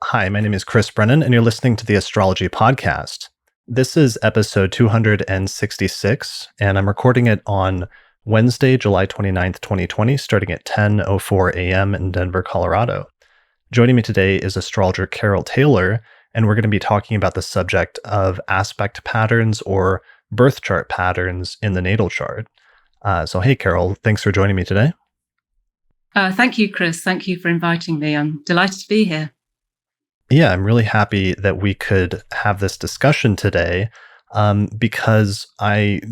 Hi, my name is Chris Brennan, and you're listening to the Astrology podcast. This is episode 266, and I'm recording it on Wednesday, July 29th, 2020, starting at 10:04 a.m. in Denver, Colorado. Joining me today is astrologer Carole Taylor, and we're going to be talking about the subject of aspect patterns or birth chart patterns in the natal chart. Hey, Carole, thanks for joining me today. Thank you, Chris. Thank you for inviting me. I'm delighted to be here. Yeah, I'm really happy that we could have this discussion today because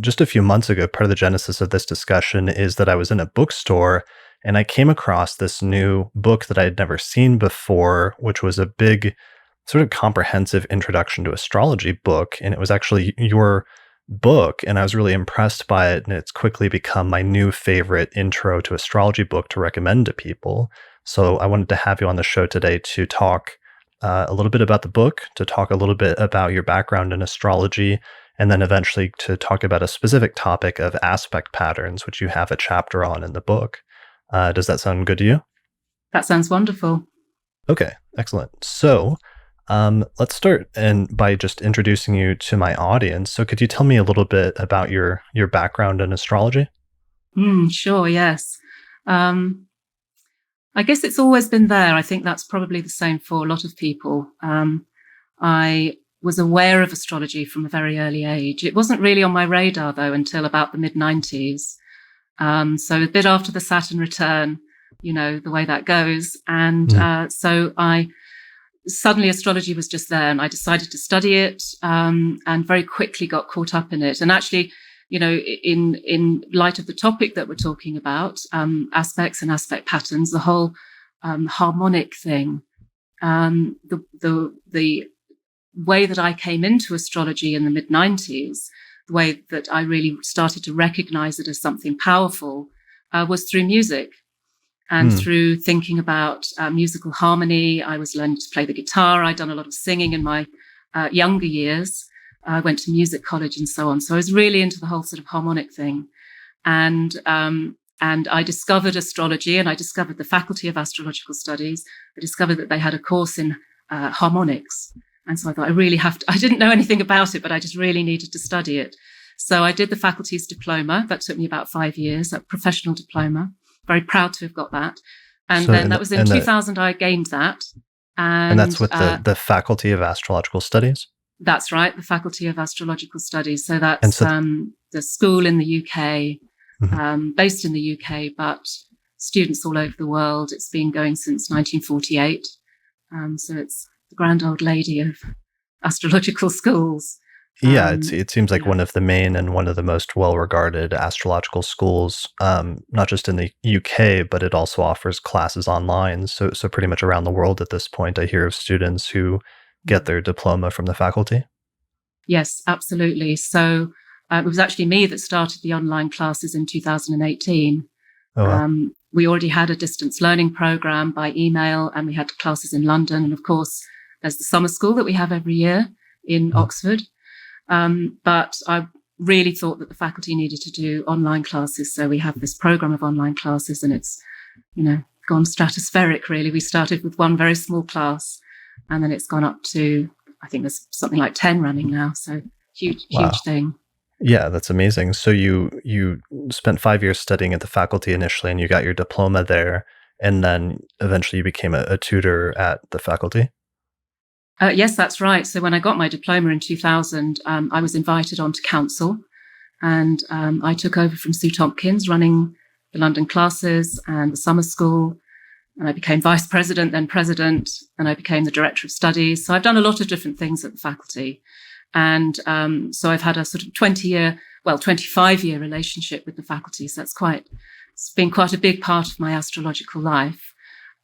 just a few months ago, part of the genesis of this discussion is that I was in a bookstore and I came across this new book that I had never seen before, which was a big sort of comprehensive introduction to astrology book. And it was actually your book, and I was really impressed by it. And it's quickly become my new favorite intro to astrology book to recommend to people. So I wanted to have you on the show today to talk a little bit about the book, to talk a little bit about your background in astrology, and then eventually to talk about a specific topic of aspect patterns, which you have a chapter on in the book. Does that sound good to you? That sounds wonderful. Okay, excellent. So let's start by just introducing you to my audience. So could you tell me a little bit about your background in astrology? Sure, yes. I guess it's always been there. I think that's probably the same for a lot of people. I was aware of astrology from a very early age. It wasn't really on my radar, though, until about the mid-90s. So a bit after the Saturn return, the way that goes. And so suddenly astrology was just there, and I decided to study it and very quickly got caught up in it. And actually, in light of the topic that we're talking about, aspects and aspect patterns, the whole harmonic thing, the way that I came into astrology in the mid-90s, the way that I really started to recognize it as something powerful was through music and through thinking about musical harmony. I was learning to play the guitar. I'd done a lot of singing in my younger years. I went to music college and so on. So I was really into the whole sort of harmonic thing. And I discovered astrology, and I discovered the Faculty of Astrological Studies. I discovered that they had a course in harmonics. And so I thought I didn't know anything about it, but I just really needed to study it. So I did the faculty's diploma. That took me about 5 years, a professional diploma. Very proud to have got that. And then that was in 2000, I gained that. And that's with the Faculty of Astrological Studies? That's right, the Faculty of Astrological Studies. So that's the school in the UK, based in the UK, but students all over the world. It's been going since 1948. So it's the grand old lady of astrological schools. Yeah, it seems like one of the main and one of the most well-regarded astrological schools, not just in the UK, but it also offers classes online. So pretty much around the world at this point, I hear of students who get their diploma from the faculty? Yes, absolutely. So it was actually me that started the online classes in 2018. Oh, wow. We already had a distance learning program by email, and we had classes in London. And of course, there's the summer school that we have every year in Oxford. But I really thought that the faculty needed to do online classes. So we have this program of online classes, and it's, gone stratospheric, really. We started with one very small class, and then it's gone up to, I think there's something like 10 running now. So huge thing. Yeah, that's amazing. So you spent 5 years studying at the faculty initially, and you got your diploma there, and then eventually you became a tutor at the faculty? Yes, that's right. So when I got my diploma in 2000, I was invited onto council, and I took over from Sue Tompkins, running the London classes and the summer school. And I became vice president, then president, and I became the director of studies. So I've done a lot of different things at the faculty. And so I've had a sort of 25-year relationship with the faculty. So it's been quite a big part of my astrological life.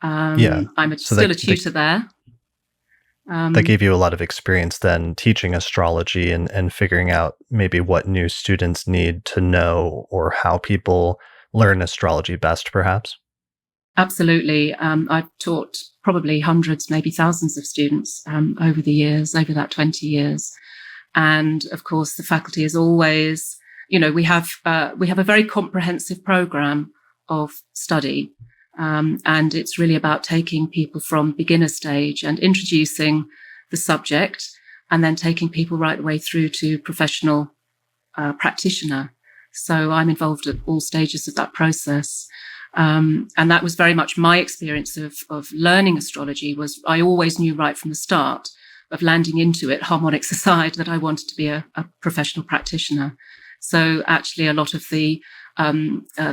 I'm still a tutor there. That gave you a lot of experience then teaching astrology and figuring out maybe what new students need to know or how people learn astrology best, perhaps? Absolutely. I've taught probably hundreds, maybe thousands of students over the years, over that 20 years. And of course, the faculty is always, we have a very comprehensive program of study. And it's really about taking people from beginner stage and introducing the subject, and then taking people right the way through to professional practitioner. So I'm involved at all stages of that process. And that was very much my experience of learning astrology. Was I always knew right from the start of landing into it, harmonics aside, that I wanted to be a professional practitioner. So actually a lot of the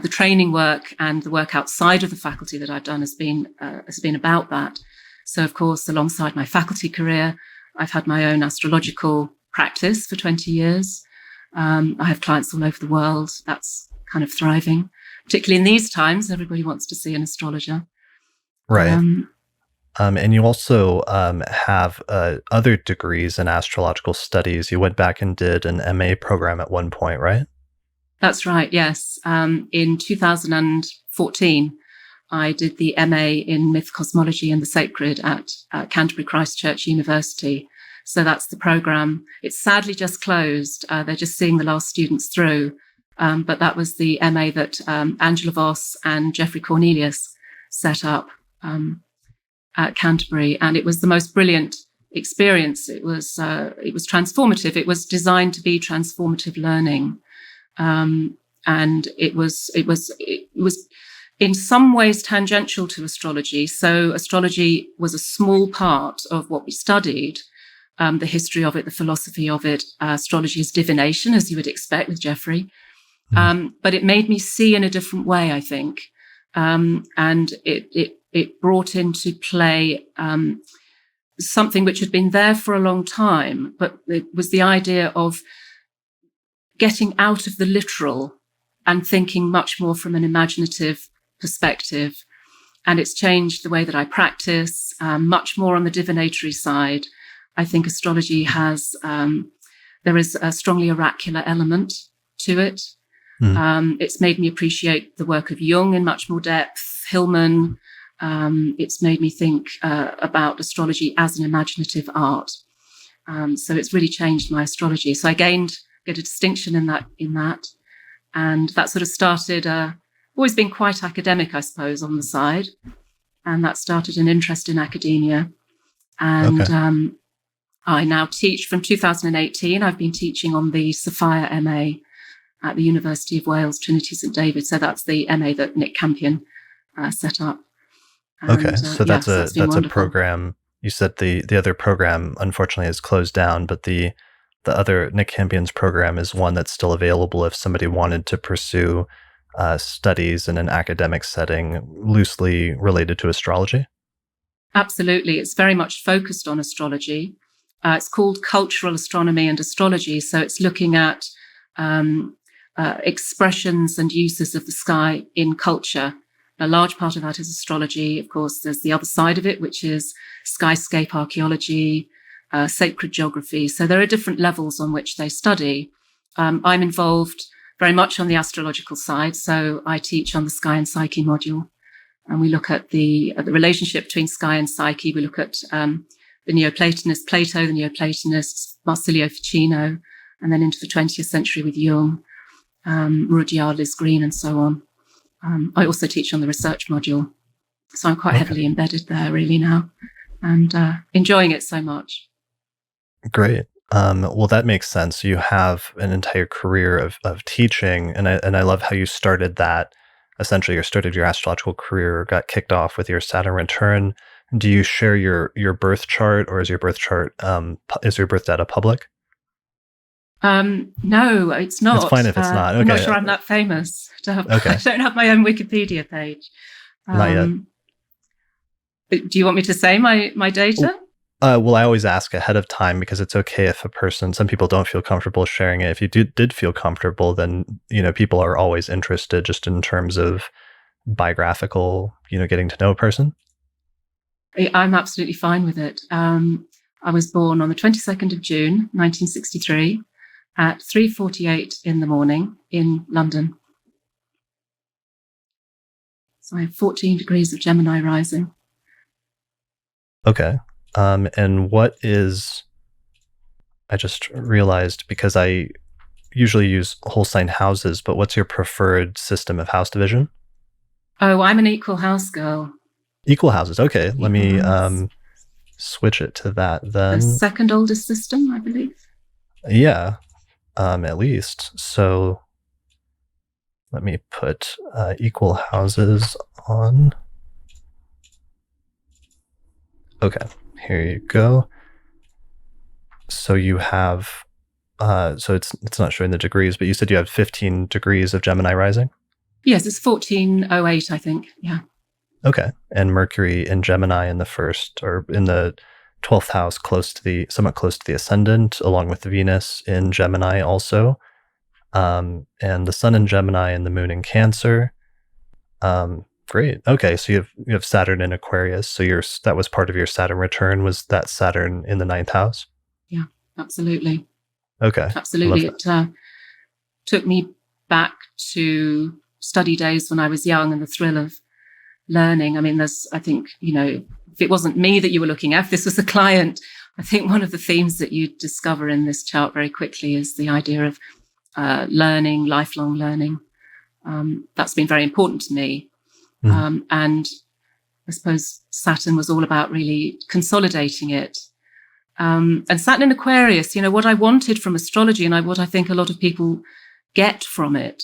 training work and the work outside of the faculty that I've done has been about that. So of course, alongside my faculty career, I've had my own astrological practice for 20 years. I have clients all over the world. That's kind of thriving, particularly in these times. Everybody wants to see an astrologer. Right. And you also have other degrees in astrological studies. You went back and did an MA program at one point, right? That's right, yes. In 2014, I did the MA in Myth, Cosmology and the Sacred at Canterbury Christ Church University. So that's the program. It's sadly just closed. They're just seeing the last students through. But that was the MA that Angela Voss and Geoffrey Cornelius set up at Canterbury. And it was the most brilliant experience. It was transformative. It was designed to be transformative learning. And it was in some ways tangential to astrology. So astrology was a small part of what we studied. The history of it, the philosophy of it, astrology is divination, as you would expect with Geoffrey. But it made me see in a different way, I think. And it brought into play something which had been there for a long time, but it was the idea of getting out of the literal and thinking much more from an imaginative perspective. And it's changed the way that I practice, much more on the divinatory side. I think astrology has, there is a strongly oracular element to it. It's made me appreciate the work of Jung in much more depth, Hillman. It's made me think about astrology as an imaginative art. So it's really changed my astrology. So I get a distinction in that. And that sort of started, always been quite academic, I suppose, on the side. And that started an interest in academia. And I now teach from 2018. I've been teaching on the Sophia MA at the University of Wales, Trinity St David. So that's the MA that Nick Campion set up. And, so that's a program. You said the other program unfortunately is closed down, but the other Nick Campion's program is one that's still available if somebody wanted to pursue studies in an academic setting loosely related to astrology. Absolutely, it's very much focused on astrology. It's called Cultural Astronomy and Astrology. So it's looking at expressions and uses of the sky in culture. A large part of that is astrology. Of course, there's the other side of it, which is skyscape archaeology, sacred geography. So there are different levels on which they study. I'm involved very much on the astrological side. So I teach on the Sky and Psyche module. And we look at the relationship between sky and psyche. We look at the Neoplatonist Plato, the Neoplatonists, Marsilio Ficino, and then into the 20th century with Jung, Rudyard, Liz Green, and so on. I also teach on the research module. So I'm quite heavily embedded there really now and enjoying it so much. Great. Well, that makes sense. You have an entire career of teaching, and I love how you started that. Essentially, you started your astrological career, got kicked off with your Saturn return. Do you share your birth chart, or is your birth chart is your birth data public? No, it's not. It's fine if it's not. Okay. I'm not sure I'm that famous to have. Okay. I don't have my own Wikipedia page. Not yet. Do you want me to say my data? Well, I always ask ahead of time because it's okay if some people don't feel comfortable sharing it. If you did feel comfortable, then, people are always interested just in terms of biographical, getting to know a person. I'm absolutely fine with it. I was born on the 22nd of June, 1963 at 3:48 in the morning in London. So I have 14 degrees of Gemini rising. Okay. And what is, I just realized because I usually use whole sign houses, but what's your preferred system of house division? Oh, I'm an equal house girl. Equal houses. Okay, let Equal me house. switch it to that The then. second oldest system, I believe. Yeah, at least. So let me put equal houses on. Okay, here you go. So you have, so it's not showing the degrees, but you said you have 15 degrees of Gemini rising? Yes, it's 1408, I think. Yeah. Okay. And Mercury in Gemini in the first, or in the 12th house, somewhat close to the ascendant, along with Venus in Gemini also. And the sun in Gemini and the moon in Cancer. Great. Okay. So you have Saturn in Aquarius. So that was part of your Saturn return, was that Saturn in the ninth house? Yeah, absolutely. Okay. I love Absolutely. that. It took me back to study days when I was young and the thrill of learning. I mean, I think, if it wasn't me that you were looking at, if this was a client, I think one of the themes that you discover in this chart very quickly is the idea of learning, lifelong learning. That's been very important to me. Mhm. And I suppose Saturn was all about really consolidating it. And Saturn in Aquarius, what I wanted from astrology and what I think a lot of people get from it,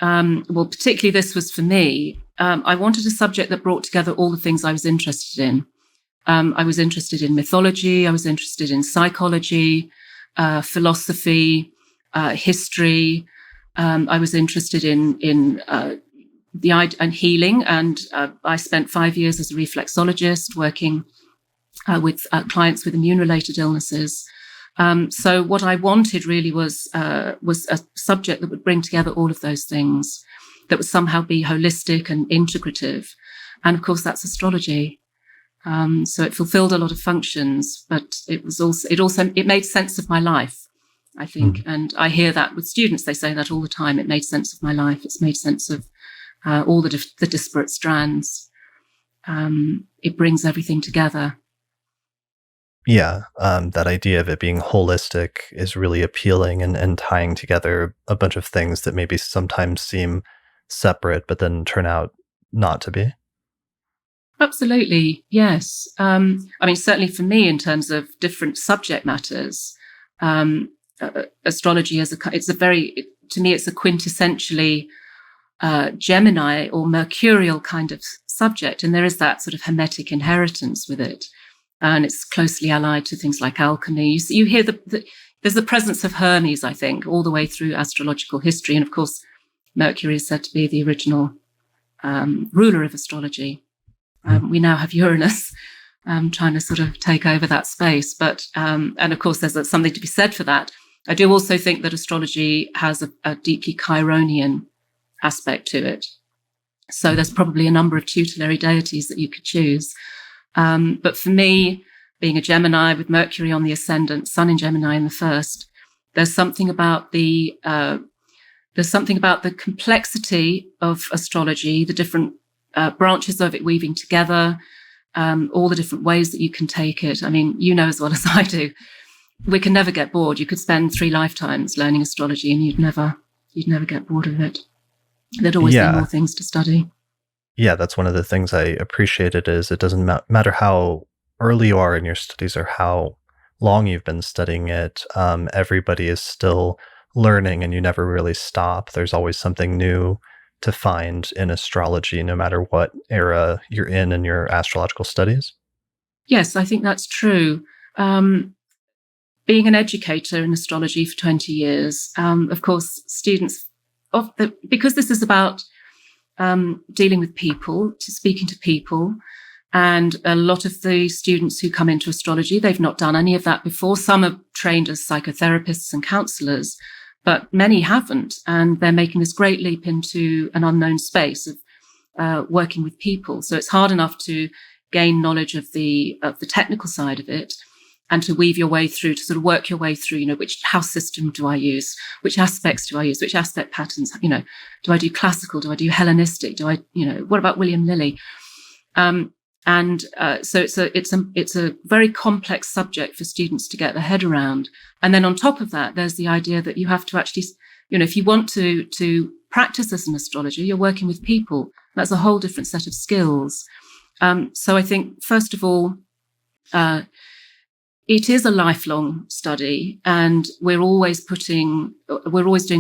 well, particularly this was for me, I wanted a subject that brought together all the things I was interested in. I was interested in mythology, I was interested in psychology, philosophy, history. I was interested in and healing, and I spent 5 years as a reflexologist working with clients with immune-related illnesses. So what I wanted really was a subject that would bring together all of those things, that would somehow be holistic and integrative. And of course, that's astrology. So it fulfilled a lot of functions, but it made sense of my life, I think. Mhm. And I hear that with students; they say that all the time. It made sense of my life. It's made sense of all the disparate strands. It brings everything together. Yeah, that idea of it being holistic is really appealing, and tying together a bunch of things that maybe sometimes seem separate, but then turn out not to be. Absolutely, yes. I mean, certainly for me, in terms of different subject matters, astrology to me, it's a quintessentially Gemini or mercurial kind of subject, and there is that sort of hermetic inheritance with it, and it's closely allied to things like alchemy. You hear there's the presence of Hermes, I think, all the way through astrological history, and of course, Mercury is said to be the original ruler of astrology. Mhm. We now have Uranus trying to sort of take over that space. But, and of course, there's something to be said for that. I do also think that astrology has a deeply Chironian aspect to it. So there's probably a number of tutelary deities that you could choose. But for me, being a Gemini with Mercury on the ascendant, Sun in Gemini in the first, there's something about the complexity of astrology, the different branches of it weaving together, all the different ways that you can take it. I mean, as well as I do, we can never get bored. You could spend 3 lifetimes learning astrology and you'd never get bored of it. There'd always be Yeah, more things to study. yeah, that's one of the things I appreciated is it doesn't matter how early you are in your studies or how long you've been studying it. Everybody is still learning, and you never really stop. There's always something new to find in astrology, no matter what era you're in your astrological studies. Yes, I think that's true. Being an educator in astrology for 20 years, of course, students, because this is about dealing with people, speaking to people. And a lot of the students who come into astrology, they've not done any of that before. Some are trained as psychotherapists and counselors, but many haven't. And they're making this great leap into an unknown space of working with people. So it's hard enough to gain knowledge of the technical side of it, and to weave your way through, to sort of work your way through, which house system do I use? Which aspects do I use? Which aspect patterns? Do I do classical? Do I do Hellenistic? What about William Lilly? So it's a very complex subject for students to get their head around. And then on top of that, there's the idea that you have to actually, if you want to practice as an astrologer, you're working with people. That's a whole different set of skills. So I think, first of all, it is a lifelong study, and we're always doing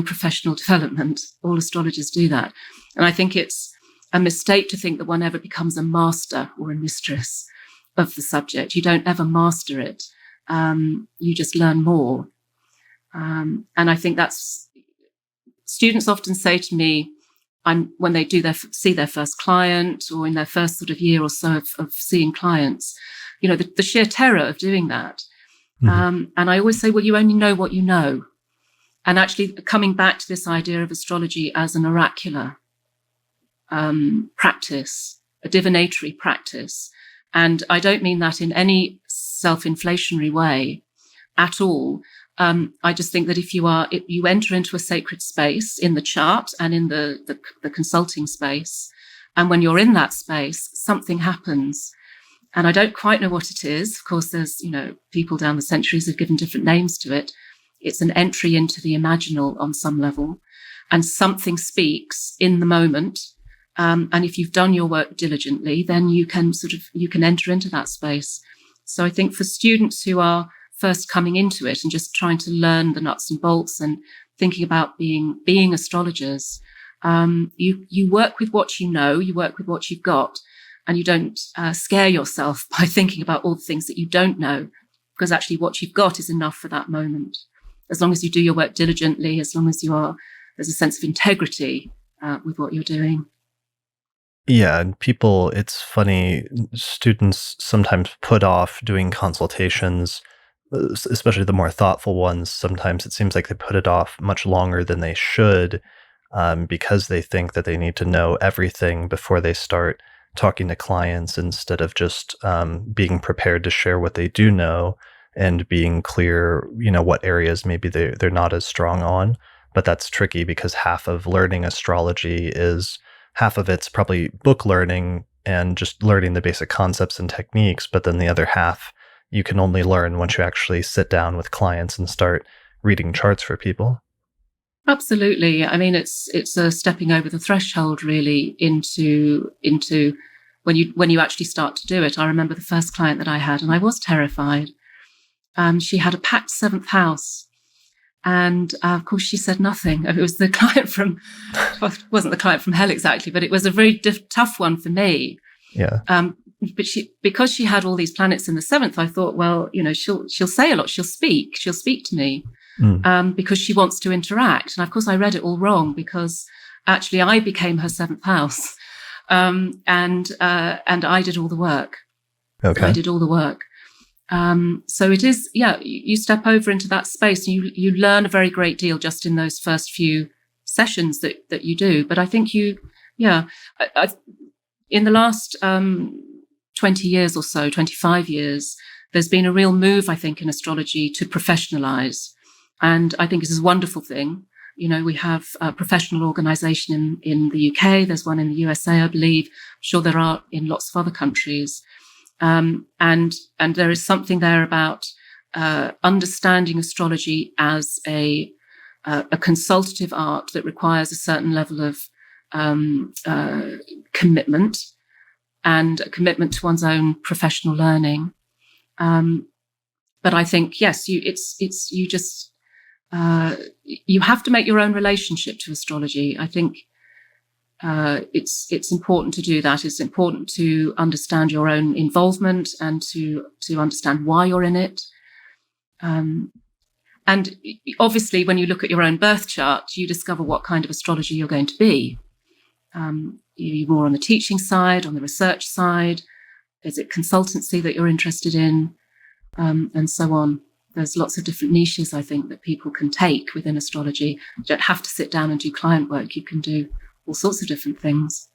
professional development. All astrologers do that. And I think it's a mistake to think that one ever becomes a master or a mistress of the subject. You don't ever master it. You just learn more. And I think that's, students often say to me, when they see their first client, or in their first sort of year or so of seeing clients, the sheer terror of doing that. Mm-hmm. And I always say, well, you only know what you know. And actually coming back to this idea of astrology as an oracular practice, a divinatory practice. And I don't mean that in any self-inflationary way at all. I just think that if you enter into a sacred space in the chart and in the consulting space, and when you're in that space, something happens. And I don't quite know what it is. Of course, there's, people down the centuries have given different names to it. It's an entry into the imaginal on some level, and something speaks in the moment. And if you've done your work diligently, then you can enter into that space. So I think for students who are first coming into it and just trying to learn the nuts and bolts and thinking about being astrologers, you work with what you know, you work with what you've got, and you don't scare yourself by thinking about all the things that you don't know, because actually what you've got is enough for that moment. As long as you do your work diligently, as long as there's a sense of integrity with what you're doing. Yeah, and it's funny, students sometimes put off doing consultations, especially the more thoughtful ones. Sometimes it seems like they put it off much longer than they should, because they think that they need to know everything before they start talking to clients, instead of just being prepared to share what they do know and being clear, what areas maybe they're not as strong on. But that's tricky, because half of learning astrology half of it's probably book learning and just learning the basic concepts and techniques. But then the other half you can only learn once you actually sit down with clients and start reading charts for people. Absolutely. I mean, it's a stepping over the threshold really into when you actually start to do it. I remember the first client that I had, and I was terrified. She had a packed seventh house. And of course, she said nothing. It was the client it wasn't the client from hell exactly, but it was a very tough one for me. Yeah. But because she had all these planets in the seventh, I thought, well, she'll say a lot. She'll speak to me, because she wants to interact. And of course, I read it all wrong, because actually I became her seventh house, and I did all the work. Okay. I did all the work. So it is, you step over into that space, and you learn a very great deal just in those first few sessions that you do. But I think in the last 20 years or so, 25 years, there's been a real move, I think, in astrology to professionalize. And I think it's a wonderful thing. We have a professional organization in the UK. There's one in the USA, I believe. I'm sure there are in lots of other countries. And there is something there about understanding astrology as a consultative art that requires a certain level of commitment, and a commitment to one's own professional learning. But I think, yes, you have to make your own relationship to astrology. I think it's important to do that. It's important to understand your own involvement and to understand why you're in it. And obviously, when you look at your own birth chart, you discover what kind of astrologer you're going to be. You're more on the teaching side, on the research side. Is it consultancy that you're interested in? And so on. There's lots of different niches, I think, that people can take within astrology. You don't have to sit down and do client work. You can do all sorts of different things.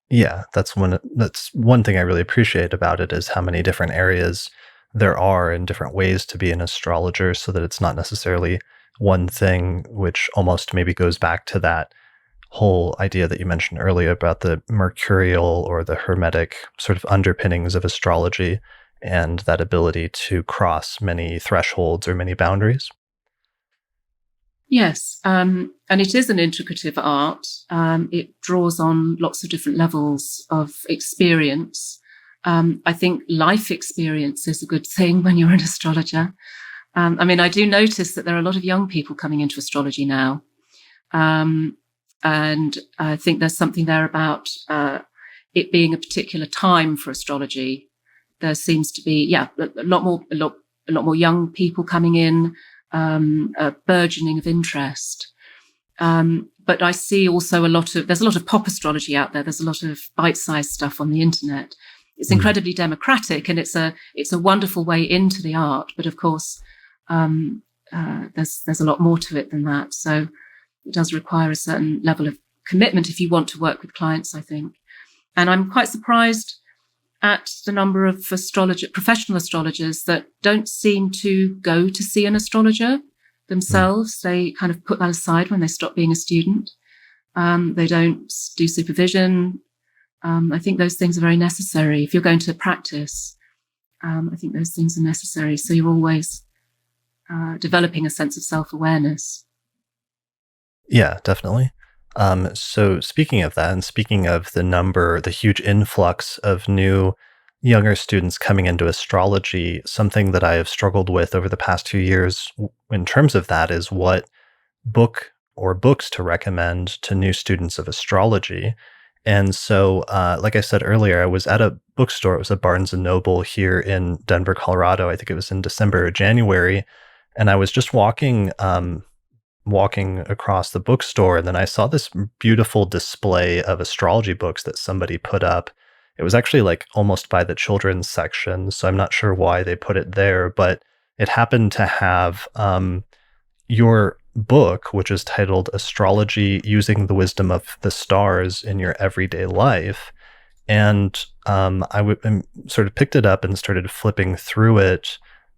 Yeah, that's one thing I really appreciate about it, is how many different areas there are and different ways to be an astrologer, so that it's not necessarily one thing, which almost maybe goes back to that whole idea that you mentioned earlier about the mercurial or the hermetic sort of underpinnings of astrology, and that ability to cross many thresholds or many boundaries. Yes, and it is an integrative art. It draws on lots of different levels of experience. I think life experience is a good thing when you're an astrologer. I mean, I do notice that there are a lot of young people coming into astrology now. Um, and I think there's something there about it being a particular time for astrology. There seems to be, a lot more young people coming in, a burgeoning of interest. But I see also there's a lot of pop astrology out there. There's a lot of bite-sized stuff on the internet. It's Mm. incredibly democratic, and it's a wonderful way into the art. But of course, there's a lot more to it than that. So it does require a certain level of commitment if you want to work with clients, I think. And I'm quite surprised at the number of professional astrologers that don't seem to go to see an astrologer Mm. themselves. They kind of put that aside when they stop being a student. They don't do supervision. I think those things are very necessary. If you're going to practice, I think those things are necessary. So you're always developing a sense of self-awareness. Yeah, definitely. So speaking of that, and speaking of the huge influx of new younger students coming into astrology, something that I have struggled with over the past 2 years in terms of that is what book or books to recommend to new students of astrology. And so, like I said earlier, I was at a bookstore. It was a Barnes and Noble here in Denver, Colorado. I think it was in December or January. And I was just walking across the bookstore, and then I saw this beautiful display of astrology books that somebody put up. It was actually like almost by the children's section, so I'm not sure why they put it there, but it happened to have your book, which is titled Astrology Using the Wisdom of the Stars in Your Everyday Life. And I sort of picked it up and started flipping through it,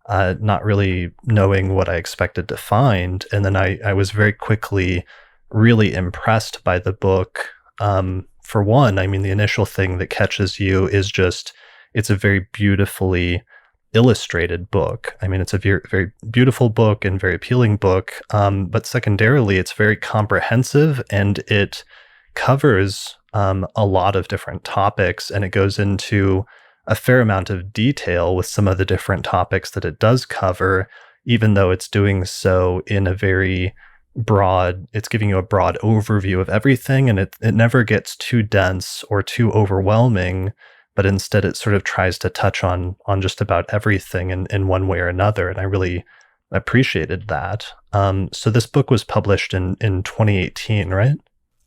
not really knowing what I expected to find. And then I was very quickly really impressed by the book. For one, I mean, the initial thing that catches you is just it's a very beautifully illustrated book. I mean, it's a very, very beautiful book and very appealing book. But secondarily, it's very comprehensive and it covers a lot of different topics, and it goes into a fair amount of detail with some of the different topics that it does cover, even though it's doing so in a very it's giving you a broad overview of everything, and it never gets too dense or too overwhelming, but instead it sort of tries to touch on just about everything in one way or another. And I really appreciated that. So this book was published in 2018, right?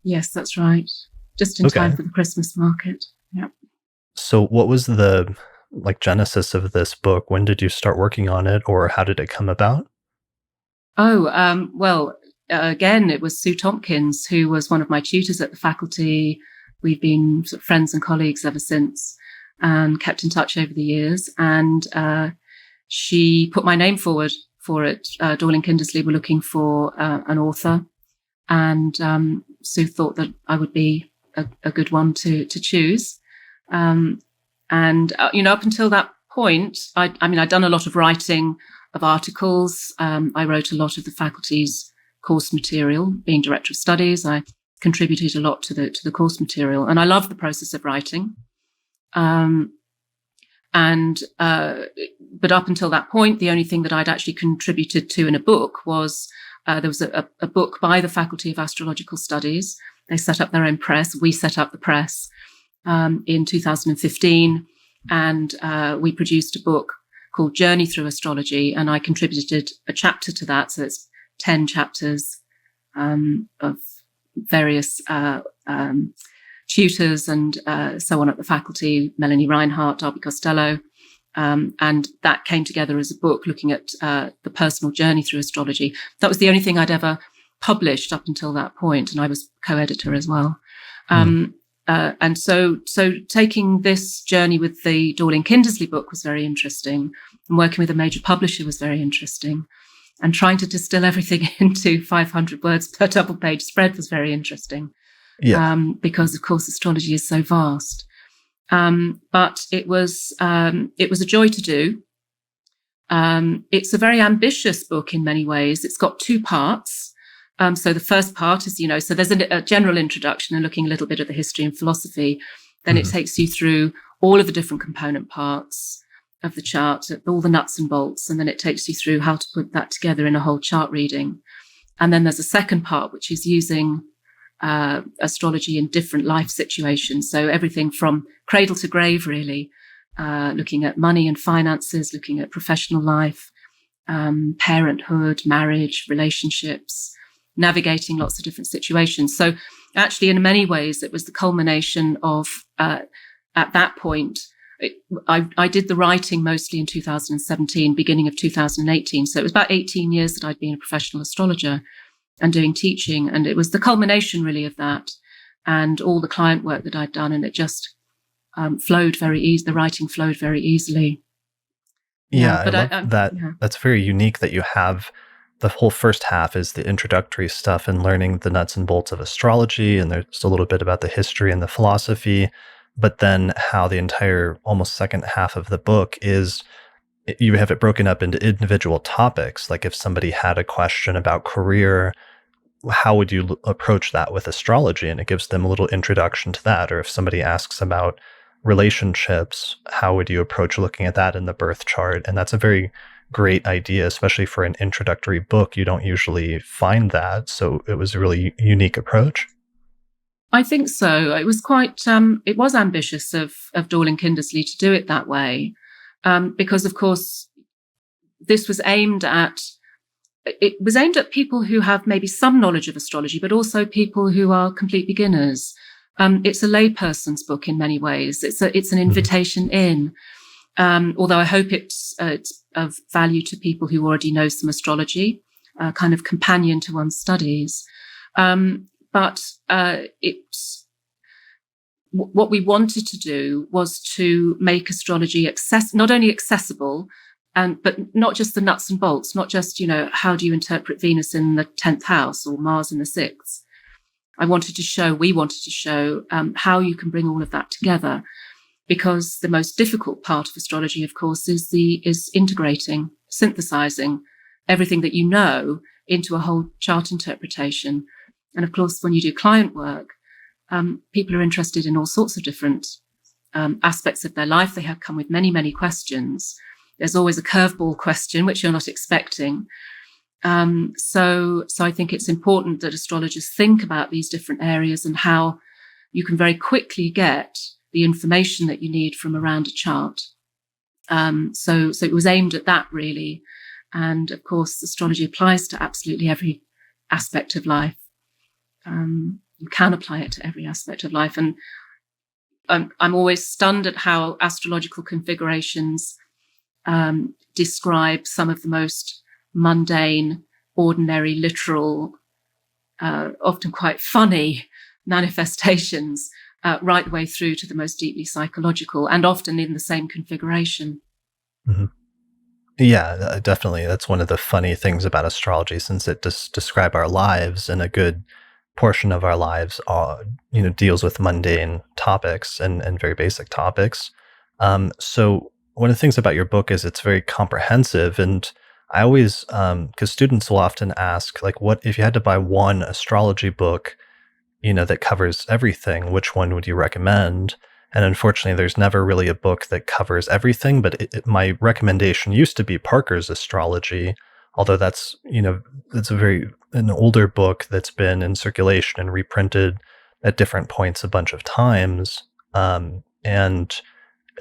Yes, that's right. Just in time Okay. for the Christmas market. Yeah. So what was the genesis of this book? When did you start working on it, or how did it come about? Oh, well, again, it was Sue Tompkins, who was one of my tutors at the faculty. We've been sort of friends and colleagues ever since and kept in touch over the years. And she put my name forward for it. Dorling Kindersley were looking for an author. And Sue thought that I would be a good one to choose. Up until that point, I'd done a lot of writing of articles. I wrote a lot of the faculty's course material. Being director of studies, I contributed a lot to the course material, and I loved the process of writing. But up until that point, the only thing that I'd actually contributed to in a book was there was a book by the Faculty of Astrological Studies. They set up their own press. We set up the press in 2015, and we produced a book called Journey Through Astrology, and I contributed a chapter to that. So it's 10 chapters of various tutors and so on at the faculty, Melanie Reinhardt, Darby Costello. And that came together as a book looking at the personal journey through astrology. That was the only thing I'd ever published up until that point, and I was co-editor as well. Mm. And so taking this journey with the Dorling Kindersley book was very interesting, and working with a major publisher was very interesting, and trying to distill everything into 500 words per double-page spread was very interesting. Yeah. Because of course astrology is so vast. But it was a joy to do. It's a very ambitious book in many ways. It's got two parts. So the first part is, so there's a general introduction and looking a little bit at the history and philosophy. Then it takes you through all of the different component parts of the chart, all the nuts and bolts, and then it takes you through how to put that together in a whole chart reading. And then there's a second part, which is using astrology in different life situations. So everything from cradle to grave, really, looking at money and finances, looking at professional life, parenthood, marriage, relationships, navigating lots of different situations. So actually, in many ways, it was the culmination of, at that point, I did the writing mostly in 2017, beginning of 2018. So it was about 18 years that I'd been a professional astrologer and doing teaching. And it was the culmination really of that and all the client work that I'd done. And it just flowed very easy. The writing flowed very easily. Yeah, I love that. Yeah. That's very unique that you have the whole first half is the introductory stuff and learning the nuts and bolts of astrology. And there's a little bit about the history and the philosophy. But then how the entire almost second half of the book is you have it broken up into individual topics. Like if somebody had a question about career, how would you approach that with astrology? And it gives them a little introduction to that. Or if somebody asks about relationships, how would you approach looking at that in the birth chart? And that's a very great idea, especially for an introductory book. You don't usually find that. So it was a really unique approach. I think so. It was quite, it was ambitious of Dorling Kindersley to do it that way. Because of course, this was aimed at people who have maybe some knowledge of astrology, but also people who are complete beginners. It's a layperson's book in many ways. It's an invitation in. Although I hope it's of value to people who already know some astrology, kind of companion to one's studies. But it's what we wanted to do was to make astrology not only accessible, but not just the nuts and bolts, not just, how do you interpret Venus in the 10th house or Mars in the 6th. We wanted to show how you can bring all of that together, because the most difficult part of astrology, of course, is integrating, synthesizing everything that you know into a whole chart interpretation. And of course, when you do client work, people are interested in all sorts of different aspects of their life. They have come with many, many questions. There's always a curveball question, which you're not expecting. So I think it's important that astrologers think about these different areas and how you can very quickly get the information that you need from around a chart. So it was aimed at that, really. And of course, astrology applies to absolutely every aspect of life. You can apply it to every aspect of life. And I'm always stunned at how astrological configurations describe some of the most mundane, ordinary, literal, often quite funny manifestations, right the way through to the most deeply psychological, and often in the same configuration. Mm-hmm. Yeah, definitely. That's one of the funny things about astrology, since it does describe our lives, and a good portion of our lives deals with mundane topics and very basic topics. So one of the things about your book is it's very comprehensive, and I always, because students will often ask, like, what if you had to buy one astrology book, that covers everything, which one would you recommend? And unfortunately, there's never really a book that covers everything, but my recommendation used to be Parker's Astrology, although that's an older book that's been in circulation and reprinted at different points a bunch of times. And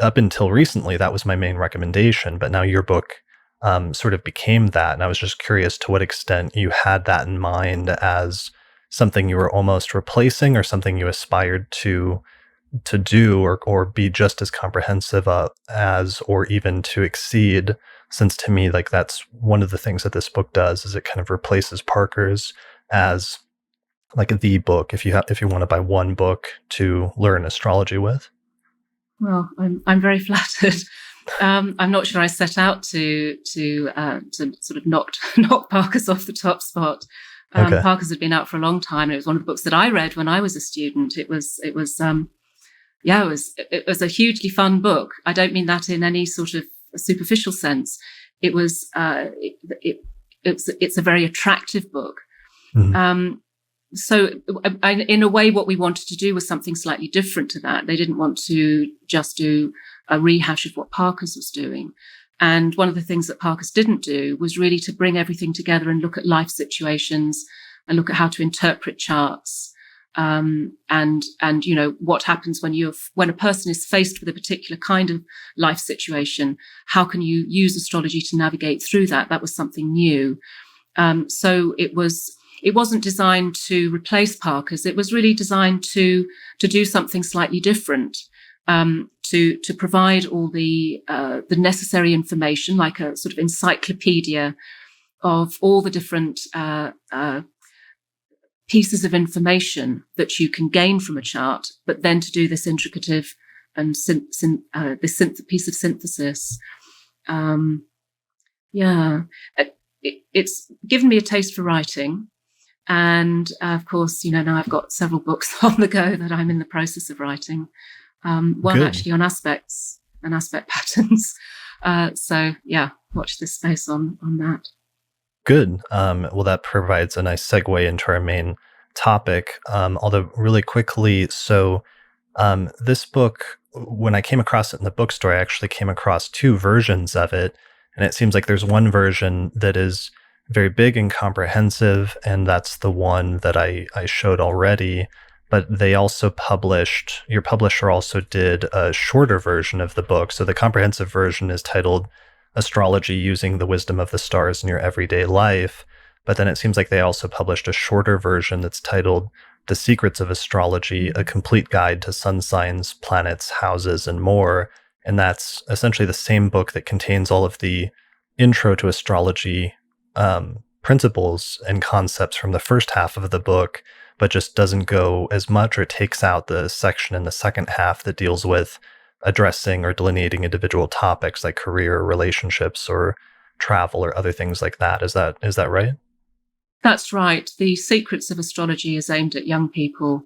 up until recently, that was my main recommendation, but now your book sort of became that. And I was just curious to what extent you had that in mind as something you were almost replacing, or something you aspired to do, or be just as comprehensive as, or even to exceed. Since to me, like, that's one of the things that this book does, is it kind of replaces Parker's as like the book if you want to buy one book to learn astrology with. Well, I'm very flattered. I'm not sure I set out to sort of knock Parker's off the top spot. Okay. Parker's had been out for a long time. It was one of the books that I read when I was a student. It was a hugely fun book. I don't mean that in any sort of superficial sense. It was it's a very attractive book. Mhm. So in a way, what we wanted to do was something slightly different to that. They didn't want to just do a rehash of what Parker's was doing. And one of the things that Parker's didn't do was really to bring everything together and look at life situations and look at how to interpret charts. And what happens when a person is faced with a particular kind of life situation, how can you use astrology to navigate through that? That was something new. So it wasn't designed to replace Parker's. It was really designed to do something slightly different, to provide all the necessary information, like a sort of encyclopedia of all the different pieces of information that you can gain from a chart, but then to do this intricative and piece of synthesis. It's given me a taste for writing. And of course, now I've got several books on the go that I'm in the process of writing. One Good. actually on aspects and aspect patterns. So watch this space on that. Good. Well, that provides a nice segue into our main topic. Although really quickly, so this book, when I came across it in the bookstore, I actually came across two versions of it. And it seems like there's one version that is very big and comprehensive, and that's the one that I showed already. But they also your publisher also did a shorter version of the book. So the comprehensive version is titled Astrology Using the Wisdom of the Stars in Your Everyday Life. But then it seems like they also published a shorter version that's titled The Secrets of Astrology, a complete guide to sun signs, planets, houses, and more. And that's essentially the same book that contains all of the intro to astrology principles and concepts from the first half of the book, but just doesn't go as much, or takes out the section in the second half that deals with addressing or delineating individual topics like career, or relationships, or travel, or other things like that. Is that right? That's right. The Secrets of Astrology is aimed at young people.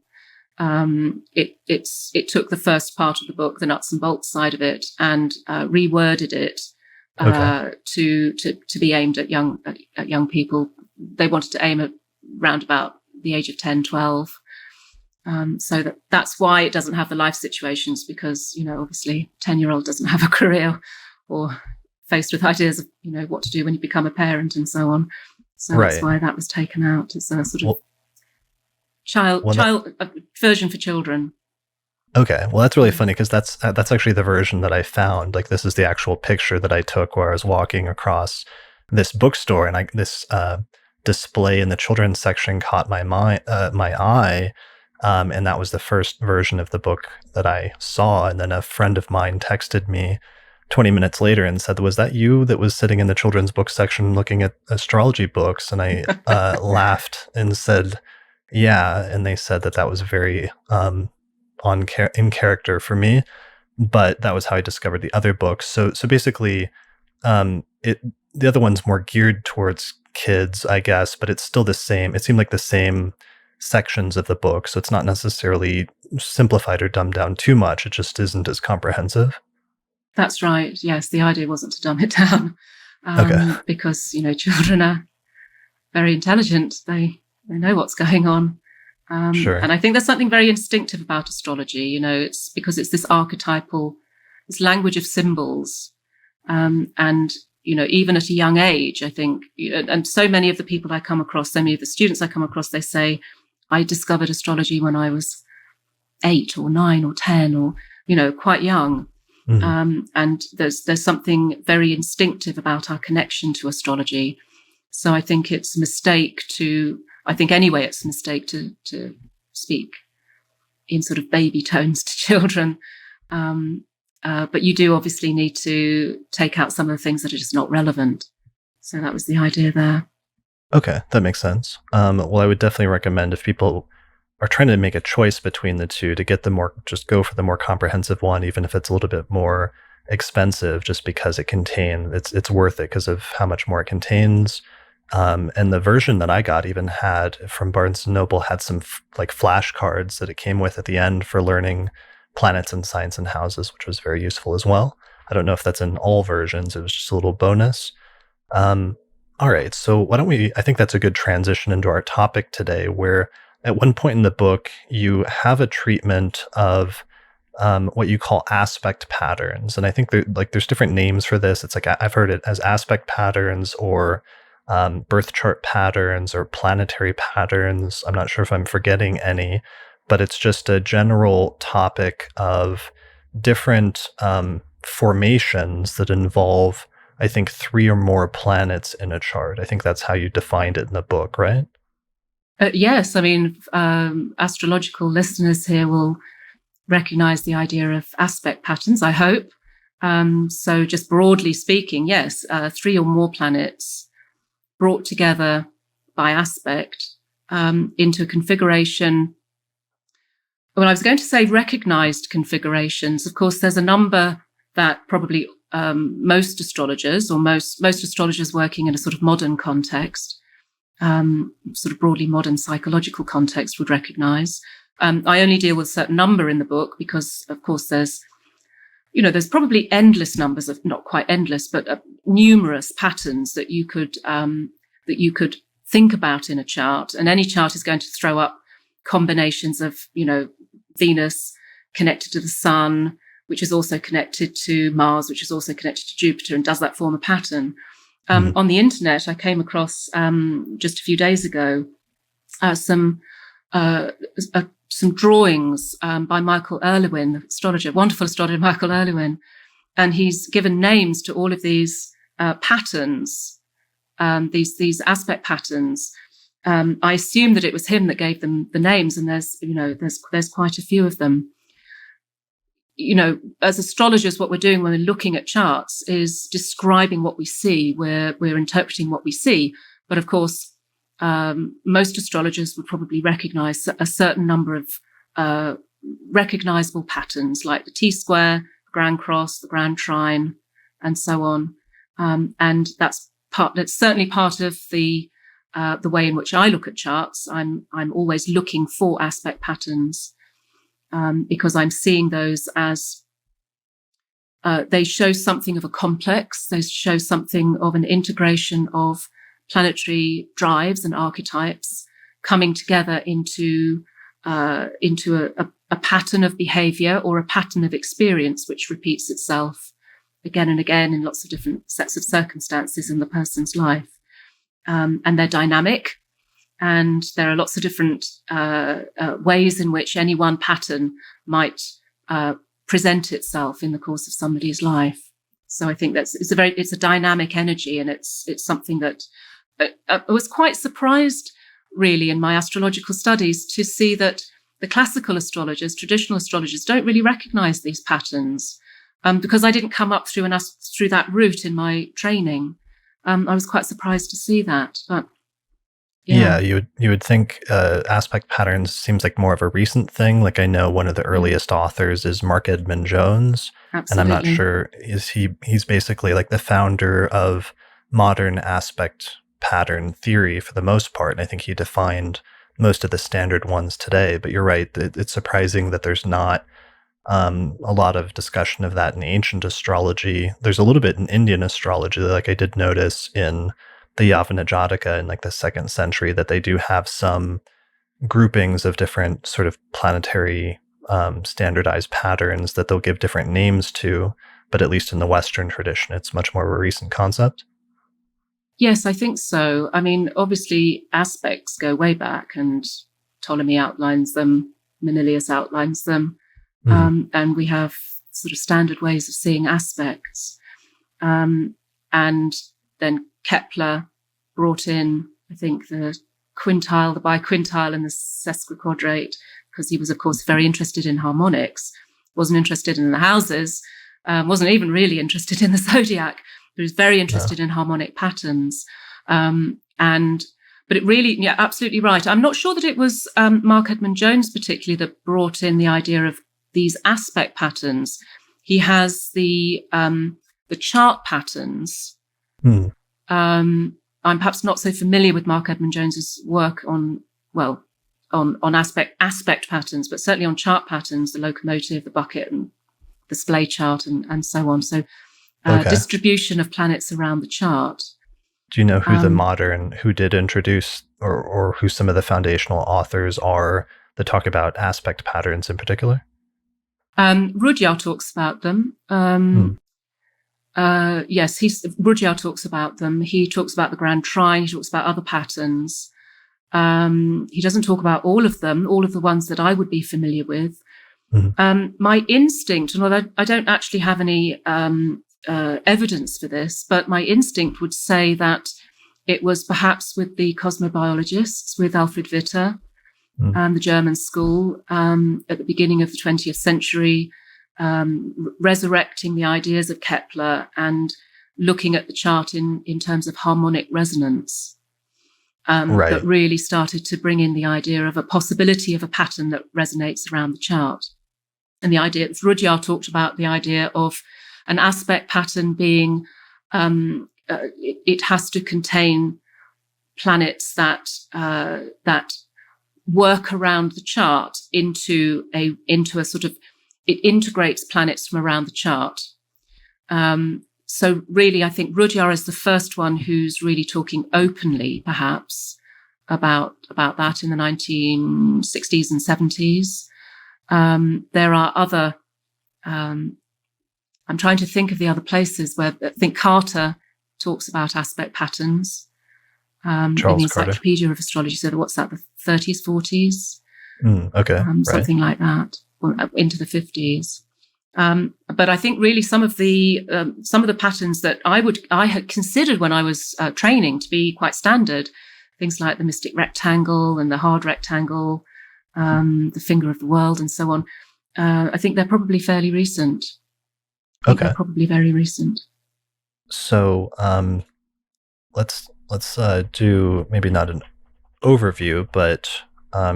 It took the first part of the book, the nuts and bolts side of it, and reworded it to be aimed at young people. They wanted to aim at round about the age of 10, 12. So that's why it doesn't have the life situations, because, obviously 10-year-old doesn't have a career or faced with ideas of, what to do when you become a parent and so on. So Right. That's why that was taken out. It's a sort of child version for children. Okay, well, that's really funny, because that's actually the version that I found. Like, this is the actual picture that I took where I was walking across this bookstore, and this display in the children's section caught my eye, and that was the first version of the book that I saw. And then a friend of mine texted me 20 minutes later and said, "Was that you that was sitting in the children's book section looking at astrology books?" And I laughed and said, "Yeah." And they said that was very in character for me, but that was how I discovered the other books. So basically, the other one's more geared towards kids, I guess, but it's still the same. It seemed like the same sections of the book, so it's not necessarily simplified or dumbed down too much. It just isn't as comprehensive. That's right. Yes, the idea wasn't to dumb it down, Okay. because children are very intelligent. They know what's going on. Sure. And I think there's something very instinctive about astrology. It's because it's this archetypal, this language of symbols. And, even at a young age, I think, and so many of the people I come across, so many of the students I come across, they say, I discovered astrology when I was 8 or 9 or 10 or, quite young. Mm-hmm. And there's something very instinctive about our connection to astrology. So I think it's a mistake to speak in sort of baby tones to children. But you do obviously need to take out some of the things that are just not relevant. So that was the idea there. Okay, that makes sense. Well, I would definitely recommend, if people are trying to make a choice between the two, to just go for the more comprehensive one, even if it's a little bit more expensive, just because it's worth it because of how much more it contains. And the version that I got even had, from Barnes & Noble, had some like flashcards that it came with at the end for learning planets and signs and houses, which was very useful as well. I don't know if that's in all versions. It was just a little bonus. All right. So why don't I think that's a good transition into our topic today, where at one point in the book, you have a treatment of what you call aspect patterns. And I think there's different names for this. It's like I've heard it as aspect patterns or birth chart patterns or planetary patterns. I'm not sure if I'm forgetting any, but it's just a general topic of different formations that involve, I think, three or more planets in a chart. I think that's how you defined it in the book, right? Yes, I mean, astrological listeners here will recognize the idea of aspect patterns, I hope. So, just broadly speaking, yes, three or more planets brought together by aspect into a configuration. Well, I was going to say recognized configurations. Of course, there's a number that probably most astrologers or most astrologers working in a sort of modern context, sort of broadly modern psychological context would recognize. I only deal with a certain number in the book because, of course, there's probably endless numbers of, not quite endless, but numerous patterns that you could think about in a chart. And any chart is going to throw up combinations of, Venus connected to the sun, which is also connected to Mars, which is also connected to Jupiter, and does that form a pattern? On the internet, I came across just a few days ago some drawings by Michael Erlewin, astrologer, wonderful astrologer Michael Erlewin, and he's given names to all of these patterns, these aspect patterns. I assume that it was him that gave them the names, and there's quite a few of them. As astrologers, what we're doing when we're looking at charts is describing what we see. We're interpreting what we see. But of course, most astrologers would probably recognize a certain number of recognizable patterns, like the T-square, the grand cross, the grand trine, and so on. And that's certainly part of the way in which I look at charts. I'm always looking for aspect patterns. Because I'm seeing those as they show something of a complex, they show something of an integration of planetary drives and archetypes coming together into a pattern of behavior or a pattern of experience which repeats itself again and again in lots of different sets of circumstances in the person's life. And they're dynamic. And there are lots of different ways in which any one pattern might present itself in the course of somebody's life. So I think it's a dynamic energy, and it's something that I was quite surprised, really, in my astrological studies to see that the classical astrologers, traditional astrologers, don't really recognize these patterns because I didn't come up through that route in my training. I was quite surprised to see that, but. Yeah, Yeah. you would think aspect patterns seems like more of a recent thing. Like I know one of the Yeah, earliest authors is Mark Edmund Jones, and I'm not absolutely. sure he's basically like the founder of modern aspect pattern theory for the most part. And I think he defined most of the standard ones today. But you're right, it's surprising that there's not a lot of discussion of that in ancient astrology. There's a little bit in Indian astrology, like I did notice in the Yavanajataka in like the 2nd century, that they do have some groupings of different sort of planetary standardized patterns that they'll give different names to. But at least in the Western tradition, it's much more of a recent concept. Yes, I think so. I mean, obviously, aspects go way back, and Ptolemy outlines them, Manilius outlines them, Mhm. and we have sort of standard ways of seeing aspects. And then Kepler brought in, I think, the quintile, the biquintile, and the sesquiquadrate, because he was, of course, very interested in harmonics, wasn't interested in the houses, wasn't even really interested in the zodiac, but was very Yeah. interested in harmonic patterns. But it really, yeah, absolutely right. I'm not sure that it was Mark Edmund Jones particularly that brought in the idea of these aspect patterns. He has the chart patterns. Hmm. I'm perhaps not so familiar with Mark Edmund Jones's work on aspect patterns, but certainly on chart patterns, the locomotive, the bucket, and the splay chart, and so on. So Okay. distribution of planets around the chart. Do you know Um, who did introduce, or who some of the foundational authors are that talk about aspect patterns in particular? Rudyard talks about them. Hmm. Yes, Rudyard talks about them. He talks about the grand trine. He talks about other patterns. He doesn't talk about all of them, all of the ones that I would be familiar with. Hmm. My instinct, and although I don't actually have any evidence for this, but my instinct would say that it was perhaps with the cosmobiologists, with Alfred Witter Hmm. and the German school at the beginning of the 20th century, resurrecting the ideas of Kepler and looking at the chart in terms of harmonic resonance. That Right. really started to bring in the idea of a possibility of a pattern that resonates around the chart. And the idea that Rudyard talked about, the idea of an aspect pattern being, it has to contain planets that work around the chart into a sort of, it integrates planets from around the chart. So really, I think Rudyard is the first one who's really talking openly, perhaps, about that in the 1960s and 70s. There are other. I'm trying to think of the other places where I think Carter talks about aspect patterns in the Charles Carter. Encyclopedia of Astrology. So what's that? The 30s, 40s, Okay. Right. something like that, or into the 50s. But I think really some of the patterns that I had considered when I was training to be quite standard, things like the mystic rectangle and the hard rectangle, the finger of the world, and so on. I think they're probably fairly recent. I think they're Okay. probably very recent. So let's do maybe not an overview, but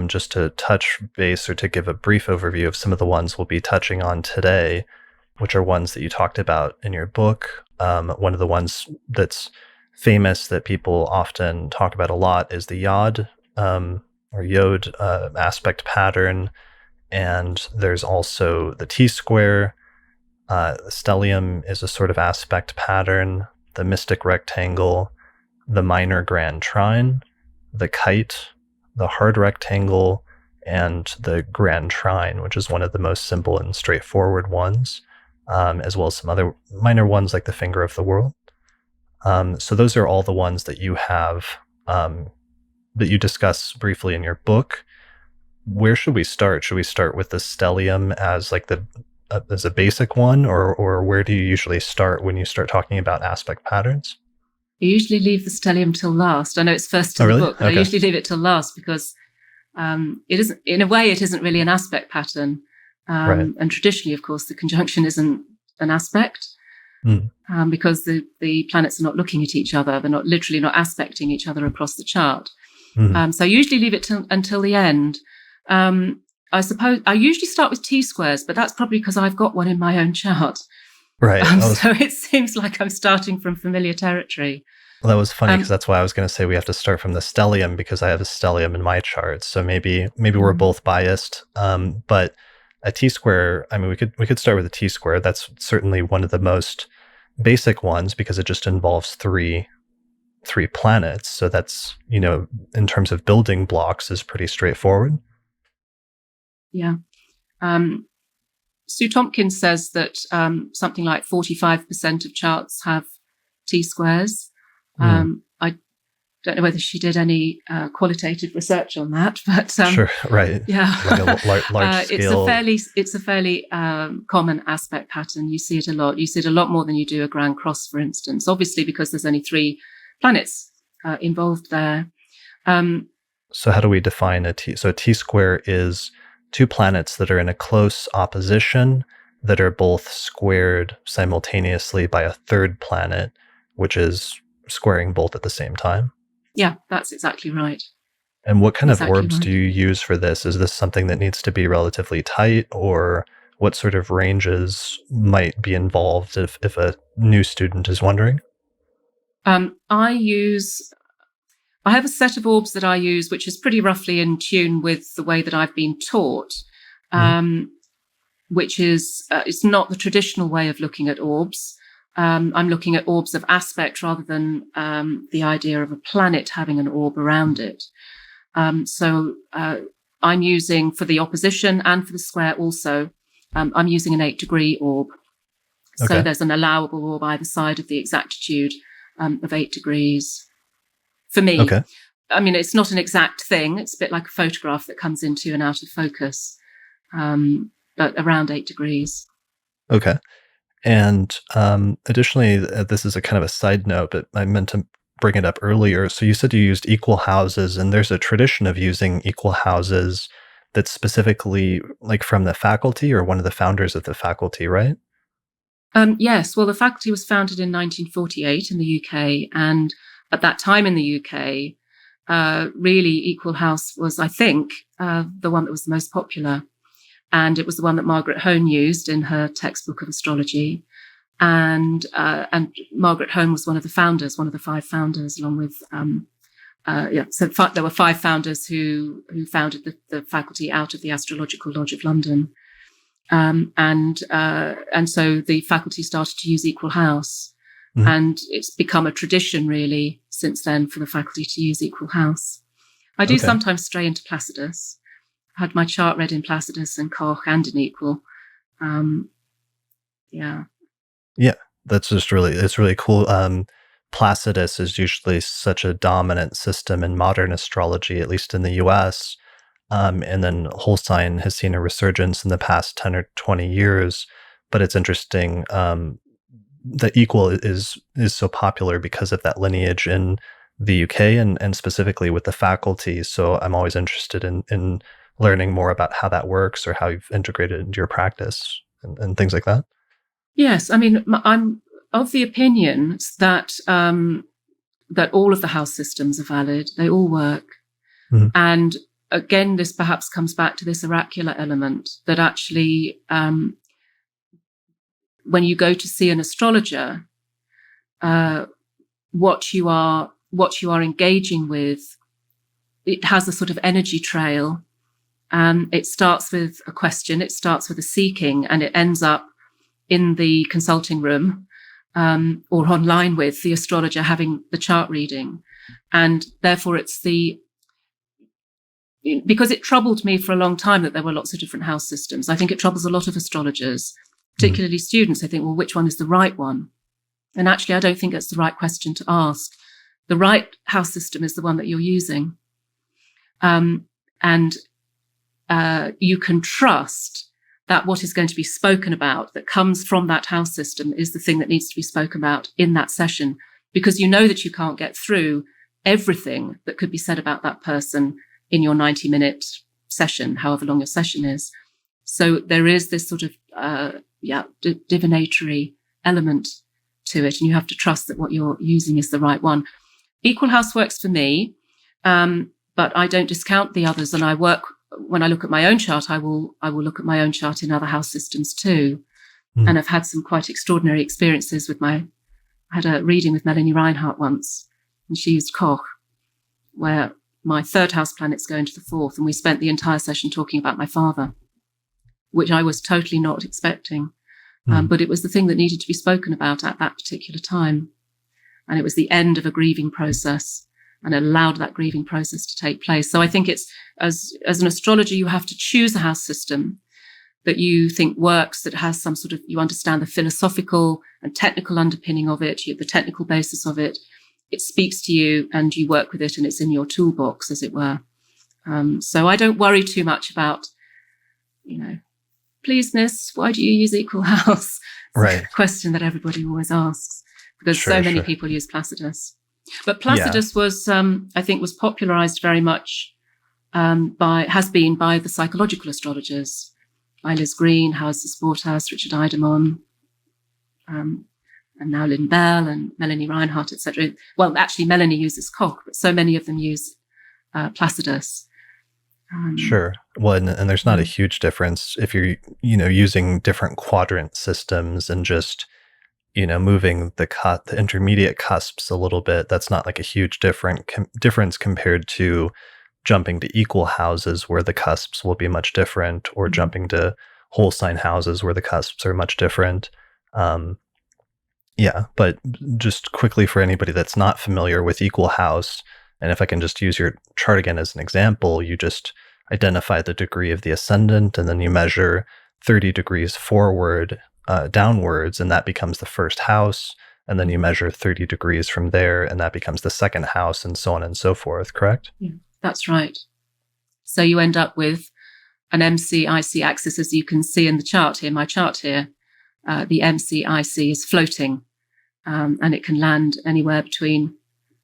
just to touch base or to give a brief overview of some of the ones we'll be touching on today, which are ones that you talked about in your book. One of the ones that's famous that people often talk about a lot is the Yod or Yod aspect pattern. And there's also the T square. The stellium is a sort of aspect pattern, the mystic rectangle, the minor grand trine, the kite, the hard rectangle, and the grand trine, which is one of the most simple and straightforward ones, as well as some other minor ones like the finger of the world. So those are all the ones that you have, that you discuss briefly in your book. Where should we start? Should we start with the stellium as like the as a basic one, or where do you usually start when you start talking about aspect patterns? I usually leave the stellium till last. I know it's first Oh, in the really? book, but I Okay. usually leave it till last because it isn't, in a way, it isn't really an aspect pattern. Right. And traditionally, of course, the conjunction isn't an aspect Mm. because the planets are not looking at each other. They're not literally not aspecting each other across the chart. Mm. So I usually leave it until the end. I suppose I usually start with T squares, but that's probably because I've got one in my own chart. Right. So it seems like I'm starting from familiar territory. That was funny because Um, that's why I was going to say we have to start from the stellium because I have a stellium in my chart. So maybe we're both biased. But a T square, I mean, we could start with a T square. That's certainly one of the most basic ones because it just involves three planets. So that's, in terms of building blocks, is pretty straightforward. yeah. Sue Tompkins says that something like 45% of charts have T squares. Mm. I don't know whether she did any qualitative research on that, but Sure. Right. yeah, Like a large scale. it's a fairly common aspect pattern. You see it a lot. You see it a lot more than you do a grand cross, for instance. Obviously, because there's only 3 planets involved there. So how do we define a T? So a T square is 2 planets that are in a close opposition that are both squared simultaneously by a third planet, which is squaring both at the same time. Yeah, that's exactly right. And what kind of Exactly orbs right. do you use for this? Is this something that needs to be relatively tight, or what sort of ranges might be involved if a new student is wondering? I have a set of orbs that I use, which is pretty roughly in tune with the way that I've been taught, Mhm. which is it's not the traditional way of looking at orbs. I'm looking at orbs of aspect rather than the idea of a planet having an orb around it. So I'm using, for the opposition and for the square also, I'm using an 8-degree orb. So Okay. there's an allowable orb either side of the exactitude of 8 degrees. For me, Okay. I mean, it's not an exact thing. It's a bit like a photograph that comes into and out of focus, but around 8 degrees. Okay. And additionally, this is a kind of a side note, but I meant to bring it up earlier. So you said you used equal houses, and there's a tradition of using equal houses that's specifically like from the faculty or one of the founders of the faculty, right? Yes, well, the faculty was founded in 1948 in the UK, and at that time in the UK, really Equal House was, I think, the one that was the most popular. And it was the one that Margaret Hone used in her textbook of astrology. And Margaret Hone was one of the founders, one of the 5 founders, along with so there were 5 founders who founded the faculty out of the Astrological Lodge of London. And so the faculty started to use Equal House, Mhm. and it's become a tradition really since then for the faculty to use Equal House. I do Okay. sometimes stray into Placidus. I had my chart read in Placidus and Koch and in Equal. Yeah. Yeah, that's just really it's really cool. Placidus is usually such a dominant system in modern astrology, at least in the US. And then Holstein has seen a resurgence in the past 10 or 20 years. But it's interesting that Equal is so popular because of that lineage in the UK and specifically with the faculty. So I'm always interested in learning more about how that works or how you've integrated it into your practice and things like that. Yes, I mean, I'm of the opinion that that all of the house systems are valid. They all work. Mhm. And again, this perhaps comes back to this oracular element that actually, when you go to see an astrologer, what you are engaging with, it has a sort of energy trail. It starts with a question, it starts with a seeking, and it ends up in the consulting room or online with the astrologer having the chart reading. And therefore because it troubled me for a long time that there were lots of different house systems. I think it troubles a lot of astrologers, Mhm. particularly students. They think, well, which one is the right one? And actually, I don't think it's the right question to ask. The right house system is the one that you're using. And you can trust that what is going to be spoken about that comes from that house system is the thing that needs to be spoken about in that session, because you know that you can't get through everything that could be said about that person in your 90-minute session, however long your session is. So there is this sort of divinatory element to it, and you have to trust that what you're using is the right one. Equal House works for me, but I don't discount the others, and when I look at my own chart, I will look at my own chart in other house systems too. Mhm. And I've had some quite extraordinary experiences I had a reading with Melanie Reinhardt once, and she used Koch, where my 3rd house planets go into the 4th, and we spent the entire session talking about my father, which I was totally not expecting. Mhm. But it was the thing that needed to be spoken about at that particular time. And it was the end of a grieving process, and it allowed that grieving process to take place. So I think it's, as an astrologer, you have to choose a house system that you think works, that has some sort of, you understand the philosophical and technical underpinning of it, the technical basis of it. It speaks to you and you work with it, and it's in your toolbox, as it were. So I don't worry too much about, please, miss, why do you use Equal House? It's a Right. question that everybody always asks, because so Sure, many sure. people use Placidus. But Yeah. Placidus was, I think, was popularized very much has been by the psychological astrologers, by Liz Green, Howard Sporthouse, Richard Idemon, and now Lynn Bell and Melanie Reinhardt, etc. Well, actually, Melanie uses Koch, but so many of them use Placidus. Sure. Well, and there's not a Yeah. huge difference if you're, using different quadrant systems and just, moving the intermediate cusps a little bit. That's not like a huge difference compared to jumping to equal houses where the cusps will be much different, or Mhm. jumping to whole sign houses where the cusps are much different. Um, Yeah, but just quickly for anybody that's not familiar with equal house, and if I can just use your chart again as an example, you just identify the degree of the ascendant, and then you measure 30 degrees forward, downwards, and that becomes the first house. And then you Mhm. measure 30 degrees from there, and that becomes the second house, and so on and so forth, correct? Yeah, that's right. So you end up with an MCIC axis, as you can see in the chart here, my chart here. The MCIC is floating, and it can land anywhere between,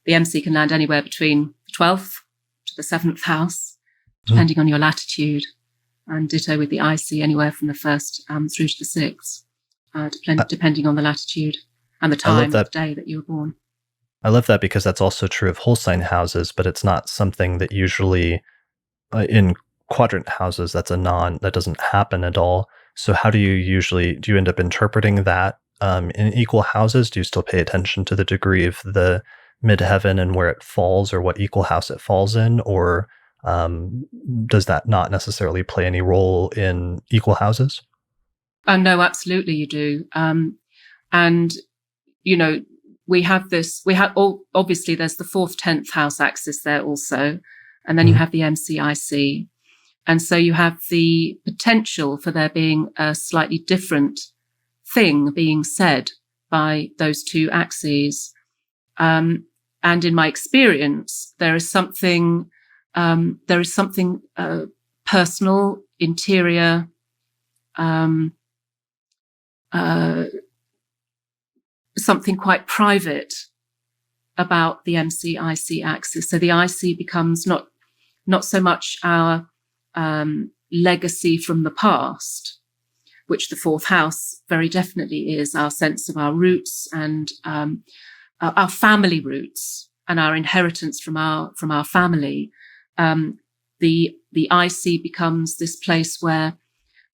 the MC can land anywhere between the 12th to the 7th house, Mhm. depending on your latitude, and ditto with the IC anywhere from the 1st through to the 6th, I, depending on the latitude and the I love time of that. day that you were born. I love that because that's also true of whole sign houses, but it's not something that usually in quadrant houses, that doesn't happen at all. So how do you end up interpreting that in equal houses? Do you still pay attention to the degree of the midheaven and where it falls, or what equal house it falls in, or um, does that not necessarily play any role in equal houses? No, absolutely you do. And, you know, obviously there's the 4th, 10th house axis there also. And then you Mhm. have the MCIC. And so you have the potential for there being a slightly different thing being said by those two axes. And in my experience, there is something personal, interior, um, uh, something quite private about the MCIC axis. So the IC becomes not so much our legacy from the past, which the 4th house very definitely is, our sense of our roots and our family roots and our inheritance from our family. The IC becomes this place where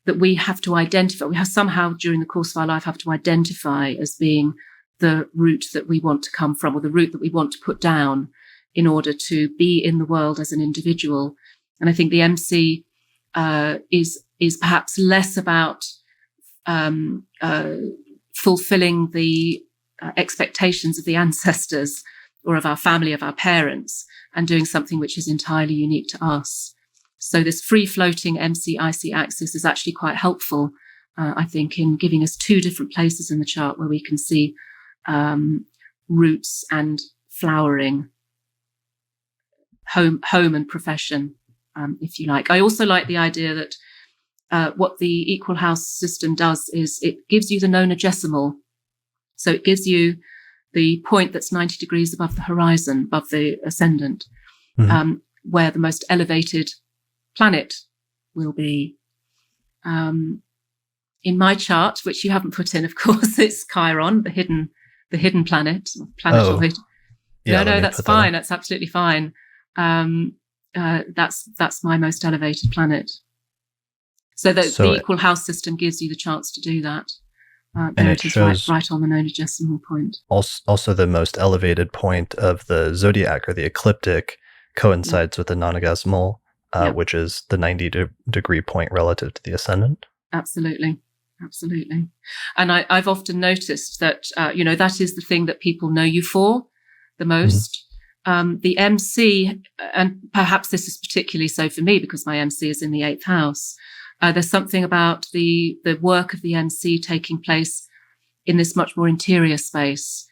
that we have to identify. We have somehow during the course of our life have to identify as being the root that we want to come from, or the root that we want to put down in order to be in the world as an individual. And I think the MC is perhaps less about fulfilling the expectations of the ancestors or of our family, of our parents, and doing something which is entirely unique to us. So this free-floating MCIC axis is actually quite helpful, I think, in giving us two different places in the chart where we can see roots and flowering, home and profession, if you like. I also like the idea that what the equal house system does is it gives you the nonagesimal. So it gives you the point that's 90 degrees above the horizon, above the ascendant, Mhm. where the most elevated planet will be. In my chart, which you haven't put in, of course, it's Chiron, the hidden planet, Oh, yeah, let No, me that's put that in. fine. That's absolutely fine. That's my most elevated planet. So the So, equal house system gives you the chance to do that. and There it it is, right, shows right on the nonagesimal point. also the most elevated point of the zodiac, or the ecliptic, Yeah, coincides with the nonagesimal, yeah, which is the 90-degree point relative to the ascendant. absolutely, absolutely. And I've often noticed that that is the thing that people know you for the Mhm. most. The MC, and perhaps this is particularly so for me because my MC is in the 8th house. There's something about the work of the MC taking place in this much more interior space.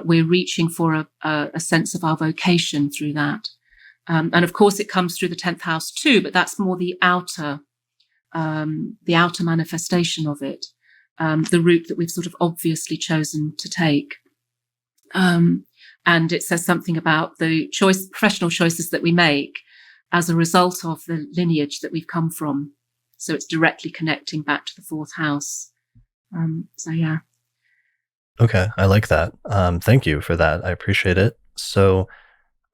We're reaching for a sense of our vocation through that. And of course, it comes through the 10th house too, but that's more the outer manifestation of it, the route that we've sort of obviously chosen to take. And it says something about the professional choices that we make as a result of the lineage that we've come from. So it's directly connecting back to the 4th house. So yeah. Okay, I like that. Thank you for that. I appreciate it. So,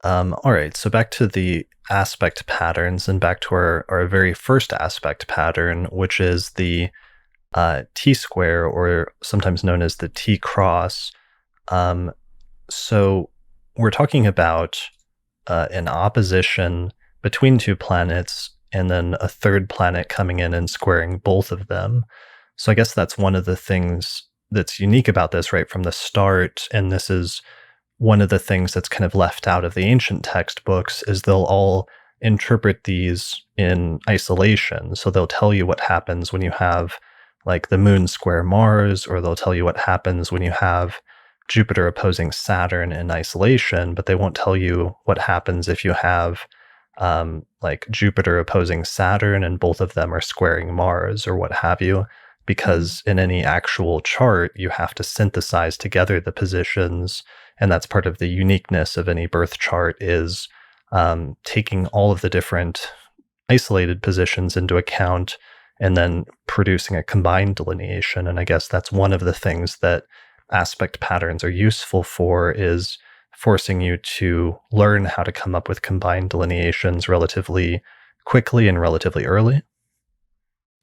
all right. So back to the aspect patterns, and back to our very first aspect pattern, which is the T square, or sometimes known as the T cross. Um, so we're talking about an opposition between two planets, and then a third planet coming in and squaring both of them. So I guess that's one of the things that's unique about this right from the start, and this is one of the things that's kind of left out of the ancient textbooks, is they'll all interpret these in isolation. So they'll tell you what happens when you have like the moon square Mars, or they'll tell you what happens when you have Jupiter opposing Saturn in isolation, but they won't tell you what happens if you have like Jupiter opposing Saturn and both of them are squaring Mars or what have you. Mm. Because in any actual chart, you have to synthesize together the positions, and that's part of the uniqueness of any birth chart is taking all of the different isolated positions into account and then producing a combined delineation. And I guess that's one of the things that aspect patterns are useful for, is forcing you to learn how to come up with combined delineations relatively quickly and relatively early.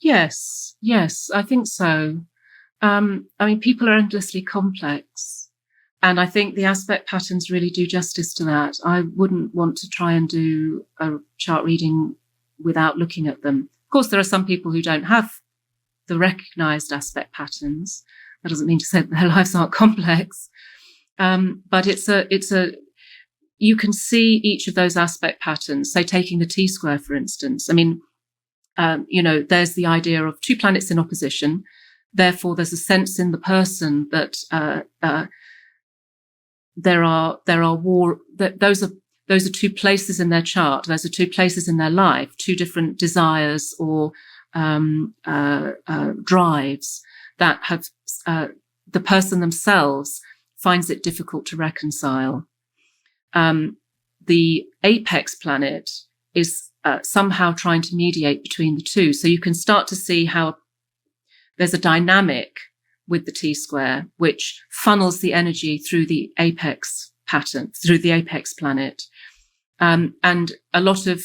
Yes, yes, I think so. I mean, people are endlessly complex. And I think the aspect patterns really do justice to that. I wouldn't want to try and do a chart reading without looking at them. Of course, there are some people who don't have the recognized aspect patterns. That doesn't mean to say that their lives aren't complex. But you can see each of those aspect patterns. Say, taking the T-square, for instance. I mean, there's the idea of two planets in opposition. Therefore, there's a sense in the person that there are war. That those are two places in their chart. Those are two places in their life. Two different desires or drives that have the person themselves finds it difficult to reconcile. The apex planet is somehow trying to mediate between the two. So you can start to see how there's a dynamic with the T-square, which funnels the energy through the apex pattern, through the apex planet. And a lot of,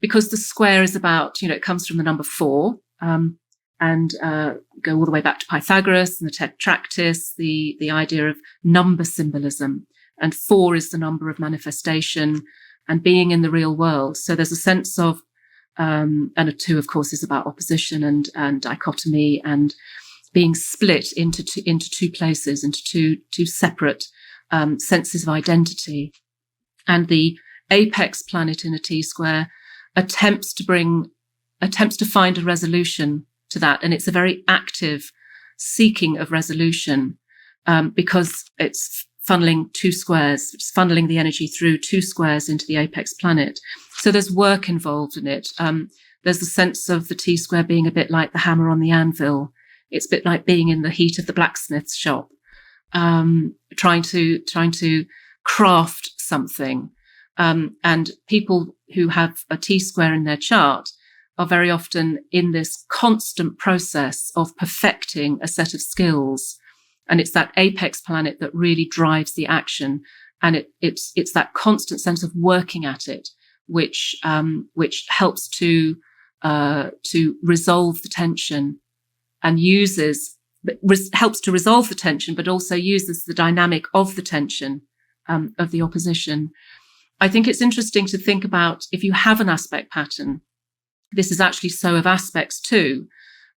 because the square is about, it comes from the number 4, and go all the way back to Pythagoras and the tetractys, the idea of number symbolism. And 4 is the number of manifestation and being in the real world. So there's a sense of, and a 2, of course, is about opposition and dichotomy and being split into two places, into two separate senses of identity. And the apex planet in a T-square attempts to find a resolution to that. And it's a very active seeking of resolution because it's funneling two squares, it's funneling the energy through two squares into the apex planet. So there's work involved in it. There's a sense of the T-square being a bit like the hammer on the anvil. It's a bit like being in the heat of the blacksmith's shop, trying to craft something. And people who have a T-square in their chart are very often in this constant process of perfecting a set of skills. And it's that apex planet that really drives the action. And it's that constant sense of working at it, which helps to resolve the tension and helps to resolve the tension, but also uses the dynamic of the tension of the opposition. I think it's interesting to think about, if you have an aspect pattern, this is actually so of aspects too,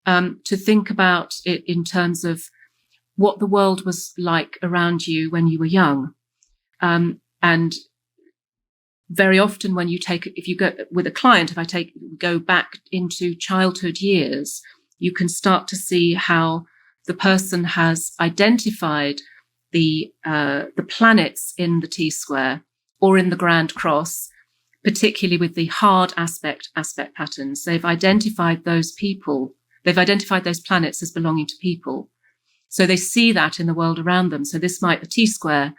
to think about it in terms of what the world was like around you when you were young. And very often when if you go with a client, if I go back into childhood years, you can start to see how the person has identified the planets in the T-square or in the Grand Cross, particularly with the hard aspect patterns. They've identified those planets as belonging to people. So they see that in the world around them. So the T-square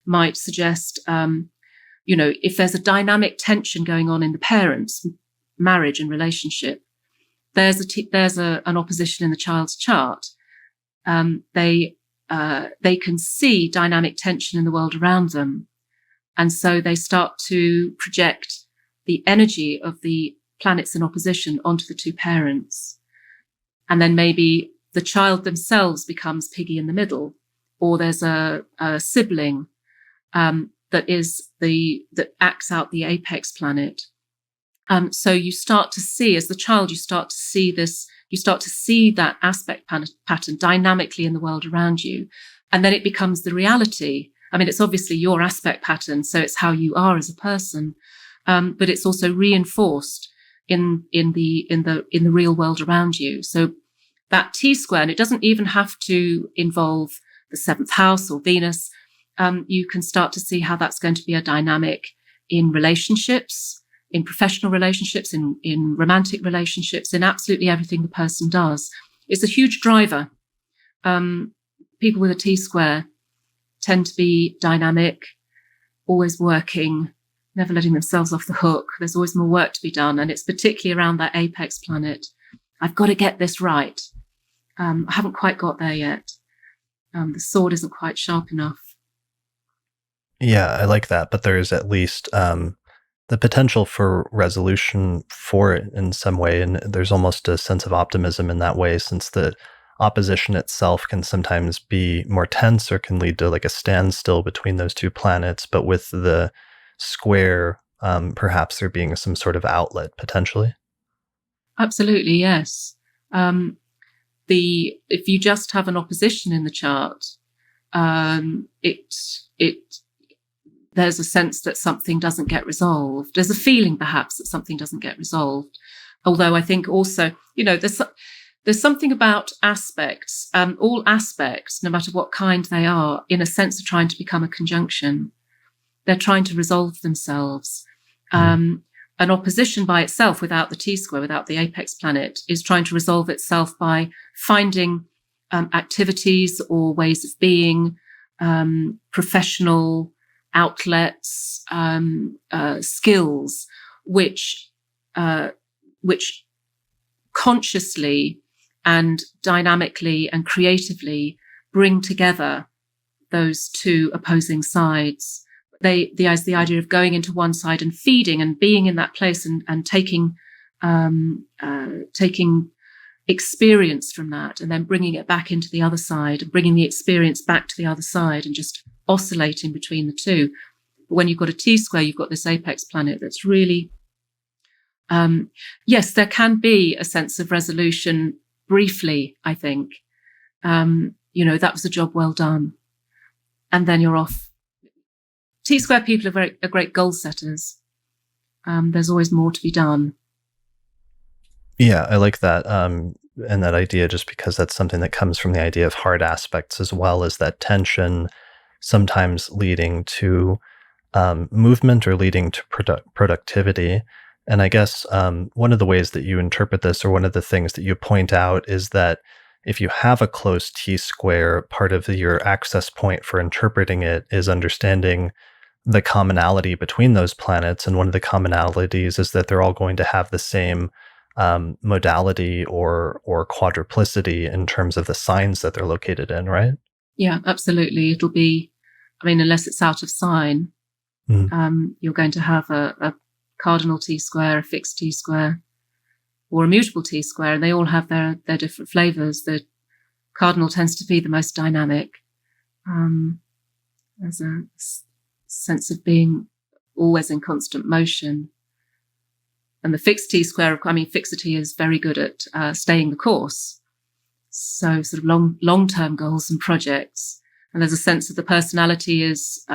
might suggest, if there's a dynamic tension going on in the parents' marriage and relationship, there's an opposition in the child's chart. They can see dynamic tension in the world around them. And so they start to project the energy of the planets in opposition onto the two parents. And then maybe the child themselves becomes piggy in the middle, or there's a sibling that acts out the apex planet. So you start to see, as the child, you start to see this, you start to see that aspect pattern dynamically in the world around you. And then it becomes the reality. I mean, it's obviously your aspect pattern, so it's how you are as a person, but it's also reinforced in the real world around you. So that T-square, and it doesn't even have to involve the seventh house or Venus. You can start to see how that's going to be a dynamic in relationships, in professional relationships, in romantic relationships, in absolutely everything the person does. It's a huge driver. People with a T-square tend to be dynamic, always working, never letting themselves off the hook. There's always more work to be done. And it's particularly around that apex planet. I've got to get this right. I haven't quite got there yet. The sword isn't quite sharp enough. Yeah, I like that. But there is at least the potential for resolution for it in some way. And there's almost a sense of optimism in that way, since the opposition itself can sometimes be more tense or can lead to like a standstill between those two planets. But with the square, perhaps there being some sort of outlet potentially. Absolutely, yes. If you just have an opposition in the chart, there's a sense that something doesn't get resolved. There's a feeling perhaps that something doesn't get resolved. Although I think also, there's something about aspects, all aspects, no matter what kind they are, in a sense are trying to become a conjunction. They're trying to resolve themselves. An opposition by itself, without the T-square, without the apex planet, is trying to resolve itself by finding activities or ways of being, professional outlets, skills, which consciously and dynamically and creatively bring together those two opposing sides. The idea of going into one side and feeding and being in that place and taking experience from that, and then bringing it back into the other side, and bringing the experience back to the other side, and just oscillating between the two. But when you've got a T-square, you've got this apex planet that's really, yes, there can be a sense of resolution briefly, I think. That was a job well done. And then you're off. T-square people are great goal setters. There's always more to be done. Yeah, I like that. And that idea, just because that's something that comes from the idea of hard aspects, as well as that tension sometimes leading to movement or leading to productivity. And I guess one of the ways that you interpret this, or one of the things that you point out, is that if you have a close T-square, part of your access point for interpreting it is understanding the commonality between those planets. And one of the commonalities is that they're all going to have the same modality or quadruplicity in terms of the signs that they're located in, right? Yeah, absolutely. It'll be, unless it's out of sign, you're going to have a cardinal T-square, a fixed T-square, or a mutable T-square, and they all have their different flavors. The cardinal tends to be the most dynamic. There's a sense of being always in constant motion. And the fixed T-square, fixity is very good at staying the course. So sort of long-term goals and projects. And there's a sense that the personality is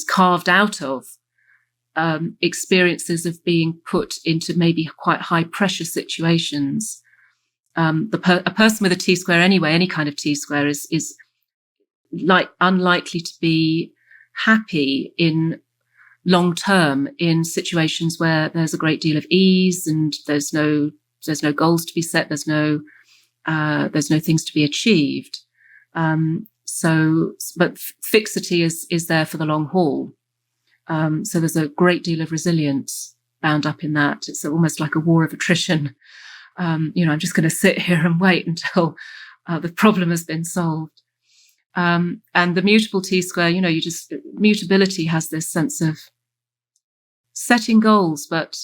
carved out of experiences of being put into maybe quite high pressure situations. A person with a T-square anyway, any kind of T-square, is like unlikely to be happy in long term in situations where there's a great deal of ease and there's no goals to be set, there's no things to be achieved. But fixity is there for the long haul. So there's a great deal of resilience bound up in that. It's almost like a war of attrition. I'm just going to sit here and wait until the problem has been solved. And the mutable T-square, mutability has this sense of setting goals, but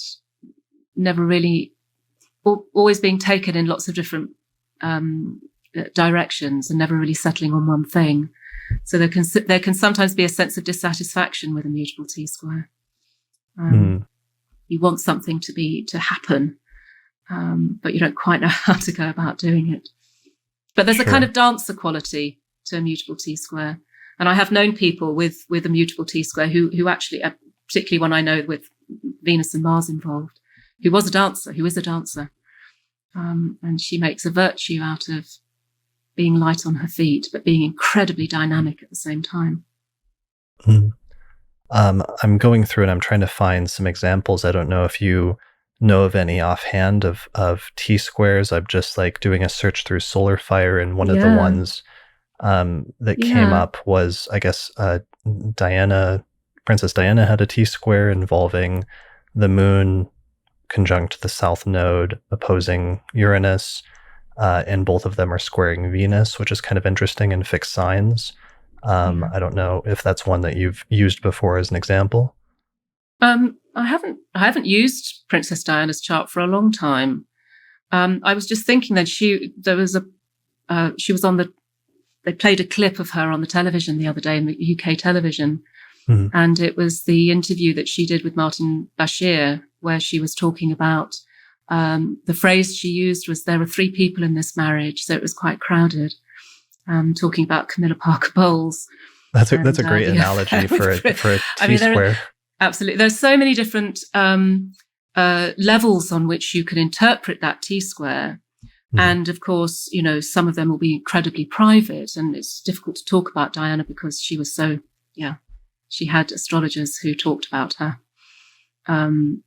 never really, always being taken in lots of different directions and never really settling on one thing. So there can sometimes be a sense of dissatisfaction with a mutable T-square. you want something to happen, but you don't quite know how to go about doing it. But there's a kind Sure. of dancer quality to a mutable T-square. And I have known people with a mutable T-square who actually, particularly one I know with Venus and Mars involved, who is a dancer. And she makes a virtue out of being light on her feet, but being incredibly dynamic at the same time. Mhm. I'm going through and I'm trying to find some examples. I don't know if you know of any offhand of T squares. I'm just like doing a search through Solar Fire, and one of the Yeah, ones that came yeah, up was, I guess, Diana, Princess Diana had a T square involving the moon conjunct the south node opposing Uranus, and both of them are squaring Venus, which is kind of interesting in fixed signs. yeah. I don't know if that's one that you've used before as an example. I haven't used Princess Diana's chart for a long time. I was just thinking that she was on the. They played a clip of her on the television the other day in the UK television, Mhm. and it was the interview that she did with Martin Bashir, where she was talking about the phrase she used was, "There are three people in this marriage," so it was quite crowded. Talking about Camilla Parker Bowles That's and a great the analogy affair with. for a I T mean, square. absolutely. There's so many different levels on which you can interpret that T-square. Mhm. And of course, some of them will be incredibly private, and it's difficult to talk about Diana because she was so, yeah, she had astrologers who talked about her, um,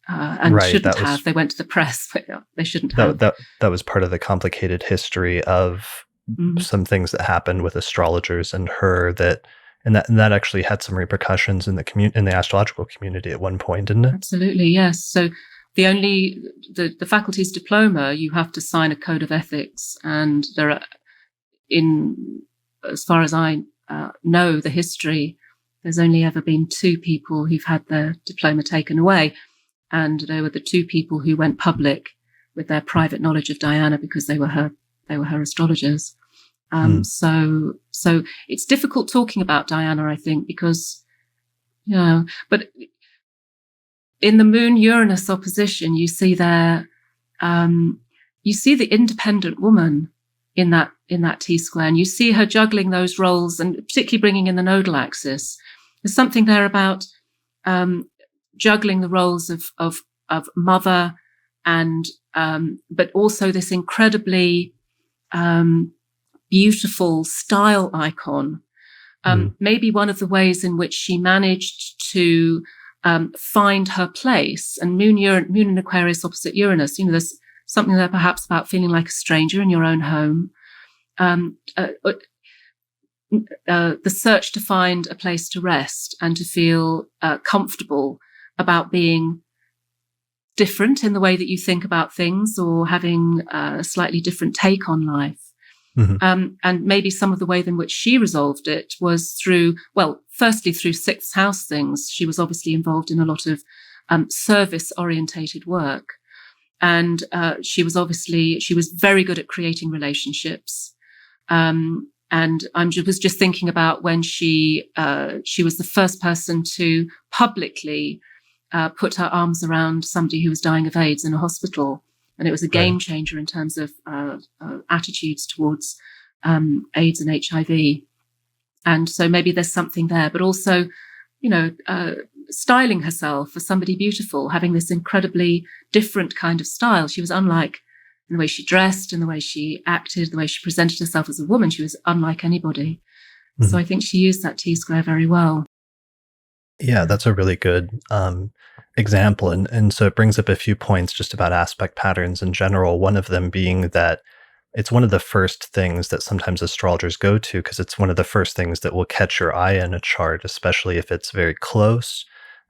and Right. shouldn't have. They went to the press, but they shouldn't have. That was part of the complicated history of Mm, some things that happened with astrologers and her, that actually had some repercussions in in the astrological community at one point, didn't it? absolutely, yes. So the faculty's diploma, you have to sign a code of ethics, and there are, in as far as I know the history, there's only ever been two people who've had their diploma taken away, and they were the two people who went public with their private knowledge of Diana because they were her astrologers. Mm. So it's difficult talking about Diana, I think, because but in the Moon Uranus opposition, you see you see the independent woman in that T square, and you see her juggling those roles, and particularly bringing in the nodal axis. There's something there about juggling the roles of mother, and but also this incredibly beautiful style icon. Mm. Maybe one of the ways in which she managed to find her place, and Moon in Aquarius opposite Uranus, there's something there perhaps about feeling like a stranger in your own home. The search to find a place to rest and to feel comfortable about being different in the way that you think about things, or having a slightly different take on life. Mhm. And maybe some of the way in which she resolved it was firstly through sixth house things. She was obviously involved in a lot of service orientated work. And she was very good at creating relationships. And was just thinking about when she was the first person to publicly put her arms around somebody who was dying of AIDS in a hospital. And it was a Right. game changer in terms of attitudes towards AIDS and HIV. And so maybe there's something there, but also, styling herself as somebody beautiful, having this incredibly different kind of style. She was unlike in the way she dressed, in the way she acted, the way she presented herself as a woman. She was unlike anybody. So Mhm. I think she used that T-square very well. Yeah, Yeah. that's a really good example, and so it brings up a few points just about aspect patterns in general. One of them being that it's one of the first things that sometimes astrologers go to because it's one of the first things that will catch your eye in a chart, especially if it's very close,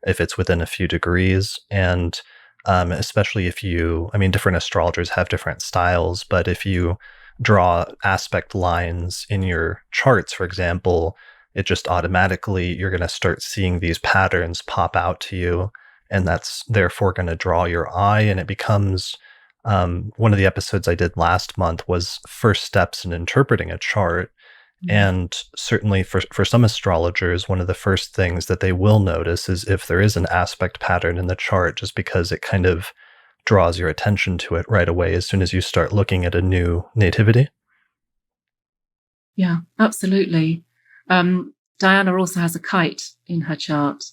if it's within a few degrees, and especially if I mean, different astrologers have different styles, but if you draw aspect lines in your charts, for example, it just automatically, you're going to start seeing these patterns pop out to you. And that's therefore going to draw your eye. And it becomes one of the episodes I did last month was first steps in interpreting a chart. Mm. And certainly for some astrologers, one of the first things that they will notice is if there is an aspect pattern in the chart, just because it kind of draws your attention to it right away as soon as you start looking at a new nativity. Yeah, absolutely. Diana also has a kite in her chart.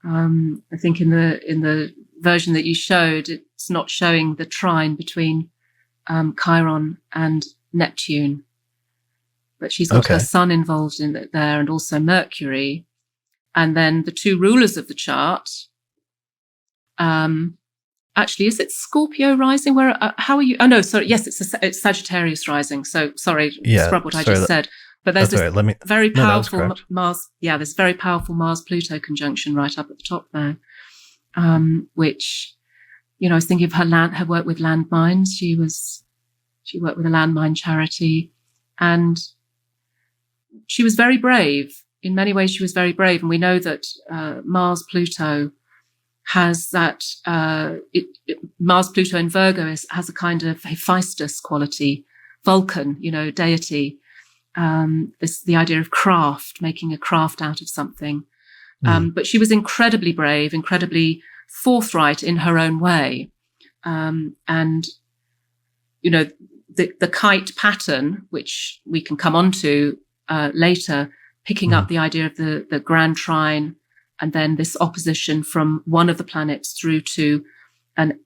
I think in the version that you showed, it's not showing the trine between Chiron and Neptune, but she's got her Okay. sun involved in it there, and also Mercury. And then the two rulers of the chart. Actually, is it Scorpio rising? Where? How are you? Oh no, sorry. Yes, it's Sagittarius rising. So sorry, Yeah. scrub what I Sorry. just said. But there's That's all this right. Let me. very No, that was powerful correct. Mars. Yeah, this very powerful Mars-Pluto conjunction right up at the top there, which I was thinking of her work with landmines. She worked with a landmine charity, and she was very brave. In many ways, she was very brave, and we know that Mars-Pluto has that Mars-Pluto in Virgo has a kind of Hephaestus quality, Vulcan, deity. The idea of craft, making a craft out of something. But she was incredibly brave, incredibly forthright in her own way. And the kite pattern, which we can come on to later, picking up the idea of the grand trine, and then this opposition from one of the planets through to an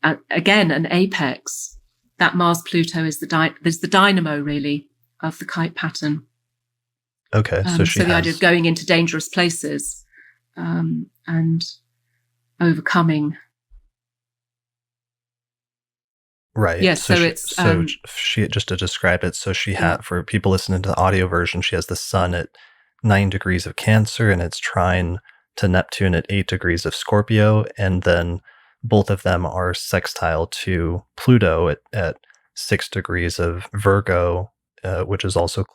apex. That Mars-Pluto is the dynamo, really, of the kite pattern. Okay. So she so the idea of has. going into dangerous places and overcoming. Right. Yes, so it's She just to describe it. So she yeah. had, for people listening to the audio version, she has the sun at 9 degrees of Cancer, and it's trine to Neptune at 8 degrees of Scorpio, and then both of them are sextile to Pluto at 6 degrees of Virgo, which is also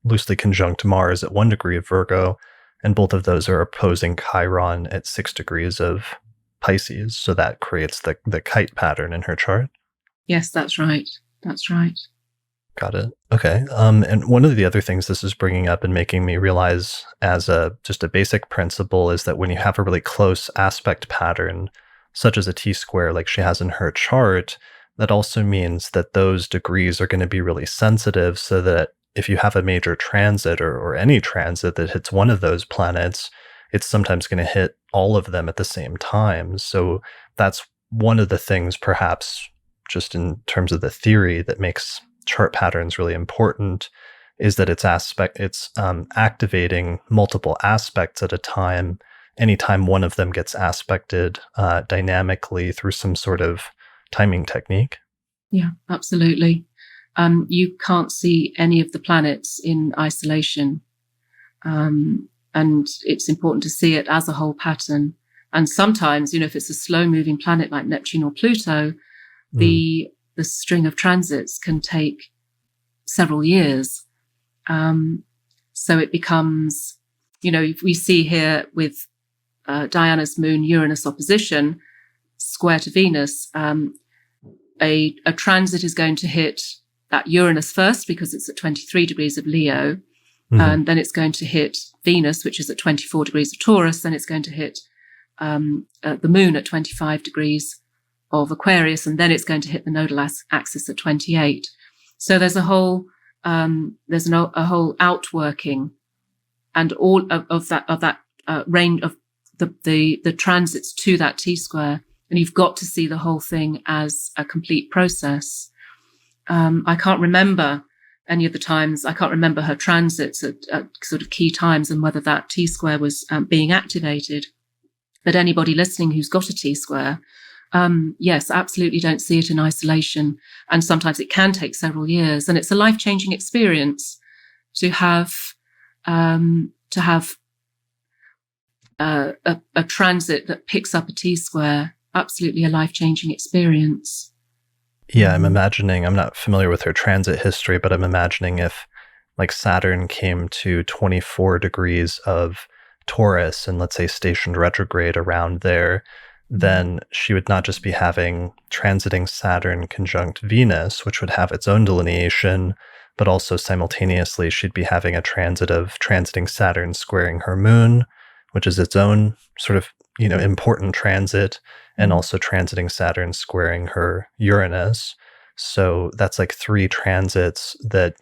loosely conjunct Mars at 1 degree of Virgo, and both of those are opposing Chiron at 6 degrees of Pisces. So that creates the kite pattern in her chart. Yes, that's right. That's right. Got it. Okay. And one of the other things this is bringing up and making me realize as just a basic principle is that when you have a really close aspect pattern, such as a T-square like she has in her chart, that also means that those degrees are going to be really sensitive, so that if you have a major transit or any transit that hits one of those planets, it's sometimes going to hit all of them at the same time. So that's one of the things, perhaps just in terms of the theory, that makes chart patterns really important, is that it's activating multiple aspects at a time. Anytime one of them gets aspected dynamically through some sort of timing technique. Yeah, absolutely. You can't see any of the planets in isolation. And it's important to see it as a whole pattern. And sometimes, if it's a slow moving planet like Neptune or Pluto, the string of transits can take several years. So it becomes, we see here with Diana's moon Uranus opposition, square to Venus, a transit is going to hit that Uranus first because it's at 23 degrees of Leo. And then it's going to hit Venus, which is at 24 degrees of Taurus. Then it's going to hit the moon at 25 degrees of Aquarius, and then it's going to hit the nodal axis at 28. So there's a whole outworking, and all of that range of the transits to that T-square, and you've got to see the whole thing as a complete process. I can't remember any of the times. I can't remember her transits at sort of key times and whether that T-square was being activated. But anybody listening who's got a T-square, yes, absolutely don't see it in isolation. And sometimes it can take several years. And it's a life-changing experience to have a transit that picks up a T-square. Absolutely a life-changing experience. Yeah, I'm imagining, I'm not familiar with her transit history, but I'm imagining if like Saturn came to 24 degrees of Taurus and let's say stationed retrograde around there, then she would not just be having transiting Saturn conjunct Venus, which would have its own delineation, but also simultaneously she'd be having a transit of transiting Saturn squaring her moon, which is its own sort of, important transit, and Mm. also transiting Saturn squaring her Uranus. So that's like three transits that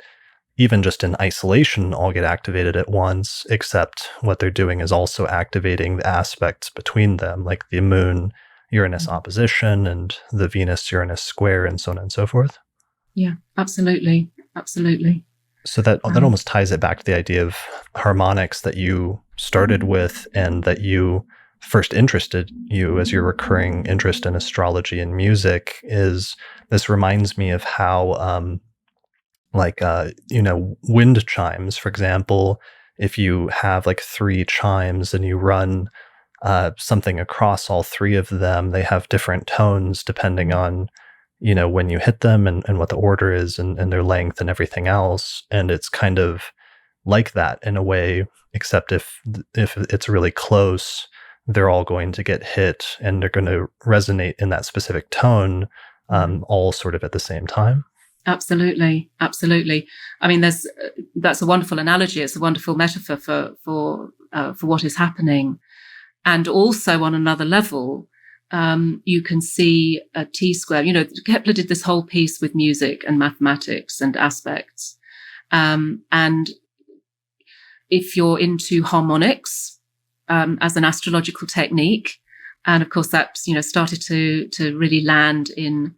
even just in isolation all get activated at once, except what they're doing is also activating the aspects between them, like the moon Uranus Mm. opposition and the Venus Uranus square, and so on and so forth. Yeah, absolutely. Absolutely. So that Um, almost ties it back to the idea of harmonics that you started with, and that you first interested you as your recurring interest in astrology and music. Is this reminds me of how wind chimes, for example. If you have like three chimes and you run something across all three of them, they have different tones depending on when you hit them, and what the order is, and their length and everything else. And it's kind of like that in a way, except if it's really close, they're all going to get hit and they're going to resonate in that specific tone, mm. all sort of at the same time. Absolutely, absolutely. I mean, that's a wonderful analogy. It's a wonderful metaphor for what is happening, and also on another level, you can see a T square. Kepler did this whole piece with music and mathematics and aspects, and if you're into harmonics as an astrological technique, and of course that's started to really land in.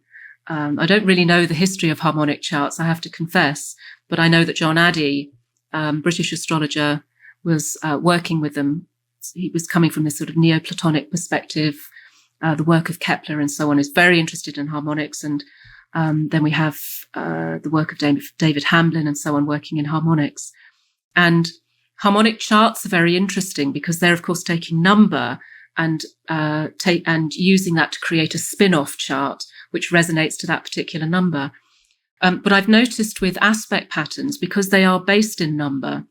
I don't really know the history of harmonic charts, I have to confess, but I know that John Addy, British astrologer, was working with them. He was coming from this sort of Neoplatonic perspective. The work of Kepler and so on is very interested in harmonics. And then we have the work of David Hamblin and so on working in harmonics. And harmonic charts are very interesting because they're, of course, taking number and using that to create a spin-off chart which resonates to that particular number. But I've noticed with aspect patterns, because they are based in number,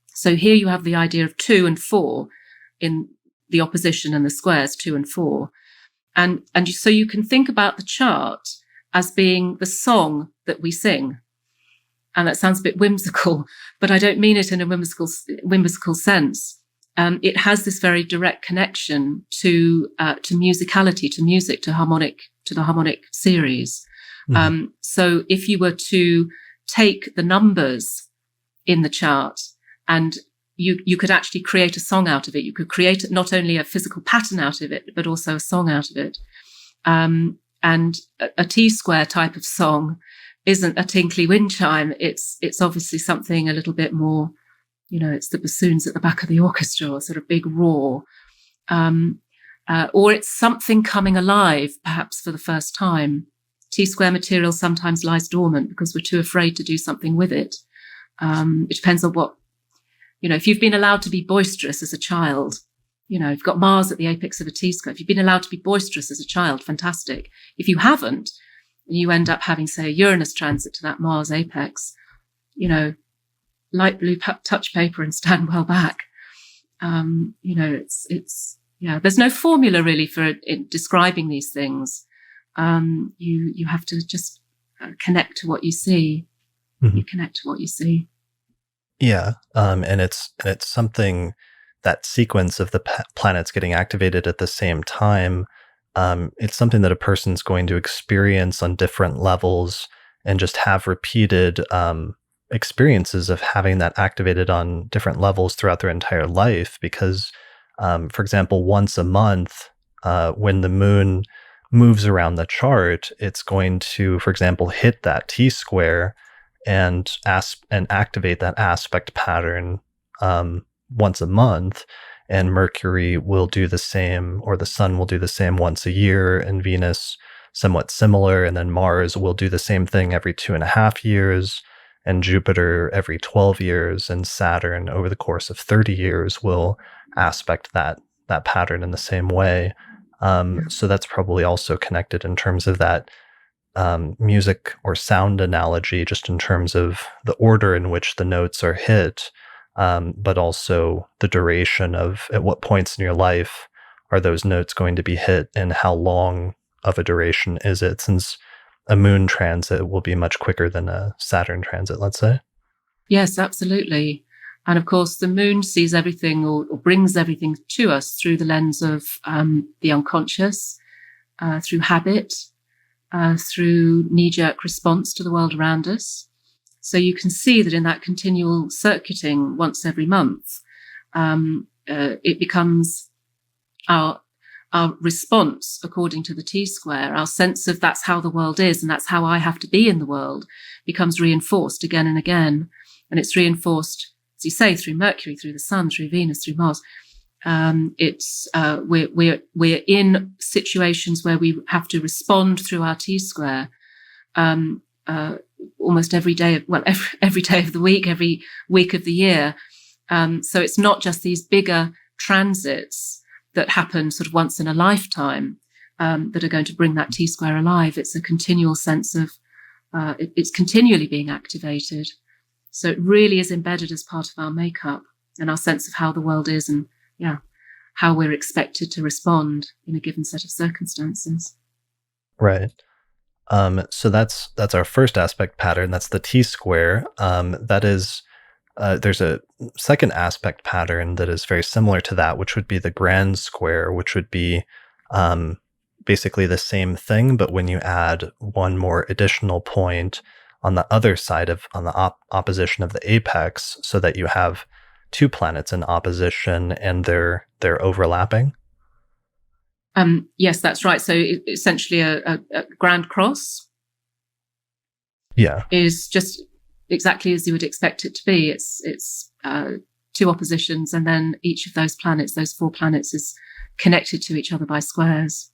so here you have the idea of 2 and 4 in the opposition and the squares 2 and 4. And so you can think about the chart as being the song that we sing. And that sounds a bit whimsical, but I don't mean it in a whimsical sense. It has this very direct connection to musicality, to music, to the harmonic series. Mhm. So if you were to take the numbers in the chart and you could actually create a song out of it, you could create not only a physical pattern out of it, but also a song out of it. And a T-square type of song isn't a tinkly wind chime. It's obviously something a little bit more, it's the bassoons at the back of the orchestra, or sort of big roar. Or it's something coming alive, perhaps for the first time. T-square material sometimes lies dormant because we're too afraid to do something with it. It depends on what, if you've been allowed to be boisterous as a child, you've got Mars at the apex of a T-square. If you've been allowed to be boisterous as a child, fantastic. If you haven't, and you end up having, say, a Uranus transit to that Mars apex, light blue touch paper and stand well back. There's no formula really for describing these things. You have to just connect to what you see. Mhm. You connect to what you see. Yeah, and it's something, that sequence of the planets getting activated at the same time. It's something that a person's going to experience on different levels, and just have repeated experiences of having that activated on different levels throughout their entire life. Because, for example, once a month, when the moon moves around the chart, it's going to, for example, hit that T square and activate that aspect pattern once a month. And Mercury will do the same, or the Sun will do the same once a year, and Venus somewhat similar, and then Mars will do the same thing every 2.5 years, and Jupiter every 12 years, and Saturn over the course of 30 years will aspect that pattern in the same way. So that's probably also connected in terms of that music or sound analogy, just in terms of the order in which the notes are hit, but also the duration of at what points in your life are those notes going to be hit, and how long of a duration is it? Since a moon transit will be much quicker than a Saturn transit, let's say. Yes, absolutely. And of course, the moon sees everything or brings everything to us through the lens of the unconscious, through habit, through knee-jerk response to the world around us. So you can see that in that continual circuiting once every month, it becomes our response according to the T-square, our sense of that's how the world is and that's how I have to be in the world becomes reinforced again and again. And it's reinforced, as you say, through Mercury, through the Sun, through Venus, through Mars. We're in situations where we have to respond through our T-square almost every day. Every day of the week, every week of the year. So it's not just these bigger transits that happen sort of once in a lifetime that are going to bring that T-square alive. It's a continual sense of it's continually being activated. So it really is embedded as part of our makeup and our sense of how the world is and how we're expected to respond in a given set of circumstances. Right. So that's our first aspect pattern. That's the T-square. That is, there's a second aspect pattern that is very similar to that, which would be the grand square, which would be basically the same thing, but when you add one more additional point on the other side on the opposition of the apex, so that you have two planets in opposition and they're overlapping. Yes, that's right. So essentially a grand cross is just exactly as you would expect it to be. It's two oppositions, and then each of those planets, those 4 planets, is connected to each other by squares.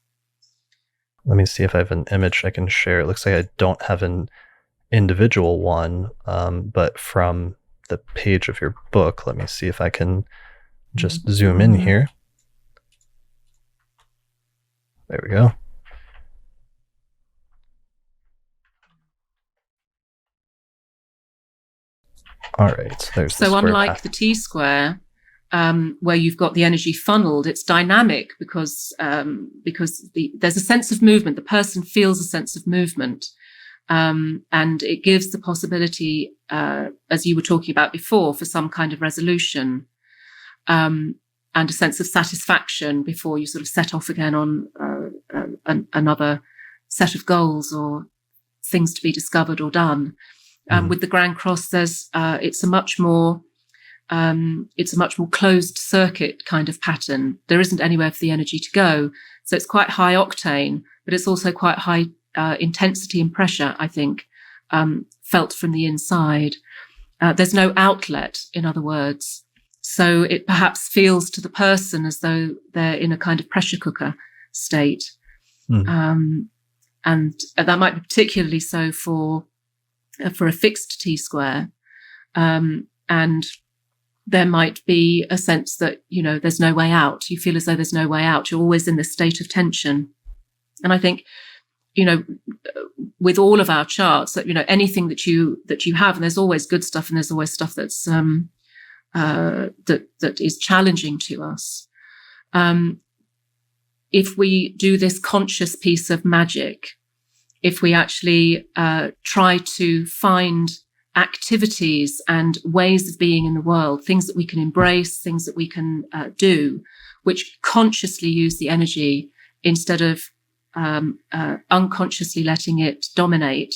Let me see if I have an image I can share. It looks like I don't have an individual one, but from the page of your book, let me see if I can just zoom in here. There we go. All right, so there's the so square unlike path. the T-square, where you've got the energy funneled, it's dynamic because there's a sense of movement. The person feels a sense of movement, and it gives the possibility, as you were talking about before, for some kind of resolution and a sense of satisfaction before you sort of set off again on another set of goals or things to be discovered or done. With the Grand Cross, it's a much more closed circuit kind of pattern. There isn't anywhere for the energy to go, so it's quite high octane, but it's also quite high intensity and pressure, I think, felt from the inside. There's no outlet, in other words. So it perhaps feels to the person as though they're in a kind of pressure cooker state. And that might be particularly so for a fixed T-square. And there might be a sense that, there's no way out. You feel as though there's no way out. You're always in this state of tension. And I think, with all of our charts, that, anything that you have, and there's always good stuff and there's always stuff that's that is challenging to us. If we do this conscious piece of magic, if we actually try to find activities and ways of being in the world, things that we can embrace, things that we can do, which consciously use the energy instead of unconsciously letting it dominate,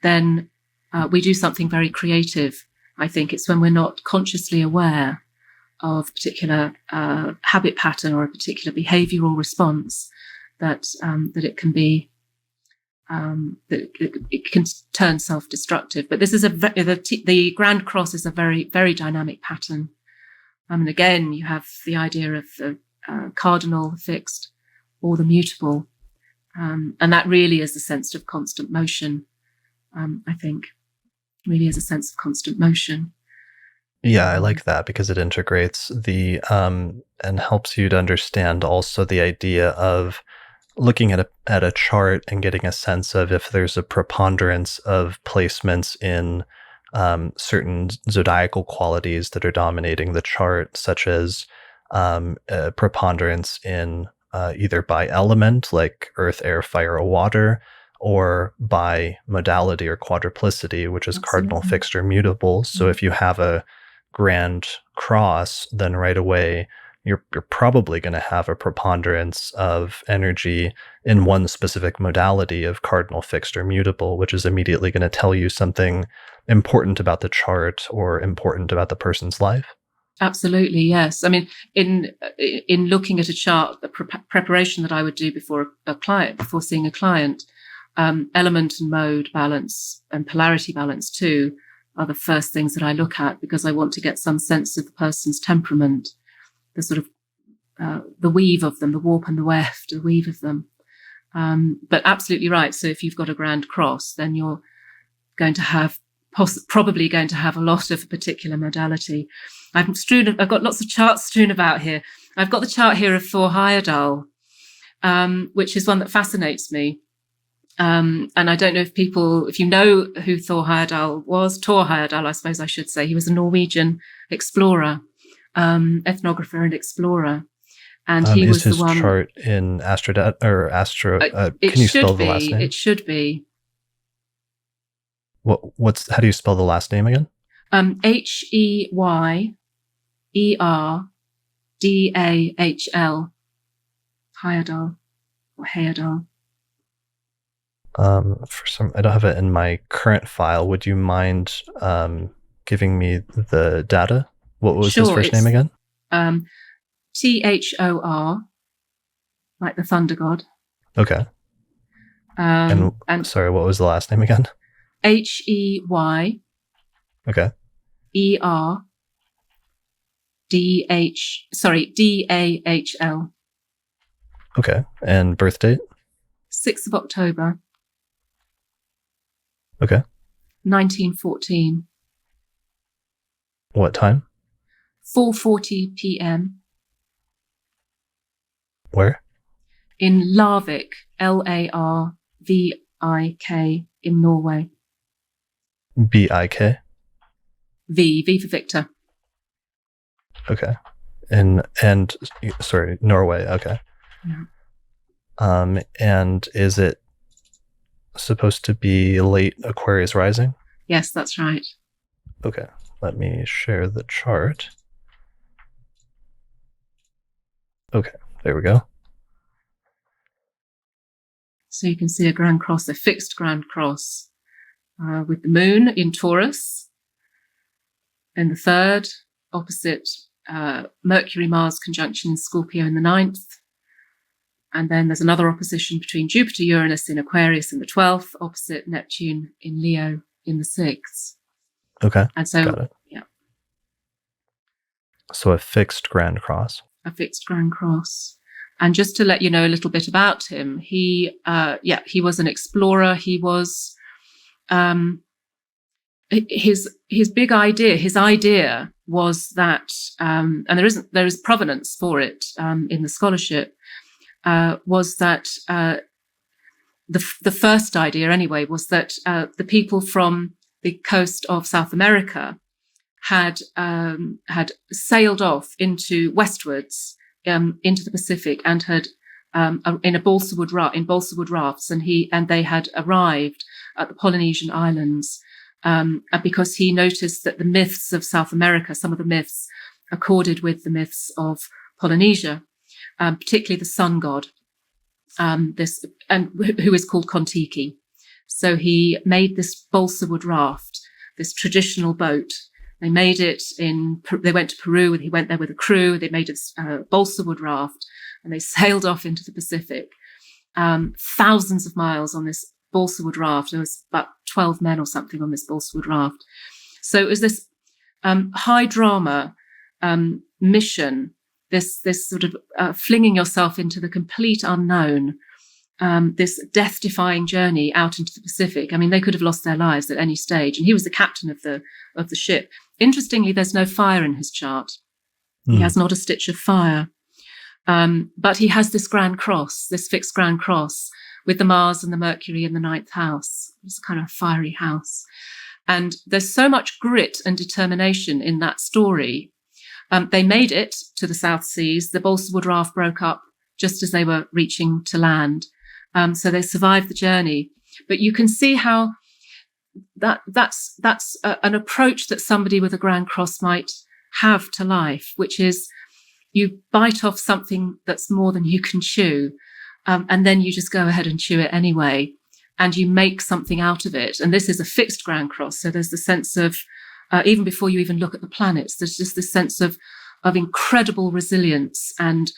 then we do something very creative. I think it's when we're not consciously aware of a particular habit pattern or a particular behavioral response that it can be that it can turn self-destructive. But this is the Grand Cross is a very, very dynamic pattern. And again, you have the idea of the cardinal, the fixed, or the mutable, and that really is the sense of constant motion. I think really is a sense of constant motion. Yeah, I like that because it integrates the and helps you to understand also the idea of looking at a chart and getting a sense of if there's a preponderance of placements in certain zodiacal qualities that are dominating the chart, such as a preponderance in either by element, like earth, air, fire, or water, or by modality or quadruplicity, which is cardinal, Absolutely. fixed, or mutable. So Mm. if you have a grand cross, then right away you're probably going to have a preponderance of energy in one specific modality of cardinal, fixed, or mutable, which is immediately going to tell you something important about the chart or important about the person's life. Absolutely, yes. I mean, in looking at a chart, the preparation that I would do before a client, before seeing a client, element and mode balance and polarity balance too are the first things that I look at, because I want to get some sense of the person's temperament, the sort of the weave of them, the warp and the weft, the weave of them. But absolutely right. So if you've got a grand cross, then you're going to have probably going to have a lot of a particular modality. I've got lots of charts strewn about here. I've got the chart here of Thor Heyerdahl, which is one that fascinates me. And I don't know if you know who Thor Heyerdahl was. Thor Heyerdahl, I suppose I should say. He was a Norwegian explorer, ethnographer and explorer. And he Is was the his one. chart in Astrodat or Astro? It Can you should spell the be. last name? It should be. How do you spell the last name again? Heyerdahl. Heyerdahl or Heyerdahl. I don't have it in my current file. Would you mind giving me the data? What was his first name again? Thor, like the thunder god. Okay. And sorry, what was the last name again? Heyerdahl. Okay. Dahl. Okay. And birth date? 6th of October. Okay. 1914. What time? 4:40 p.m. Where? In Larvik, Larvik, in Norway. BIK? V for Victor. Okay. And sorry, Norway. Okay. Yeah. And is it supposed to be late Aquarius rising? Yes, that's right. Okay. Let me share the chart. Okay, there we go. So you can see a grand cross, a fixed grand cross, with the moon in Taurus in the 3rd, opposite Mercury-Mars conjunction in Scorpio in the 9th. And then there's another opposition between Jupiter-Uranus in Aquarius in the 12th, opposite Neptune in Leo in the 6th. Okay, and so, got it. Yeah. So a fixed grand cross. A fixed grand cross. And just to let you know a little bit about him, he was an explorer. He was, his big idea, his idea was that, and there is provenance for it in the scholarship, was that the first idea anyway was that the people from the coast of South America had sailed off westwards into the Pacific and had in balsa wood rafts, and they had arrived at the Polynesian islands because he noticed that the myths of South America, some of the myths, accorded with the myths of Polynesia, particularly the sun god, who is called Kontiki. So he made this balsa wood raft, this traditional boat. They made it they went to Peru, and he went there with a crew. They made a balsa wood raft, and they sailed off into the Pacific, thousands of miles on this balsa wood raft. There was about 12 men or something on this balsa wood raft. So it was this high drama mission, this sort of flinging yourself into the complete unknown, this death-defying journey out into the Pacific. I mean, they could have lost their lives at any stage, and he was the captain of the ship. Interestingly, there's no fire in his chart. He has not a stitch of fire, but he has this grand cross, this fixed grand cross, with the Mars and the Mercury in the 9th house. It's a kind of fiery house, and there's so much grit and determination in that story. They made it to the South Seas. The balsa wood raft broke up just as they were reaching to land. So they survived the journey. But you can see how that's an approach that somebody with a Grand Cross might have to life, which is you bite off something that's more than you can chew, and then you just go ahead and chew it anyway, and you make something out of it. And this is a fixed Grand Cross, so there's the sense of even before you even look at the planets, there's just this sense of incredible resilience and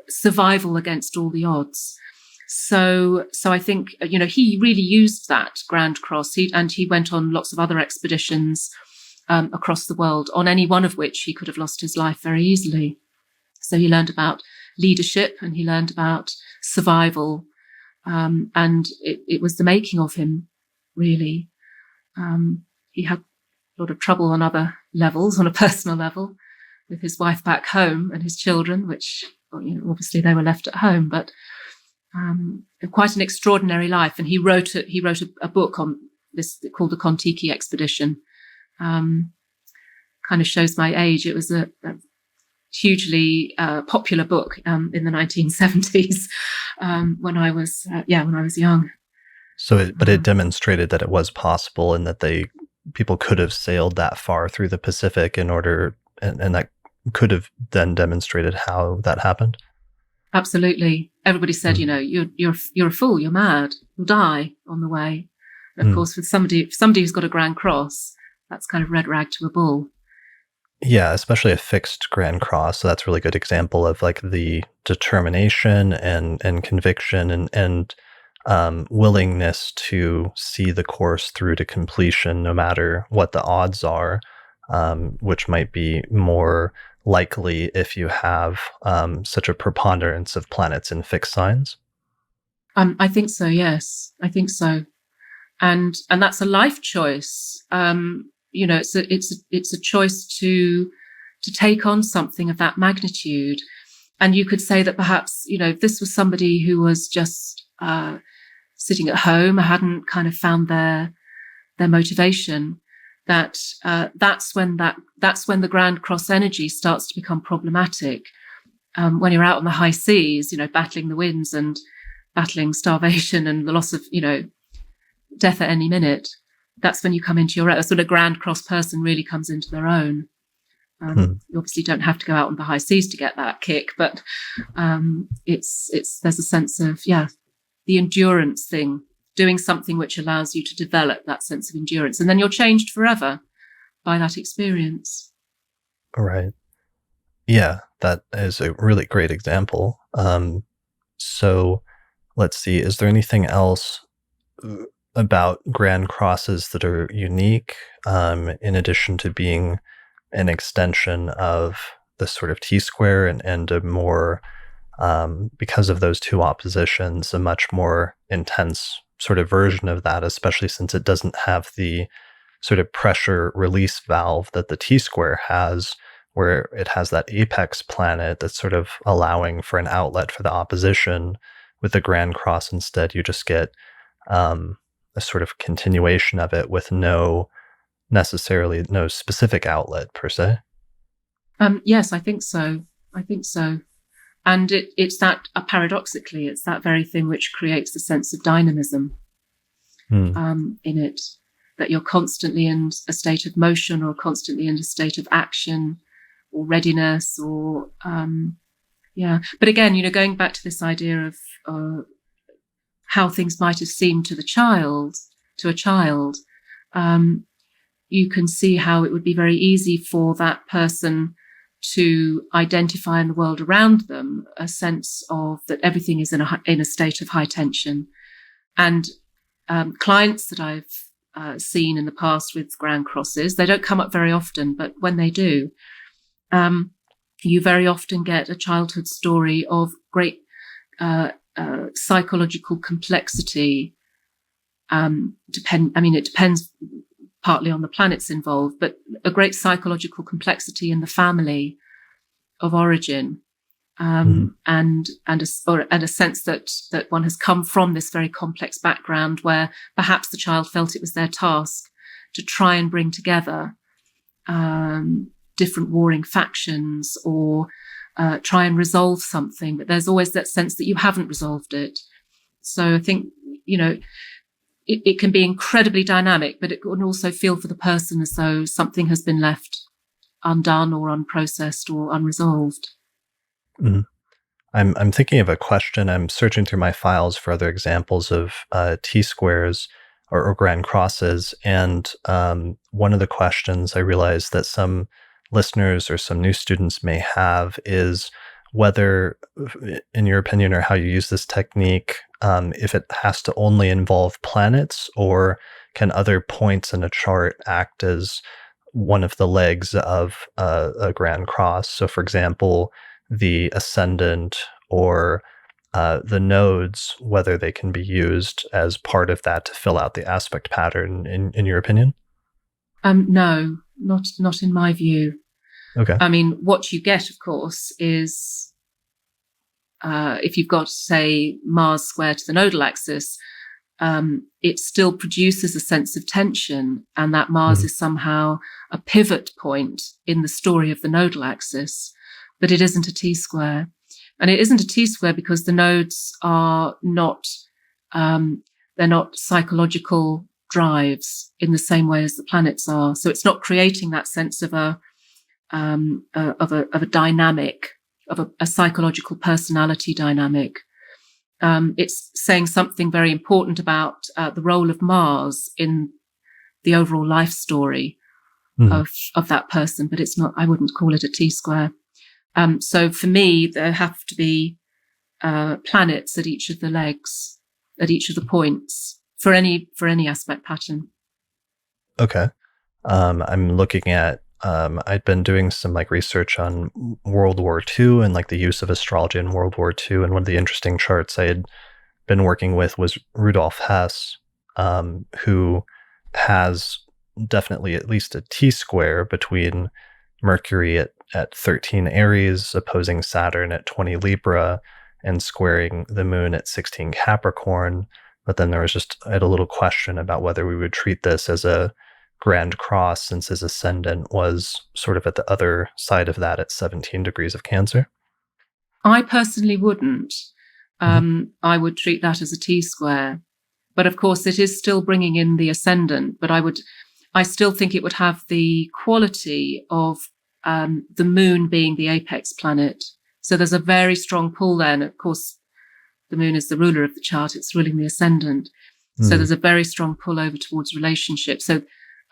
survival against all the odds. So I think, he really used that Grand Cross. He went on lots of other expeditions across the world, on any one of which he could have lost his life very easily. So he learned about leadership and he learned about survival. And it was the making of him, really. He had a lot of trouble on other levels, on a personal level, with his wife back home and his children, which obviously they were left at home, but quite an extraordinary life. And he wrote a book on this called the Kon-Tiki expedition. Kind of shows my age. It was a hugely popular book in the 1970s when I was young. So, but it demonstrated that it was possible, and that people could have sailed that far through the Pacific in order, and that could have then demonstrated how that happened. Absolutely. Everybody said, you're a fool, you're mad, you'll die on the way. And of course, with somebody who's got a Grand Cross, that's kind of red rag to a bull. Yeah, especially a fixed Grand Cross. So that's a really good example of like the determination and conviction and willingness to see the course through to completion, no matter what the odds are, which might be more likely if you have such a preponderance of planets in fixed signs. I think so. Yes, I think so. And that's a life choice. It's a choice to take on something of that magnitude. And you could say that perhaps, if this was somebody who was just sitting at home, hadn't kind of found their motivation, that's when the Grand Cross energy starts to become problematic. When you're out on the high seas, battling the winds and battling starvation and the loss of, death at any minute. That's when you come into your own. A sort of Grand Cross person really comes into their own. You obviously don't have to go out on the high seas to get that kick, but there's a sense of the endurance thing, doing something which allows you to develop that sense of endurance, and then you're changed forever by that experience. Right. Yeah, that is a really great example. So let's see, is there anything else about Grand Crosses that are unique, in addition to being an extension of the sort of T-square and a more, because of those two oppositions, a much more intense sort of version of that, especially since it doesn't have the sort of pressure release valve that the T-square has, where it has that apex planet that's sort of allowing for an outlet for the opposition. With the Grand Cross, instead, you just get a sort of continuation of it with no specific outlet per se. Yes, I think so. And it's that, paradoxically, it's that very thing which creates a sense of dynamism in it, that you're constantly in a state of motion or constantly in a state of action or readiness or, But again, going back to this idea of how things might have seemed to a child, you can see how it would be very easy for that person to identify in the world around them a sense of that everything is in a state of high tension. And clients that I've seen in the past with Grand Crosses, they don't come up very often, but when they do, you very often get a childhood story of great psychological complexity. It depends partly on the planets involved, but a great psychological complexity in the family of origin, and a sense that one has come from this very complex background where perhaps the child felt it was their task to try and bring together different warring factions or try and resolve something, but there's always that sense that you haven't resolved it. So I think, it can be incredibly dynamic, but it can also feel for the person as though something has been left undone or unprocessed or unresolved. Mhm. I'm thinking of a question. I'm searching through my files for other examples of T squares or grand crosses, and one of the questions I realize that some listeners or some new students may have is whether, in your opinion, or how you use this technique, if it has to only involve planets, or can other points in a chart act as one of the legs of a grand cross? So, for example, the ascendant or the nodes, whether they can be used as part of that to fill out the aspect pattern, in your opinion? No, not in my view. Okay. I mean, what you get, of course, is if you've got, say, Mars square to the nodal axis, it still produces a sense of tension, and that Mars Mhm. is somehow a pivot point in the story of the nodal axis, but it isn't a T square. And it isn't a T square because the nodes are not, they're not psychological drives in the same way as the planets are. So it's not creating that sense of a dynamic, of a psychological personality dynamic. It's saying something very important about the role of Mars in the overall life story Mhm. of that person, but it's not. I wouldn't call it a T square. So for me, there have to be planets at each of the legs, at each of the points for any aspect pattern. Okay. I'm looking at, I'd been doing some like research on World War II and like the use of astrology in World War II. And one of the interesting charts I had been working with was Rudolf Hess, who has definitely at least a T square between Mercury at 13 Aries, opposing Saturn at 20 Libra, and squaring the moon at 16 Capricorn. But then there was just, I had a little question about whether we would treat this as a grand cross since his ascendant was sort of at the other side of that at 17 degrees of Cancer. I personally wouldn't. Hmm. I would treat that as a T square, but of course it is still bringing in the ascendant. But I still think it would have the quality of the moon being the apex planet. So there's a very strong pull there. And of course, the moon is the ruler of the chart. It's ruling the ascendant. So Mm, there's a very strong pull over towards relationship. So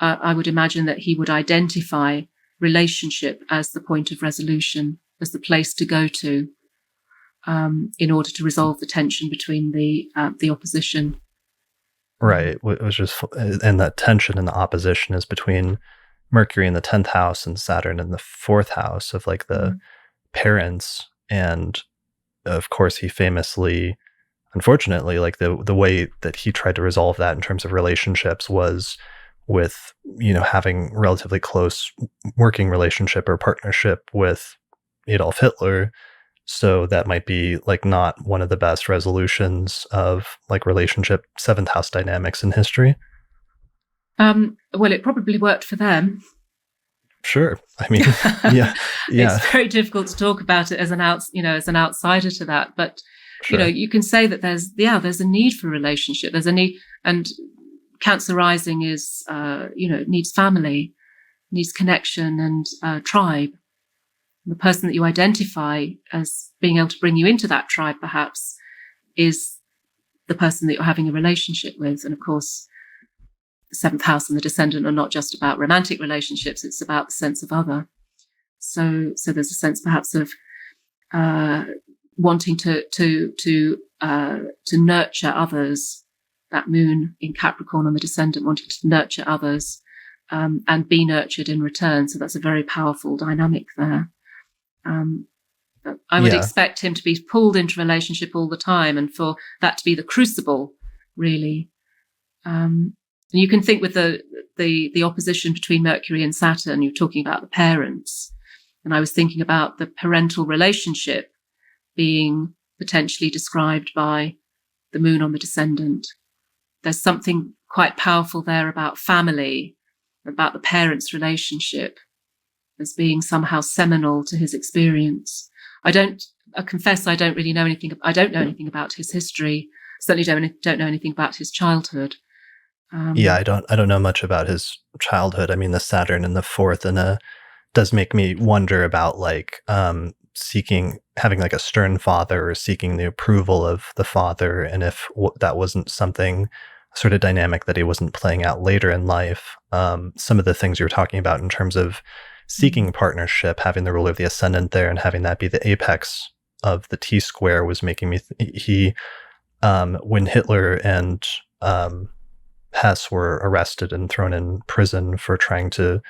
I would imagine that he would identify relationship as the point of resolution, as the place to go to in order to resolve the tension between the opposition. right. It was just, and that tension and the opposition is between Mercury in the 10th house and Saturn in the fourth house of like the Mm. parents. And of course, he famously, unfortunately, like the way that he tried to resolve that in terms of relationships was with, having relatively close working relationship or partnership with Adolf Hitler. So that might be like not one of the best resolutions of like relationship seventh house dynamics in history. Well, it probably worked for them. Sure. I mean, yeah, It's yeah, very difficult to talk about it as as an outsider to that. But sure. you can say that there's a need for a relationship. There's a need, and Cancer rising is needs family, needs connection, and tribe. The person that you identify as being able to bring you into that tribe, perhaps, is the person that you're having a relationship with. And of course, the seventh house and the descendant are not just about romantic relationships; it's about the sense of other. So there's a sense perhaps of wanting to nurture others. That moon in Capricorn on the descendant wanting to nurture others and be nurtured in return. So that's a very powerful dynamic there. But I would Yeah. expect him to be pulled into relationship all the time, and for that to be the crucible, really. And you can think with the opposition between Mercury and Saturn. You're talking about the parents, and I was thinking about the parental relationship being potentially described by the moon on the descendant. There's something quite powerful there about family, about the parents' relationship as being somehow seminal to his experience. I confess I don't really know anything. I don't know anything about his history, certainly don't know anything about his childhood. Yeah, Um, I don't know much about his childhood. I mean, the Saturn in the fourth and does make me wonder about like seeking having like a stern father or seeking the approval of the father, and if that wasn't something sort of dynamic that he wasn't playing out later in life. Some of the things you're talking about in terms of seeking partnership, having the ruler of the ascendant there, and having that be the apex of the T square was making me he when Hitler and Hess were arrested and thrown in prison for trying to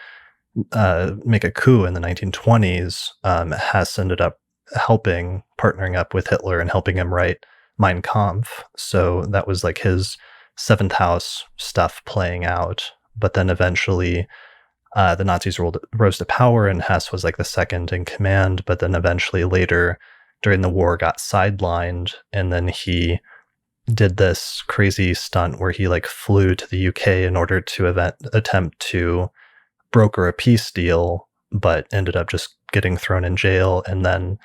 make a coup in the 1920s, Hess ended up partnering up with Hitler and helping him write Mein Kampf. So that was like his seventh house stuff playing out. But then eventually the Nazis rose to power, and Hess was like the second in command. But then eventually later during the war got sidelined, and then he did this crazy stunt where he like flew to the UK in order to attempt to broker a peace deal, but ended up just getting thrown in jail. And then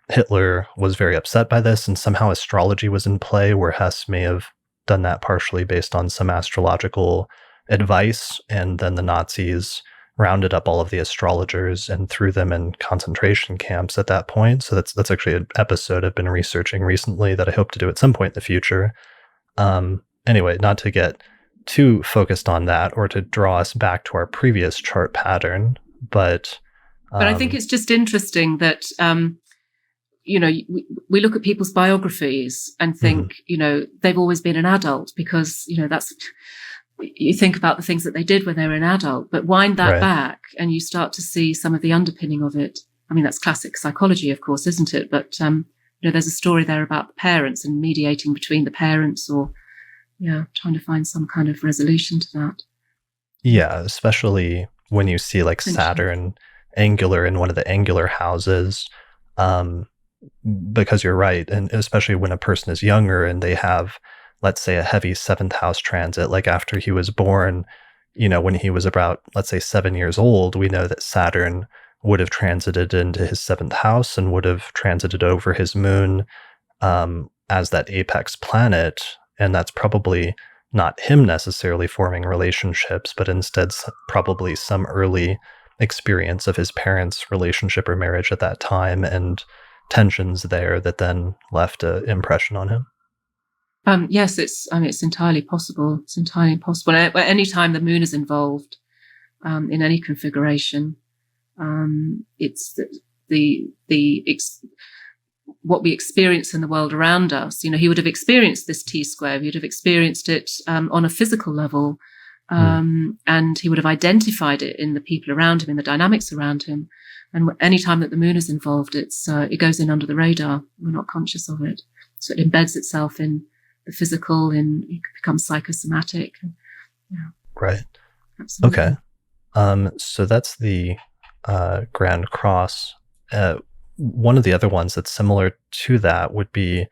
Hitler was very upset by this, and somehow astrology was in play, where Hess may have done that partially based on some astrological advice. And then the Nazis rounded up all of the astrologers and threw them in concentration camps at that point. So that's actually an episode I've been researching recently that I hope to do at some point in the future. Anyway, not to get too focused on that or to draw us back to our previous chart pattern, but I think it's just interesting that we look at people's biographies and think they've always been an adult, because that's, you think about the things that they did when they were an adult, but wind that back and you start to see some of the underpinning of it. I mean, that's classic psychology, of course, isn't it? But there's a story there about the parents and mediating between the parents, or trying to find some kind of resolution to that. Yeah, especially when you see like Saturn angular in one of the angular houses, because you're right. And especially when a person is younger and they have, let's say, a heavy seventh house transit, like after he was born, when he was about, let's say, 7 years old, we know that Saturn would have transited into his seventh house and would have transited over his moon as that apex planet. And that's probably not him necessarily forming relationships, but instead probably some early experience of his parents' relationship or marriage at that time, and tensions there that then left an impression on him. Yes, it's entirely possible. It's entirely possible. Any time the moon is involved in any configuration, it's what we experience in the world around us. He would have experienced this T-square. He would have experienced it on a physical level, and he would have identified it in the people around him, in the dynamics around him. And any time that the moon is involved, it goes in under the radar. We're not conscious of it, so it embeds itself in the physical, and it becomes psychosomatic. Right. Absolutely. Okay. So that's the Grand Cross. One of the other ones that's similar to that would be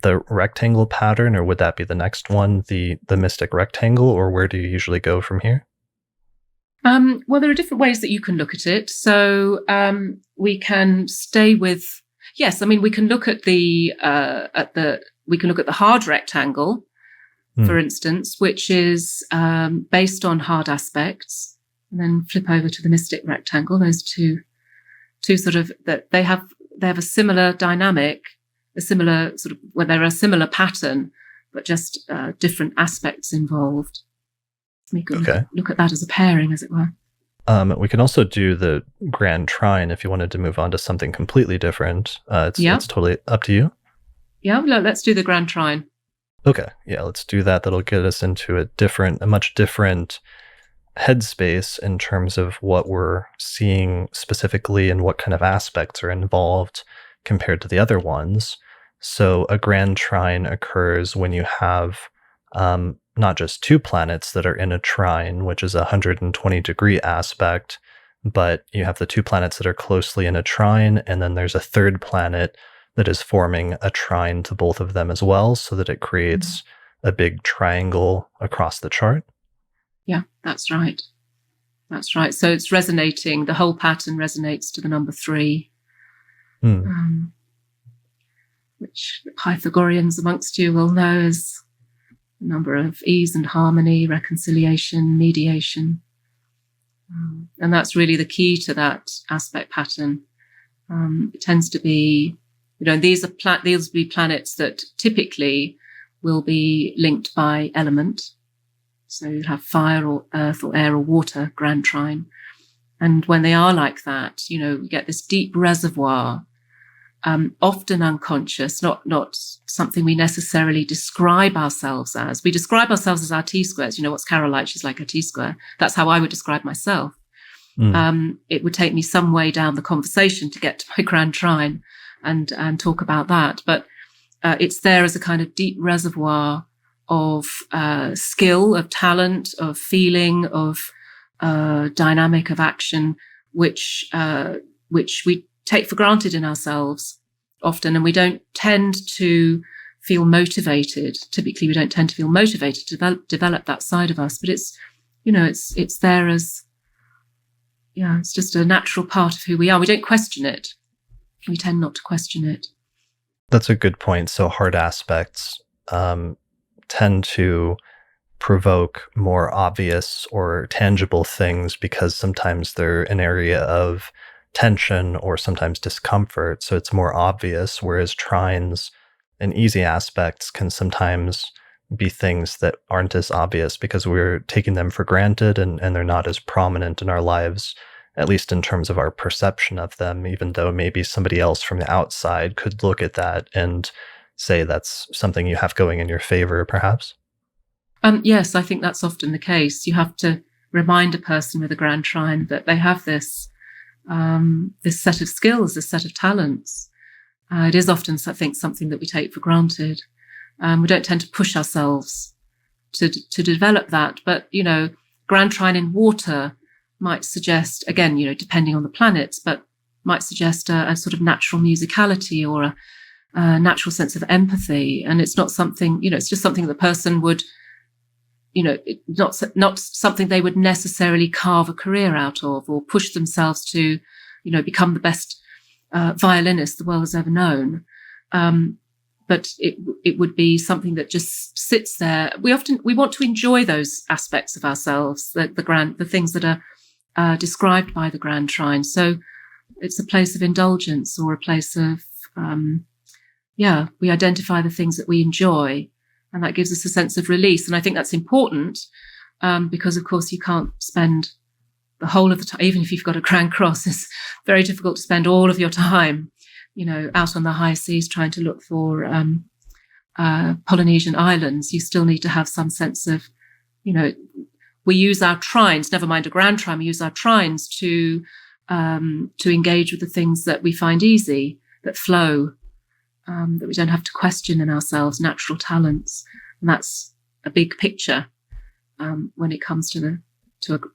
the rectangle pattern, or would that be the next one, the mystic rectangle, or where do you usually go from here? Well, there are different ways that you can look at it. So we can stay with, yes, I mean, we can look at the hard rectangle, for instance, which is based on hard aspects, and then flip over to the mystic rectangle. Those two sort of, that they have a similar dynamic, a similar sort of, where they're a similar pattern, but just different aspects involved. We can look at that as a pairing, as it were. We can also do the Grand Trine if you wanted to move on to something completely different. It's totally up to you. Yeah, let's do the Grand Trine. Okay, yeah, let's do that. That'll get us into a much different headspace in terms of what we're seeing specifically and what kind of aspects are involved compared to the other ones. So a Grand Trine occurs when you have not just two planets that are in a trine, which is a 120-degree aspect, but you have the two planets that are closely in a trine, and then there's a third planet that is forming a trine to both of them as well, so that it creates a big triangle across the chart. Yeah, that's right. That's right. So it's resonating, the whole pattern resonates to the number 3. which the Pythagoreans amongst you will know as a number of ease and harmony, reconciliation, mediation. And that's really the key to that aspect pattern. It tends to be, these will be planets that typically will be linked by element. So you'll have fire or earth or air or water, grand trine. And when they are like that, we get this deep reservoir, often unconscious, not something we necessarily describe ourselves as. We describe ourselves as our T-squares. What's Carole like? She's like a T-square. That's how I would describe myself. It would take me some way down the conversation to get to my grand trine and talk about that. But it's there as a kind of deep reservoir of skill, of talent, of feeling, of dynamic of action, which we take for granted in ourselves often, and we don't tend to feel motivated. Typically, we don't tend to feel motivated to develop that side of us. But it's there as it's just a natural part of who we are. We don't question it. We tend not to question it. That's a good point. So hard aspects tend to provoke more obvious or tangible things because sometimes they're an area of tension or sometimes discomfort. So it's more obvious, whereas trines and easy aspects can sometimes be things that aren't as obvious because we're taking them for granted and they're not as prominent in our lives, at least in terms of our perception of them, even though maybe somebody else from the outside could look at that and say that's something you have going in your favor, perhaps. Yes, I think that's often the case. You have to remind a person with a grand trine that they have this set of skills, this set of talents. It is often, I think, something that we take for granted. We don't tend to push ourselves to develop that. But, grand trine in water might suggest, again, depending on the planets, but might suggest a sort of natural musicality or a natural sense of empathy. And it's not something, it's just something the person would, not something they would necessarily carve a career out of or push themselves to, become the best violinist the world has ever known. But it would be something that just sits there. We want to enjoy those aspects of ourselves, the things that are described by the grand trine. So it's a place of indulgence or a place of, we identify the things that we enjoy, and that gives us a sense of release. And I think that's important because, of course, you can't spend the whole of the time, even if you've got a grand cross, it's very difficult to spend all of your time, out on the high seas trying to look for Polynesian islands. You still need to have some sense of, we use our trines, never mind a grand trine, we use our trines to engage with the things that we find easy, that flow, that we don't have to question in ourselves, natural talents. And that's a big picture when it comes to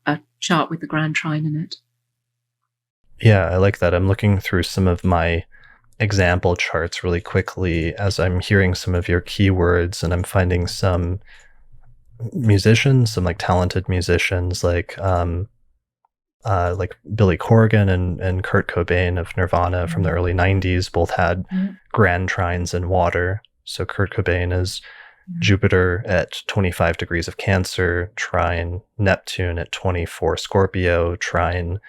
a chart with the grand trine in it. Yeah, I like that. I'm looking through some of my example charts really quickly as I'm hearing some of your keywords, and I'm finding some musicians, some like talented musicians like Billy Corgan and Kurt Cobain of Nirvana from the early 90s both had grand trines in water. So Kurt Cobain is Jupiter at 25 degrees of Cancer, trine Neptune at 24 Scorpio, trine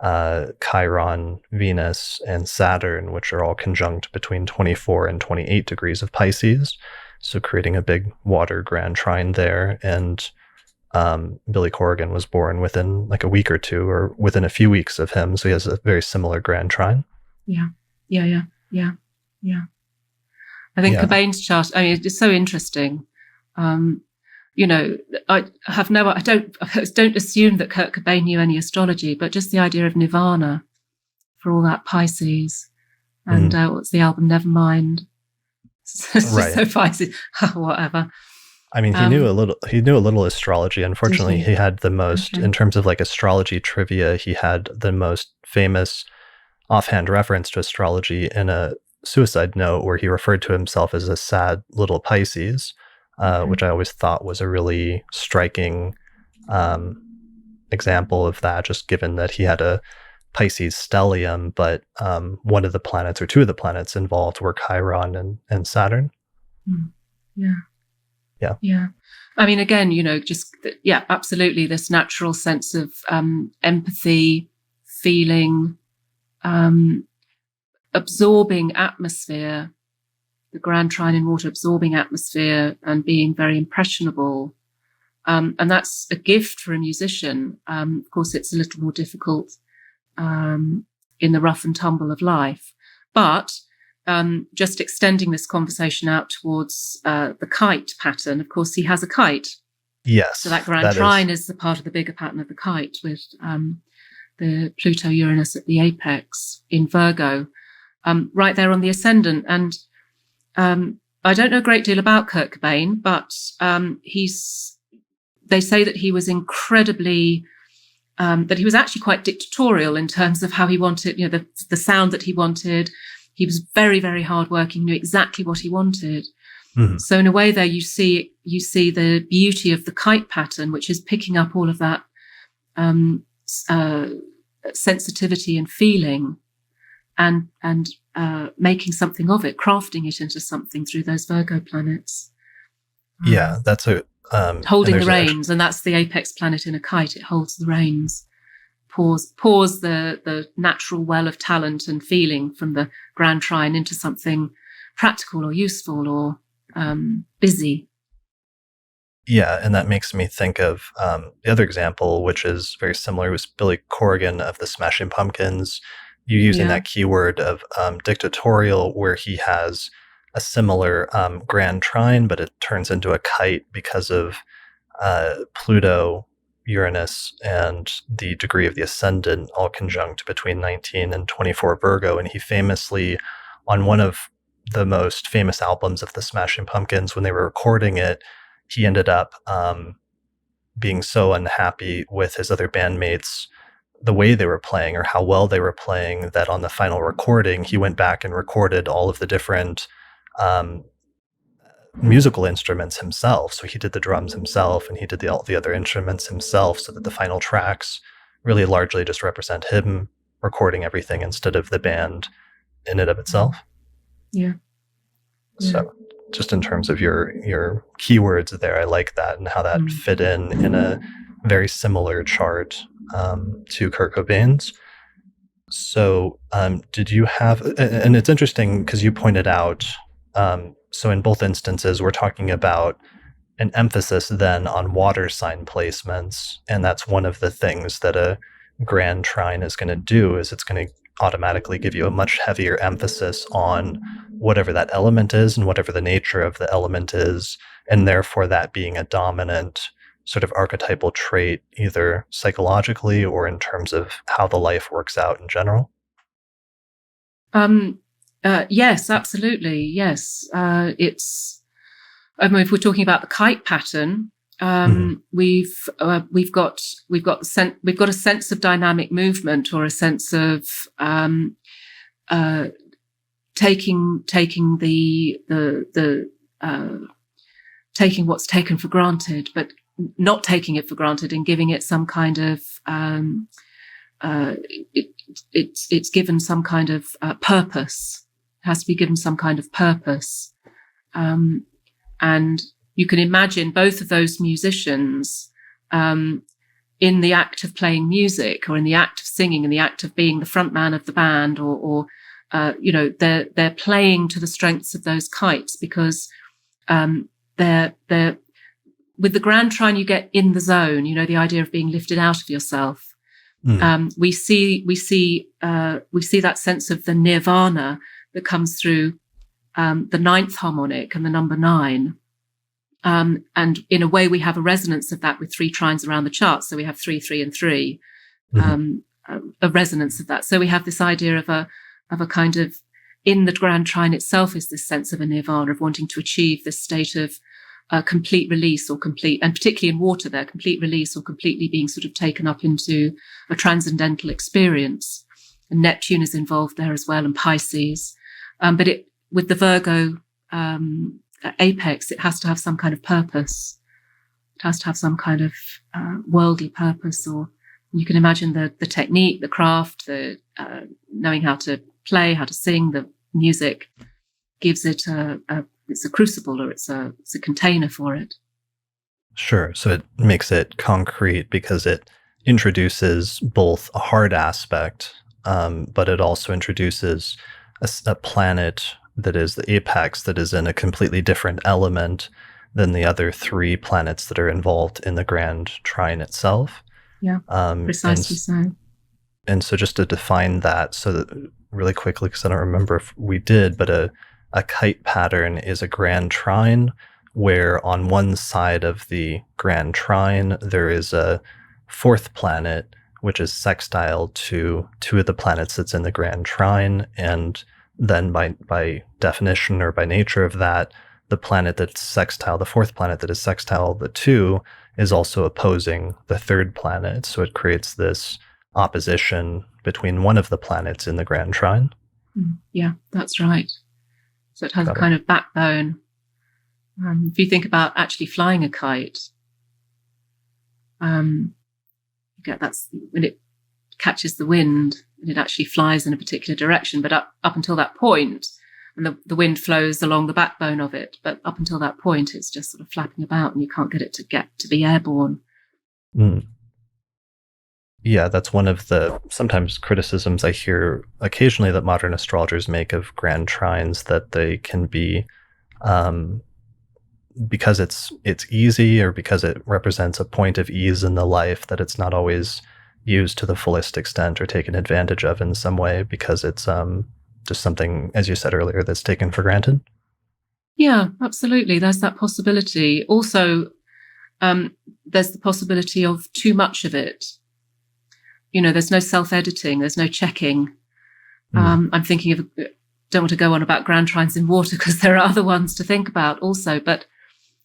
Chiron, Venus, and Saturn, which are all conjunct between 24 and 28 degrees of Pisces. So creating a big water grand trine there. And Billy Corgan was born within like a week or two, or within a few weeks of him. So he has a very similar grand trine. Yeah. I think Cobain's chart, it's so interesting. I don't assume that Kurt Cobain knew any astrology, but just the idea of nirvana for all that Pisces and what's the album Nevermind. It's Right. just so Pisces, whatever. I mean, he knew a little astrology. Unfortunately, he had the most, in terms of like astrology trivia, he had the most famous offhand reference to astrology in a suicide note where he referred to himself as a sad little Pisces, which I always thought was a really striking example of that, just given that he had a Pisces stellium, but one of the planets or two of the planets involved were Chiron and Saturn. Mm. Yeah. Yeah. Yeah. I mean, again, yeah, absolutely. This natural sense of empathy, feeling, absorbing atmosphere, the grand trine in water, absorbing atmosphere and being very impressionable. And that's a gift for a musician. Of course, it's a little more difficult in the rough and tumble of life. But just extending this conversation out towards the kite pattern, of course, he has a kite. Yes. So that grand trine is the part of the bigger pattern of the kite with the Pluto-Uranus at the apex in Virgo, right there on the ascendant. And I don't know a great deal about Kurt Cobain, but they say that he was incredibly, that he was actually quite dictatorial in terms of how he wanted, the sound that he wanted. He was very, very hardworking, knew exactly what he wanted. Mm-hmm. So in a way there you see the beauty of the kite pattern, which is picking up all of that sensitivity and feeling and making something of it, crafting it into something through those Virgo planets. Yeah, that's a... holding the reins, and that's the apex planet in a kite. It holds the reins, pours the natural well of talent and feeling from the grand trine into something practical or useful or busy. Yeah, and that makes me think of the other example, which is very similar, was Billy Corgan of the Smashing Pumpkins. You're using that keyword of dictatorial, where he has a similar grand trine, but it turns into a kite because of Pluto, Uranus, and the degree of the ascendant all conjunct between 19 and 24 Virgo. And he famously, on one of the most famous albums of the Smashing Pumpkins, when they were recording it, he ended up being so unhappy with his other bandmates, the way they were playing or how well they were playing, that on the final recording, he went back and recorded all of the different musical instruments himself. So he did the drums himself and he did all the other instruments himself, so that the final tracks really largely just represent him recording everything instead of the band in and of itself. Yeah. So just in terms of your keywords there, I like that and how that fit in a very similar chart to Kurt Cobain's. So did you have, and it's interesting because you pointed out, so in both instances, we're talking about an emphasis then on water sign placements. And that's one of the things that a grand trine is going to do, is it's going to automatically give you a much heavier emphasis on whatever that element is and whatever the nature of the element is. And therefore that being a dominant sort of archetypal trait, either psychologically or in terms of how the life works out in general. Yes, absolutely. Yes. It's, I mean, if we're talking about the kite pattern, we've got a sense of dynamic movement, or a sense of taking what's taken for granted, but not taking it for granted and giving it some kind of it's given some kind of purpose. It has to be given some kind of purpose, and you can imagine both of those musicians in the act of playing music, or in the act of singing, in the act of being the front man of the band, or they're playing to the strengths of those kites, because they're with the grand trine, you get in the zone, the idea of being lifted out of yourself. We see that sense of the nirvana that comes through the ninth harmonic and the number 9. And in a way, we have a resonance of that with 3 trines around the chart. So we have 3, 3, and 3, a resonance of that. So we have this idea of a kind of, in the grand trine itself is this sense of a nirvana, of wanting to achieve this state of complete release, or complete, and particularly in water there, complete release, or completely being sort of taken up into a transcendental experience. And Neptune is involved there as well, and Pisces. But with the Virgo apex, it has to have some kind of purpose. It has to have some kind of worldly purpose, or You can imagine the technique, the craft, the knowing how to play, how to sing, the music gives it it's a crucible, or it's a container for it. Sure. So it makes it concrete because it introduces both a hard aspect, but it also introduces a planet that is the apex, that is in a completely different element than the other three planets that are involved in the grand trine itself. Yeah, Um, and precisely so. and so just to define that, so that really quickly, because I don't remember if we did, but a kite pattern is a grand trine where on one side of the grand trine there is a fourth planet which is sextile to two of the planets that's in the grand trine, and then by definition or by nature of that, the planet that's sextile, the fourth planet that is sextile the two, is also opposing the third planet. So it creates this opposition between one of the planets in the grand trine. Yeah, that's right. So it has a Got kind it. of backbone. If you think about actually flying a kite, you get that's when it catches the wind and it actually flies in a particular direction. But up until that point, and the wind flows along the backbone of it, but up until that point, it's just sort of flapping about, and you can't get it to be airborne. Mm. Yeah, that's one of the sometimes criticisms I hear occasionally that modern astrologers make of grand trines, that they can be um, because it's easy, or because it represents a point of ease in the life, that it's not always used to the fullest extent or taken advantage of in some way, because it's just something, as you said earlier, that's taken for granted. Yeah, absolutely. There's that possibility. Also, there's the possibility of too much of it. There's no self-editing, there's no checking. Mm. I'm thinking of, don't want to go on about grand trines in water because there are other ones to think about also, but,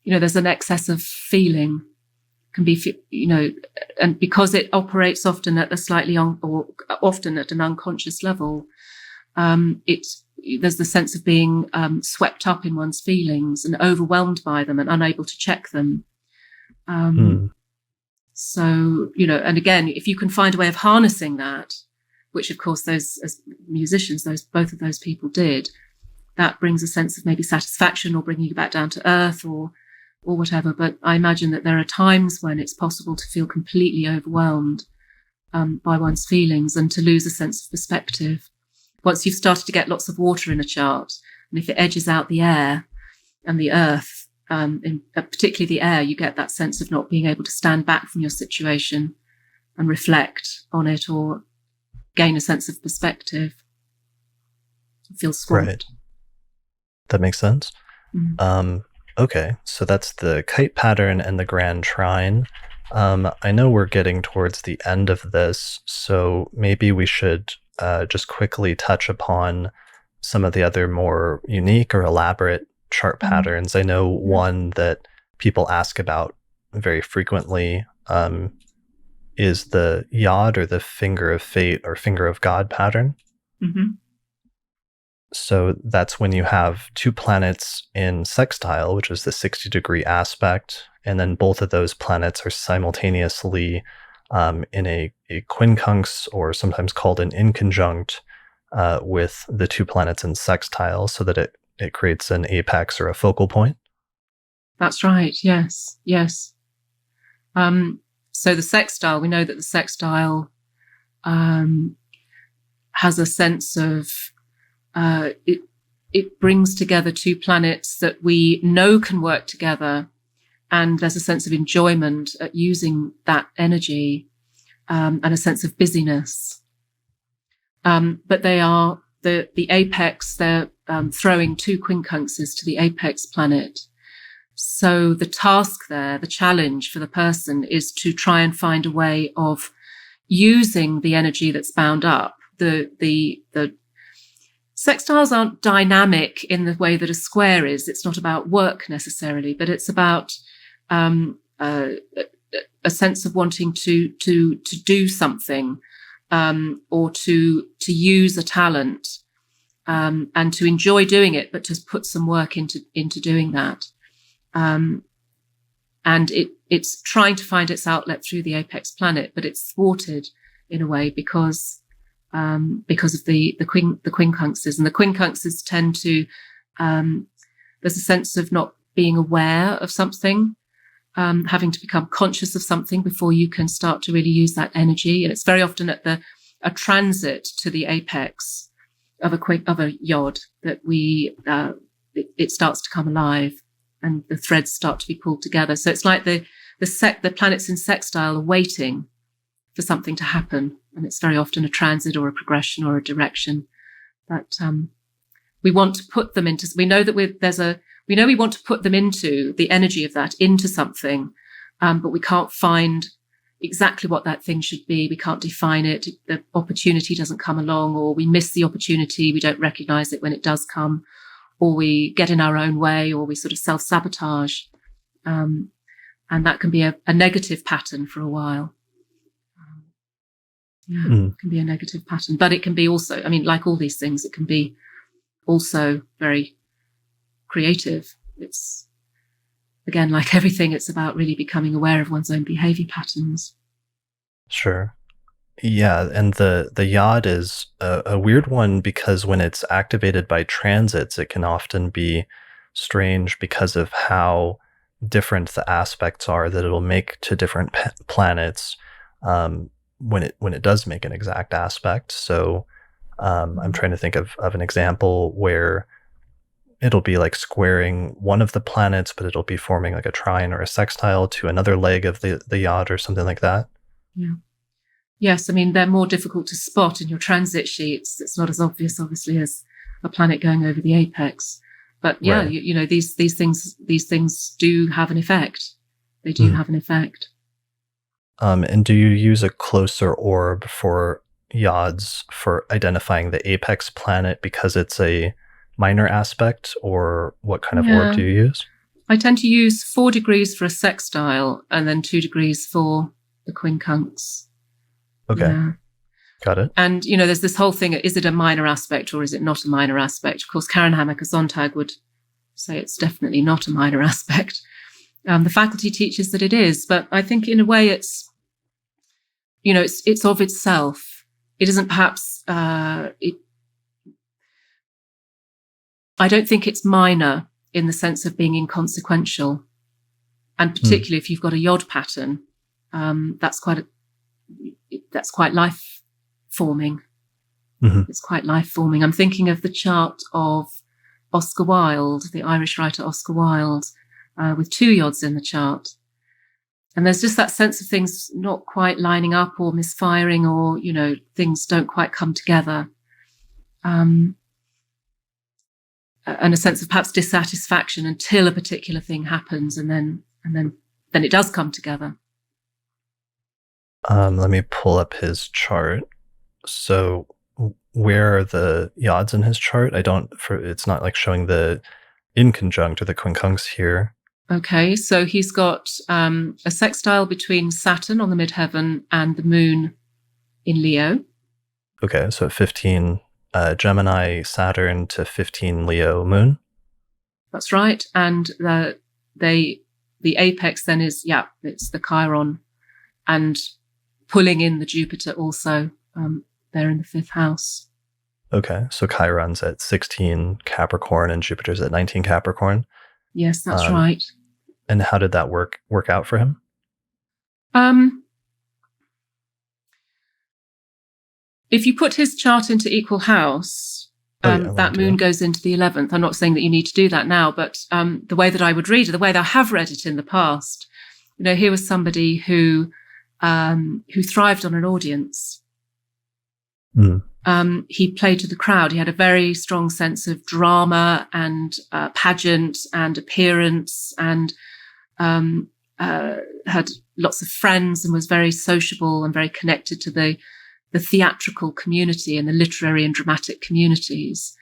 there's an excess of feeling, can be, and because it operates often at a slightly or often at an unconscious level, there's the sense of being swept up in one's feelings and overwhelmed by them and unable to check them. Mm. So, and again, if you can find a way of harnessing that, which of course those as musicians, both of those people did, that brings a sense of maybe satisfaction or bringing you back down to earth or whatever. But I imagine that there are times when it's possible to feel completely overwhelmed by one's feelings and to lose a sense of perspective. Once you've started to get lots of water in a chart, and if it edges out the air and the earth, particularly the air, you get that sense of not being able to stand back from your situation and reflect on it or gain a sense of perspective. You feel swamped. Right. That makes sense. Okay, so that's the kite pattern and the grand trine. I know we're getting towards the end of this, so maybe we should just quickly touch upon some of the other more unique or elaborate chart patterns. I know one that people ask about very frequently is the yod, or the finger of fate or finger of God pattern. Mm-hmm. So that's when you have two planets in sextile, which is the 60-degree aspect, and then both of those planets are simultaneously in a quincunx, or sometimes called an inconjunct, with the two planets in sextile, so that it creates an apex or a focal point. That's right. Yes. Yes. So the sextile, we know that the sextile has a sense of it brings together two planets that we know can work together, and there's a sense of enjoyment at using that energy, and a sense of busyness. But they are the apex. They're throwing two quincunxes to the apex planet. So the task there, the challenge for the person, is to try and find a way of using the energy that's bound up. The sextiles aren't dynamic in the way that a square is. It's not about work necessarily, but it's about a sense of wanting to do something, or to use a talent, and to enjoy doing it, but to put some work into doing that. and it's trying to find its outlet through the apex planet, but it's thwarted in a way because of the quincunxes, and the quincunxes tend to there's a sense of not being aware of something, having to become conscious of something before you can start to really use that energy. And it's very often at a transit to the apex of a yod that it starts to come alive, and the threads start to be pulled together. So it's like the planets in sextile are waiting for something to happen, and it's very often a transit or a progression or a direction that we want to put them into. We know that we want to put them into the energy of that, into something, but we can't find exactly what that thing should be. We can't define it. The opportunity doesn't come along, or we miss the opportunity. We don't recognize it when it does come, or we get in our own way, or we sort of self-sabotage. And that can be a negative pattern for a while. It can be a negative pattern, but it can be also, I mean, like all these things, it can be also very creative. It's, again, like everything, it's about really becoming aware of one's own behavior patterns. Sure. Yeah, and the yod is a weird one because when it's activated by transits, it can often be strange because of how different the aspects are that it'll make to different planets when it does make an exact aspect. So I'm trying to think of an example where it'll be like squaring one of the planets, but it'll be forming like a trine or a sextile to another leg of the yod or something like that. Yeah. Yes, I mean, they're more difficult to spot in your transit sheets. It's not as obvious, obviously, as a planet going over the apex. But yeah, right. you know, these things do have an effect. They do have an effect. And do you use a closer orb for yods for identifying the apex planet because it's a minor aspect, or what kind of orb do you use? I tend to use 4 degrees for a sextile and then 2 degrees for the quincunx. Okay. Yeah. Got it. And, you know, there's this whole thing, is it a minor aspect or is it not a minor aspect? Of course, Karen Hammaker-Sontag would say it's definitely not a minor aspect. The faculty teaches that it is, but I think in a way it's, you know, it's of itself. It isn't perhaps, I don't think it's minor in the sense of being inconsequential. And particularly if you've got a yod pattern, that's quite life forming. It's quite life forming. I'm thinking of the chart of Oscar Wilde, the Irish writer Oscar Wilde, with 2 yods in the chart. And there's just that sense of things not quite lining up or misfiring, or, you know, things don't quite come together. And a sense of perhaps dissatisfaction until a particular thing happens, and then it does come together. Let me pull up his chart. So where are the yods in his chart? It's not like showing the inconjunct or the quincunx here. Okay, so he's got a sextile between Saturn on the midheaven and the moon in Leo. Okay, so 15 Gemini Saturn to 15 Leo moon. That's right. And the apex then is, it's the Chiron, and pulling in the Jupiter also. They're in the 5th house. Okay, so Chiron's at 16 Capricorn and Jupiter's at 19 Capricorn. Yes, that's right. And how did that work out for him? If you put his chart into equal house, that moon goes into the 11th. I'm not saying that you need to do that now, but the way that I would read it, the way that I have read it in the past, you know, here was somebody who thrived on an audience. He played to the crowd. He had a very strong sense of drama and pageant and appearance, and had lots of friends, and was very sociable and very connected to the theatrical community and the literary and dramatic communities.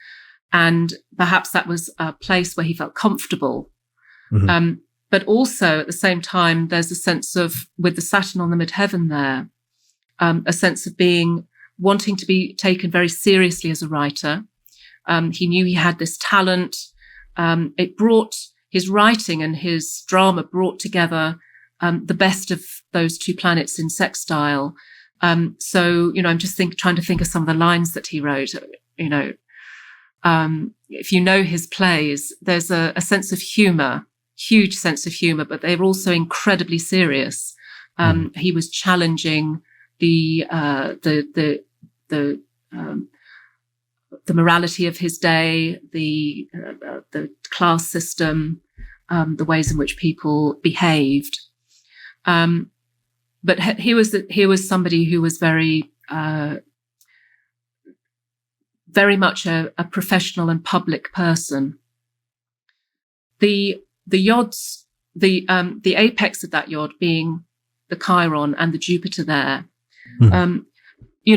And perhaps that was a place where he felt comfortable. But also at the same time, there's a sense of, with the Saturn on the midheaven there, a sense of wanting to be taken very seriously as a writer. He knew he had this talent. It brought his writing and his drama brought together the best of those two planets in sextile. So, I'm just trying to think of some of the lines that he wrote. If you know his plays, there's a sense of humor, huge sense of humor, but they're also incredibly serious. He was challenging the morality of his day, the class system, the ways in which people behaved. But he was somebody who was very much a professional and public person. The yods, the apex of that yod being the Chiron and the Jupiter there, in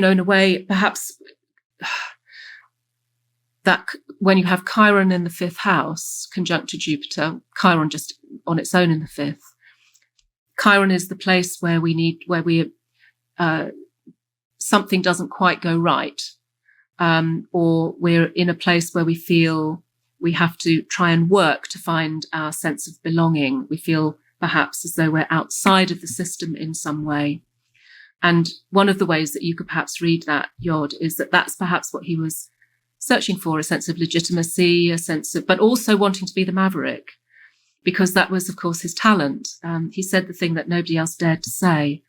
a way, perhaps that when you have Chiron in the fifth house conjunct to Jupiter, Chiron just on its own in the fifth, Chiron is the place where something doesn't quite go right, or we're in a place where we feel we have to try and work to find our sense of belonging. We feel perhaps as though we're outside of the system in some way. And one of the ways that you could perhaps read that yod is that that's perhaps what he was searching for, a sense of legitimacy, but also wanting to be the maverick, because that was, of course, his talent. He said the thing that nobody else dared to say.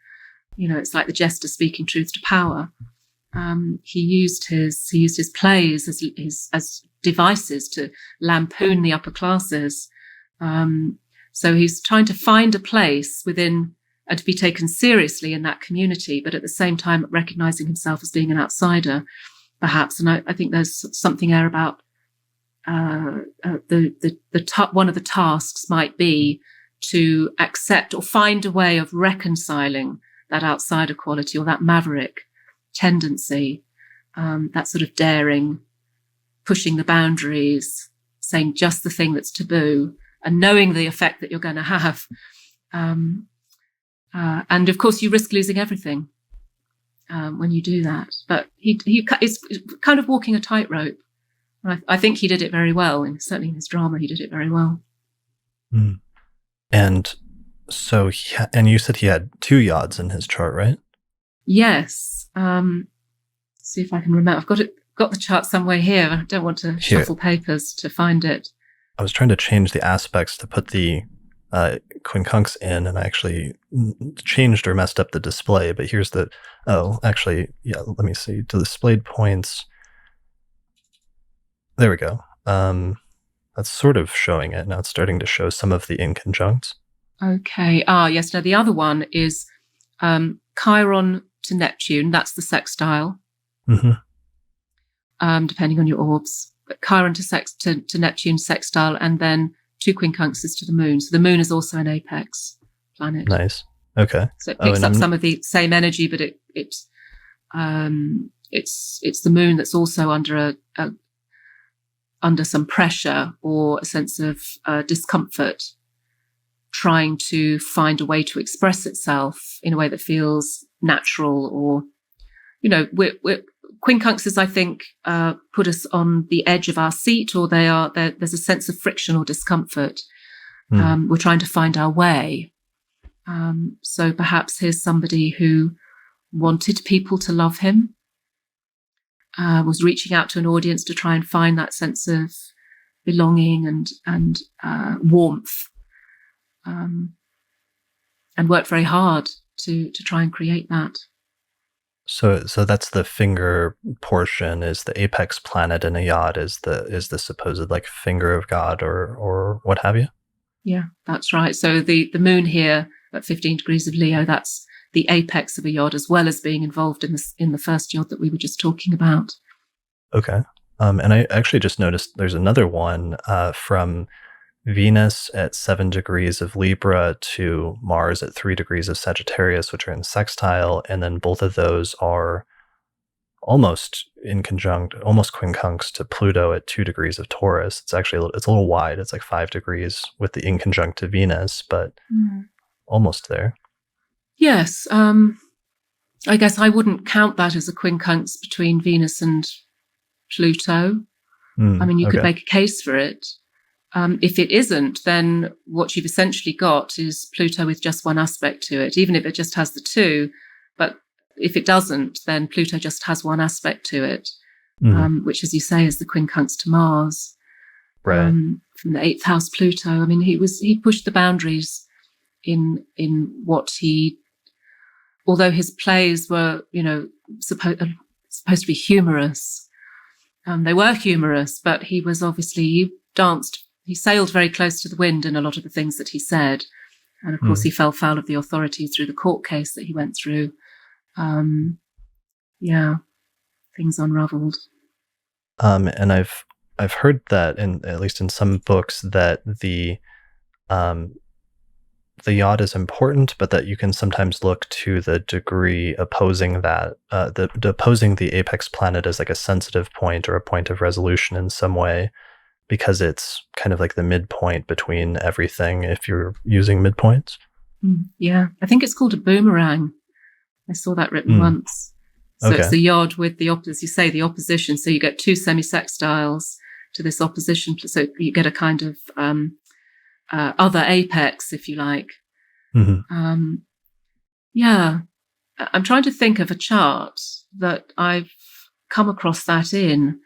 It's like the jester speaking truth to power. He used his plays as devices to lampoon the upper classes. So he's trying to find a place within and to be taken seriously in that community, but at the same time recognizing himself as being an outsider, perhaps. And I think there's something there about one of the tasks might be to accept or find a way of reconciling that outsider quality or that maverick tendency, that sort of daring, pushing the boundaries, saying just the thing that's taboo, and knowing the effect that you're going to have. And of course, you risk losing everything when you do that. But he is kind of walking a tightrope. I think he did it very well, and certainly in his drama, he did it very well. Mm. And so, and you said he had 2 yods in his chart, right? Yes. See if I can remember. I've got the chart somewhere here. I don't want to shuffle papers to find it. I was trying to change the aspects to put the quincunx in, and I actually changed or messed up the display. But here's the, let me see. The displayed points. There we go. That's sort of showing it. Now it's starting to show some of the inconjuncts. Okay. Yes. Now the other one is Chiron to Neptune. That's the sextile. Depending on your orbs. But Chiron to Neptune sextile, and then 2 quincunxes to the moon. So the moon is also an apex planet. Nice. Okay. So it picks up some of the same energy, but it's the moon that's also under under some pressure or a sense of discomfort, trying to find a way to express itself in a way that feels natural, or quincunxes, I think, put us on the edge of our seat, or there's a sense of friction or discomfort. We're trying to find our way. So perhaps here's somebody who wanted people to love him, was reaching out to an audience to try and find that sense of belonging and warmth, and worked very hard to try and create that. So that's the finger portion. Is the apex planet in a yod is the supposed like finger of God or what have you? Yeah, that's right. So the moon here at 15 degrees of Leo, that's the apex of a yod, as well as being involved in the first yod that we were just talking about. Okay. And I actually just noticed there's another one from Venus at 7 degrees of Libra to Mars at 3 degrees of Sagittarius, which are in sextile, and then both of those are almost in conjunct, almost quincunx to Pluto at 2 degrees of Taurus. It's actually it's a little wide. It's like 5 degrees with the inconjunct to Venus, but almost there. Yes. I guess I wouldn't count that as a quincunx between Venus and Pluto. I mean, you could make a case for it. If it isn't, then what you've essentially got is Pluto with just one aspect to it, even if it just has the two. But if it doesn't, then Pluto just has one aspect to it, which, as you say, is the quincunx to Mars. Right. From the 8th house Pluto. I mean, he pushed the boundaries in what he, although his plays were, supposed to be humorous. They were humorous, but he sailed very close to the wind in a lot of the things that he said. And of course, he fell foul of the authorities through the court case that he went through. Things unraveled. And I've heard that, at least in some books, that the yod is important, but that you can sometimes look to the degree opposing that, opposing the apex planet as like a sensitive point or a point of resolution in some way, because it's kind of like the midpoint between everything if you're using midpoints. Yeah, I think it's called a boomerang. I saw that written once. So It's the yod with the as you say, the opposition. So you get two semisextiles to this opposition. So you get a kind of other apex, if you like. I'm trying to think of a chart that I've come across that in.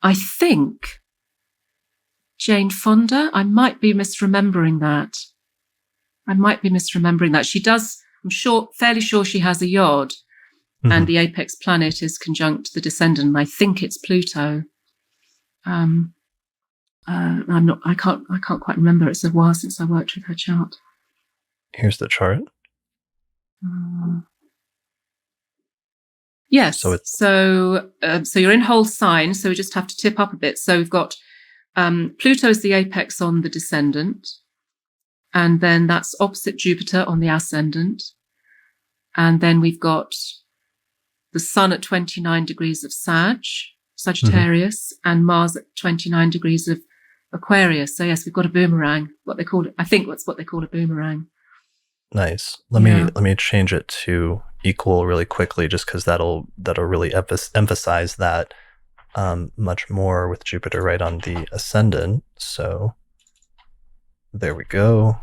I think Jane Fonda. I might be misremembering that. She does, fairly sure she has a yod, and the apex planet is conjunct the descendant. I think it's Pluto. I can't quite remember. It's a while since I worked with her chart. Here's the chart. Yes. So you're in whole sign. So we just have to tip up a bit. So we've got Pluto is the apex on the descendant, and then that's opposite Jupiter on the ascendant, and then we've got the Sun at 29 degrees of Sagittarius, and Mars at 29 degrees of Aquarius. So yes, we've got a boomerang. What they call it, I think that's what they call a boomerang. Nice. Let me change it to equal really quickly, just because that'll really emphasize that much more with Jupiter right on the ascendant. So there we go.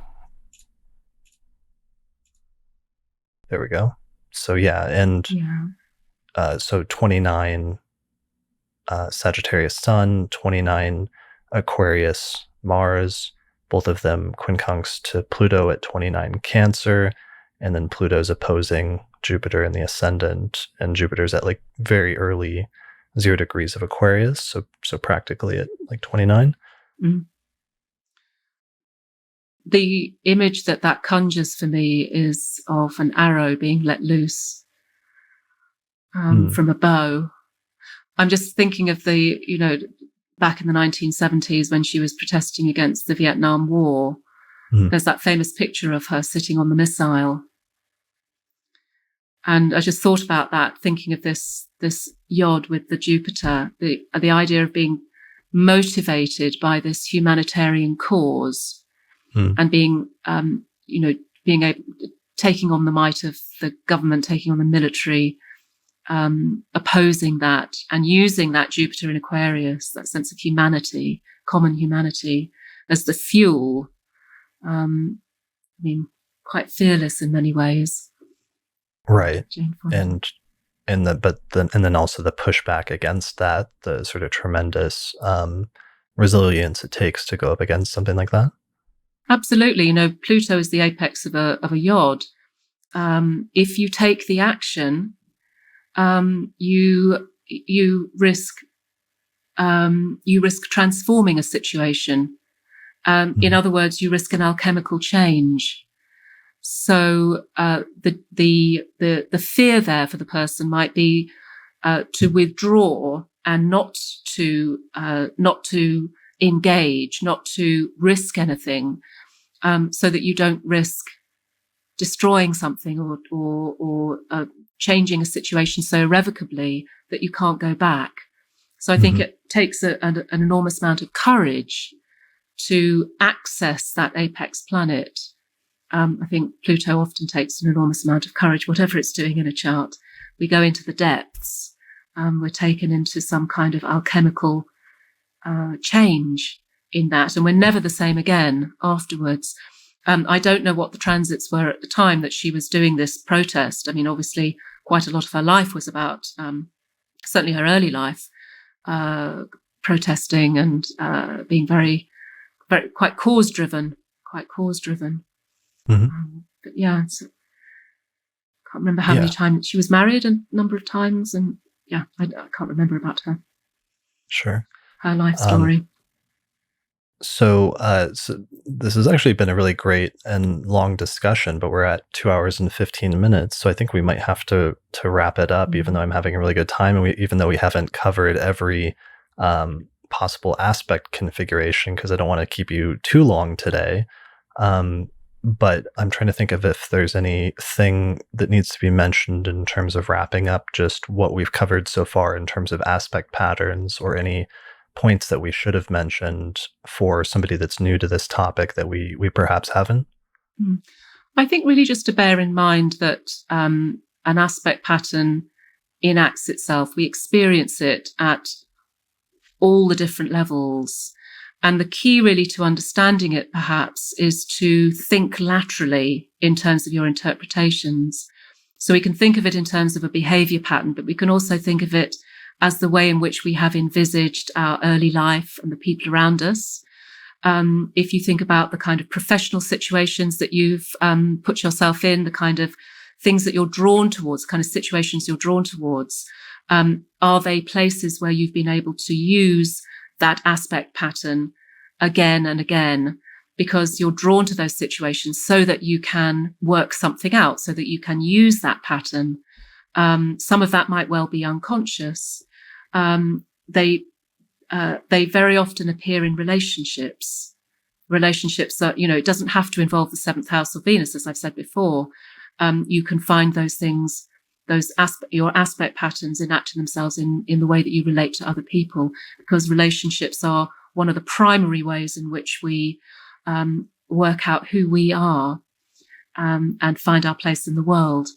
So so 29 Sagittarius Sun, 29 Aquarius Mars, both of them quincunx to Pluto at 29 Cancer, and then Pluto's opposing Jupiter in the ascendant, and Jupiter's at like very early 0 degrees of Aquarius, so practically at like 29. The image that conjures for me is of an arrow being let loose from a bow. I'm just thinking of the, back in the 1970s when she was protesting against the Vietnam War. There's that famous picture of her sitting on the missile. And I just thought about that, thinking of this yod with the Jupiter, the idea of being motivated by this humanitarian cause and being, being able, taking on the might of the government, taking on the military, opposing that and using that Jupiter in Aquarius, that sense of humanity, common humanity, as the fuel. Quite fearless in many ways. Right. And then also the pushback against that, the sort of tremendous resilience it takes to go up against something like that. Absolutely. Pluto is the apex of a yod. If you take the action, you risk transforming a situation. In other words, you risk an alchemical change. So the fear there for the person might be to withdraw and not to engage, not to risk anything, so that you don't risk destroying something or changing a situation so irrevocably that you can't go back. So I think it takes an enormous amount of courage to access that apex planet. I think Pluto often takes an enormous amount of courage, whatever it's doing in a chart. We go into the depths. We're taken into some kind of alchemical change. in that, and we're never the same again afterwards. I don't know what the transits were at the time that she was doing this protest. I mean, obviously, quite a lot of her life was about, certainly her early life, protesting and being very, very quite cause driven, Hmm. But yeah, can't remember how many Yeah, times she was married, a number of times, and yeah, I can't remember about sure. her life Um, story. so this has actually been a really great and long discussion, but we're at 2 hours and 15 minutes. So I think we might have to wrap it up, even Mm. though I'm having a really good time, and even though we haven't covered every possible aspect configuration, because I don't want to keep you too long today. Um, but I'm trying to think of if there's anything that needs to be mentioned in terms of wrapping up just what we've covered so far in terms of aspect patterns, or any points that we should have mentioned for somebody that's new to this topic that we perhaps haven't. Mm. I think really just to bear in mind that an aspect pattern enacts itself. We experience it at all the different levels. And the key really to understanding it perhaps is to think laterally in terms of your interpretations. So we can think of it in terms of a behavior pattern, but we can also think of it as the way in which we have envisaged our early life and the people around us. If you think about the kind of professional situations that you've put yourself in, the kind of things that you're drawn towards, kind of situations you're drawn towards, are they places where you've been able to use that aspect pattern again and again, because you're drawn to those situations so that you can work something out, so that you can use that pattern. Some of that might well be unconscious. They very often appear in relationships. Relationships that, it doesn't have to involve the seventh house of Venus, as I've said before. You can find those things, your aspect patterns enacting themselves in the way that you relate to other people, because relationships are one of the primary ways in which we work out who we are and find our place in the world.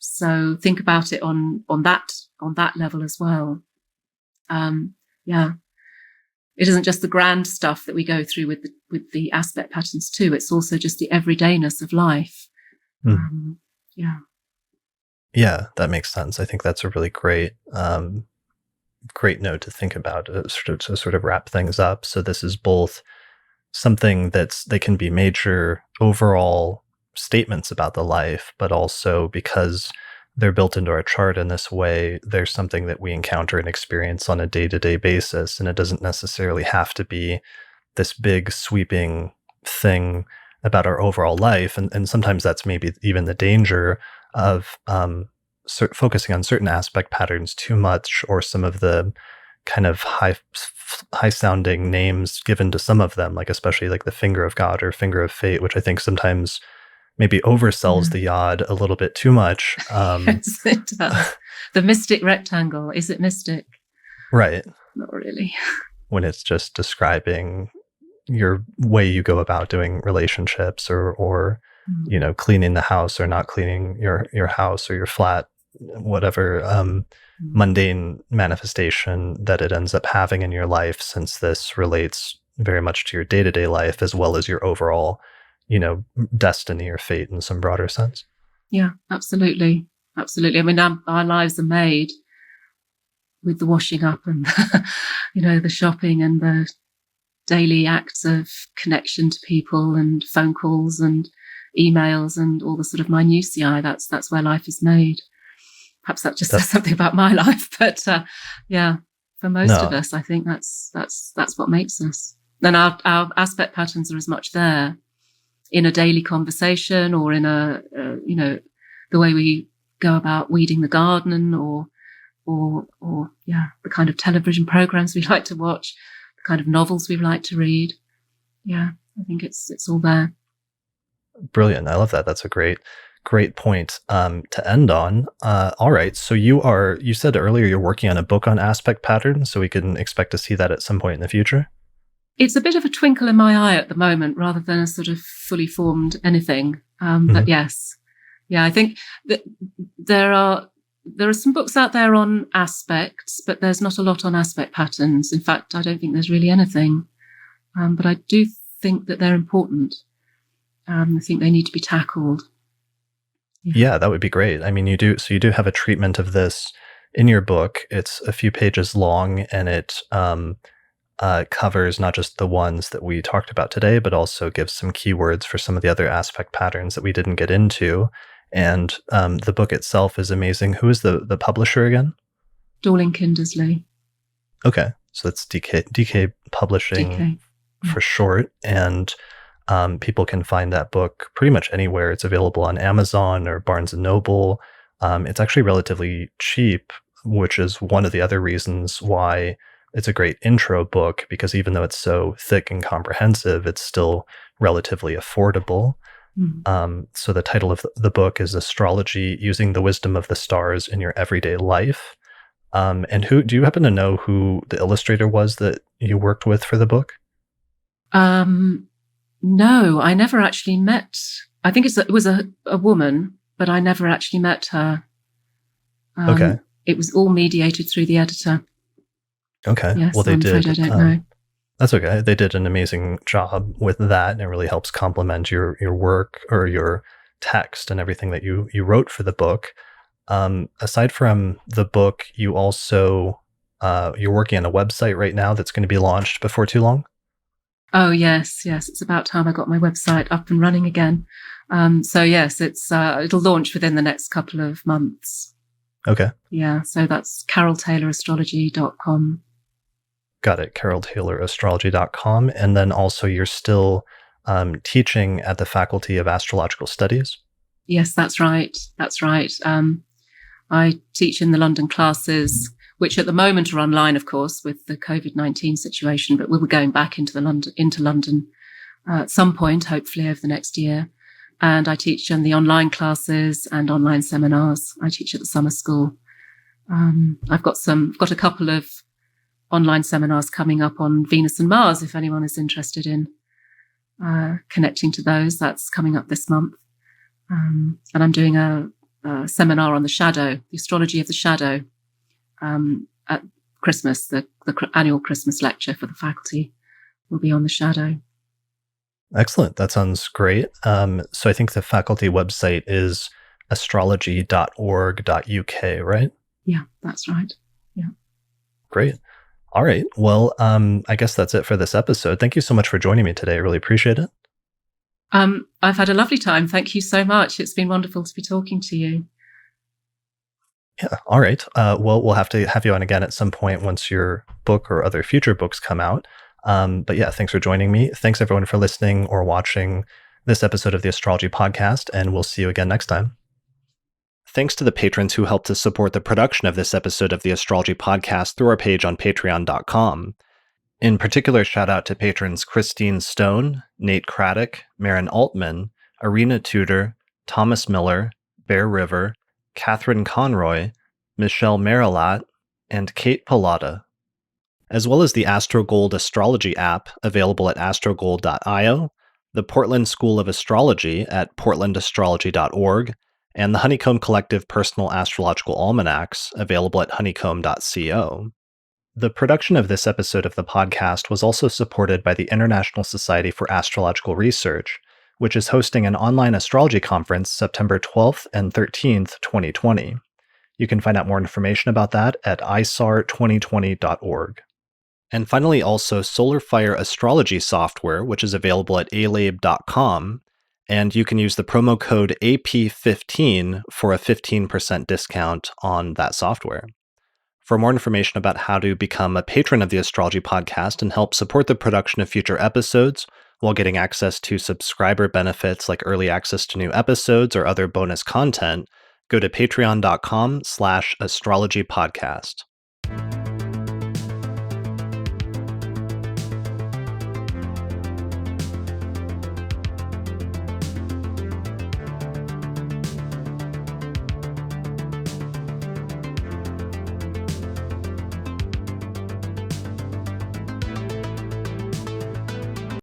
So think about it on that level as well. Yeah. It isn't just the grand stuff that we go through with the aspect patterns too. It's also just the everydayness of life. Mm. Yeah. Yeah, that makes sense. I think that's a really great note to think about, to sort of wrap things up. So this is both something they can be major overall statements about the life, but also because they're built into our chart in this way, there's something that we encounter and experience on a day-to-day basis. And it doesn't necessarily have to be this big sweeping thing about our overall life. And sometimes that's maybe even the danger of focusing on certain aspect patterns too much, or some of the kind of high sounding names given to some of them, like especially like the finger of God or finger of fate, which I think sometimes maybe oversells Yeah. the yod a little bit too much. Yes, it does. The mystic rectangle. Is it mystic? Right. Not really. When it's just describing your way you go about doing relationships, or Mm. cleaning the house or not cleaning your house or your flat, whatever Mm. mundane manifestation that it ends up having in your life, since this relates very much to your day-to-day life as well as your overall destiny or fate in some broader sense. Yeah, absolutely. Absolutely. I mean, our lives are made with the washing up and, the shopping and the daily acts of connection to people and phone calls and emails and all the sort of minutiae. That's where life is made. Perhaps that just That says something about my life, but yeah, for most of No. us, I think that's what makes us. And our aspect patterns are as much there in a daily conversation, or in the way we go about weeding the garden, or yeah, the kind of television programs we like to watch, the kind of novels we like to read. Yeah, I think it's all there. Brilliant. I love that. That's a great point to end on. All right. So you said earlier you're working on a book on aspect patterns, so we can expect to see that at some point in the future. It's a bit of a twinkle in my eye at the moment, rather than a sort of fully formed anything. Hmm. But yes, yeah, I think that there are some books out there on aspects, but there's not a lot on aspect patterns. In fact, I don't think there's really anything. But I do think that they're important. I think they need to be tackled. Yeah, that would be great. I mean, you do have a treatment of this in your book. It's a few pages long, and it covers not just the ones that we talked about today, but also gives some keywords for some of the other aspect patterns that we didn't get into. And the book itself is amazing. Who is the publisher again? Dorling Kindersley. Okay, so that's DK Publishing DK. for short, and people can find that book pretty much anywhere. It's available on Amazon or Barnes and Noble. It's actually relatively cheap, which is one of the other reasons why it's a great intro book, because even though it's so thick and comprehensive, it's still relatively affordable. So the title of the book is Astrology: Using the Wisdom of the Stars in Your Everyday Life. And who do you happen to know who the illustrator was that you worked with for the book? No, I never actually met. I think it was a woman, but I never actually met her. Okay. It was all mediated through the editor. Okay. Yes, Well, they I'm did. afraid I don't know. That's okay. They did an amazing job with that, and it really helps complement your work or your text and everything that you wrote for the book. Aside from the book, you also you're working on a website right now that's going to be launched before too long. Oh yes. It's about time I got my website up and running again. So yes, it'll launch within the next couple of months. Okay. Yeah. So that's CaroleTaylorAstrology.com. Got it. CaroleTaylorAstrology.com. And then also you're still teaching at the Faculty of Astrological Studies. Yes, that's right. I teach in the London classes, which at the moment are online, of course, with the COVID-19 situation, but we'll be going back into London at some point, hopefully over the next year. And I teach in the online classes and online seminars. I teach at the summer school. I've got a couple of online seminars coming up on Venus and Mars, if anyone is interested in connecting to those. That's coming up this month. And I'm doing a seminar on the shadow, the astrology of the shadow, at Christmas. The annual Christmas lecture for the faculty will be on the shadow. Excellent. That sounds great. So I think the faculty website is astrology.org.uk, right? Yeah, that's right. Yeah. Great. All right. Well, I guess that's it for this episode. Thank you so much for joining me today. I really appreciate it. I've had a lovely time. Thank you so much. It's been wonderful to be talking to you. Yeah. All right. Well, we'll have to have you on again at some point once your book or other future books come out. But yeah, thanks for joining me. Thanks everyone for listening or watching this episode of the Astrology Podcast, and we'll see you again next time. Thanks to the patrons who helped to support the production of this episode of the Astrology Podcast through our page on patreon.com. In particular, shout out to patrons Christine Stone, Nate Craddock, Marin Altman, Arena Tudor, Thomas Miller, Bear River, Catherine Conroy, Michelle Marilat, and Kate Pallotta, as well as the AstroGold Astrology app available at astrogold.io, the Portland School of Astrology at portlandastrology.org, and the Honeycomb Collective Personal Astrological Almanacs available at honeycomb.co. The production of this episode of the podcast was also supported by the International Society for Astrological Research, which is hosting an online astrology conference September 12th and 13th, 2020. You can find out more information about that at isar2020.org. And finally, also Solar Fire Astrology software, which is available at alabe.com, and you can use the promo code AP15 for a 15% discount on that software. For more information about how to become a patron of the Astrology Podcast and help support the production of future episodes while getting access to subscriber benefits like early access to new episodes or other bonus content, go to patreon.com/astrologypodcast.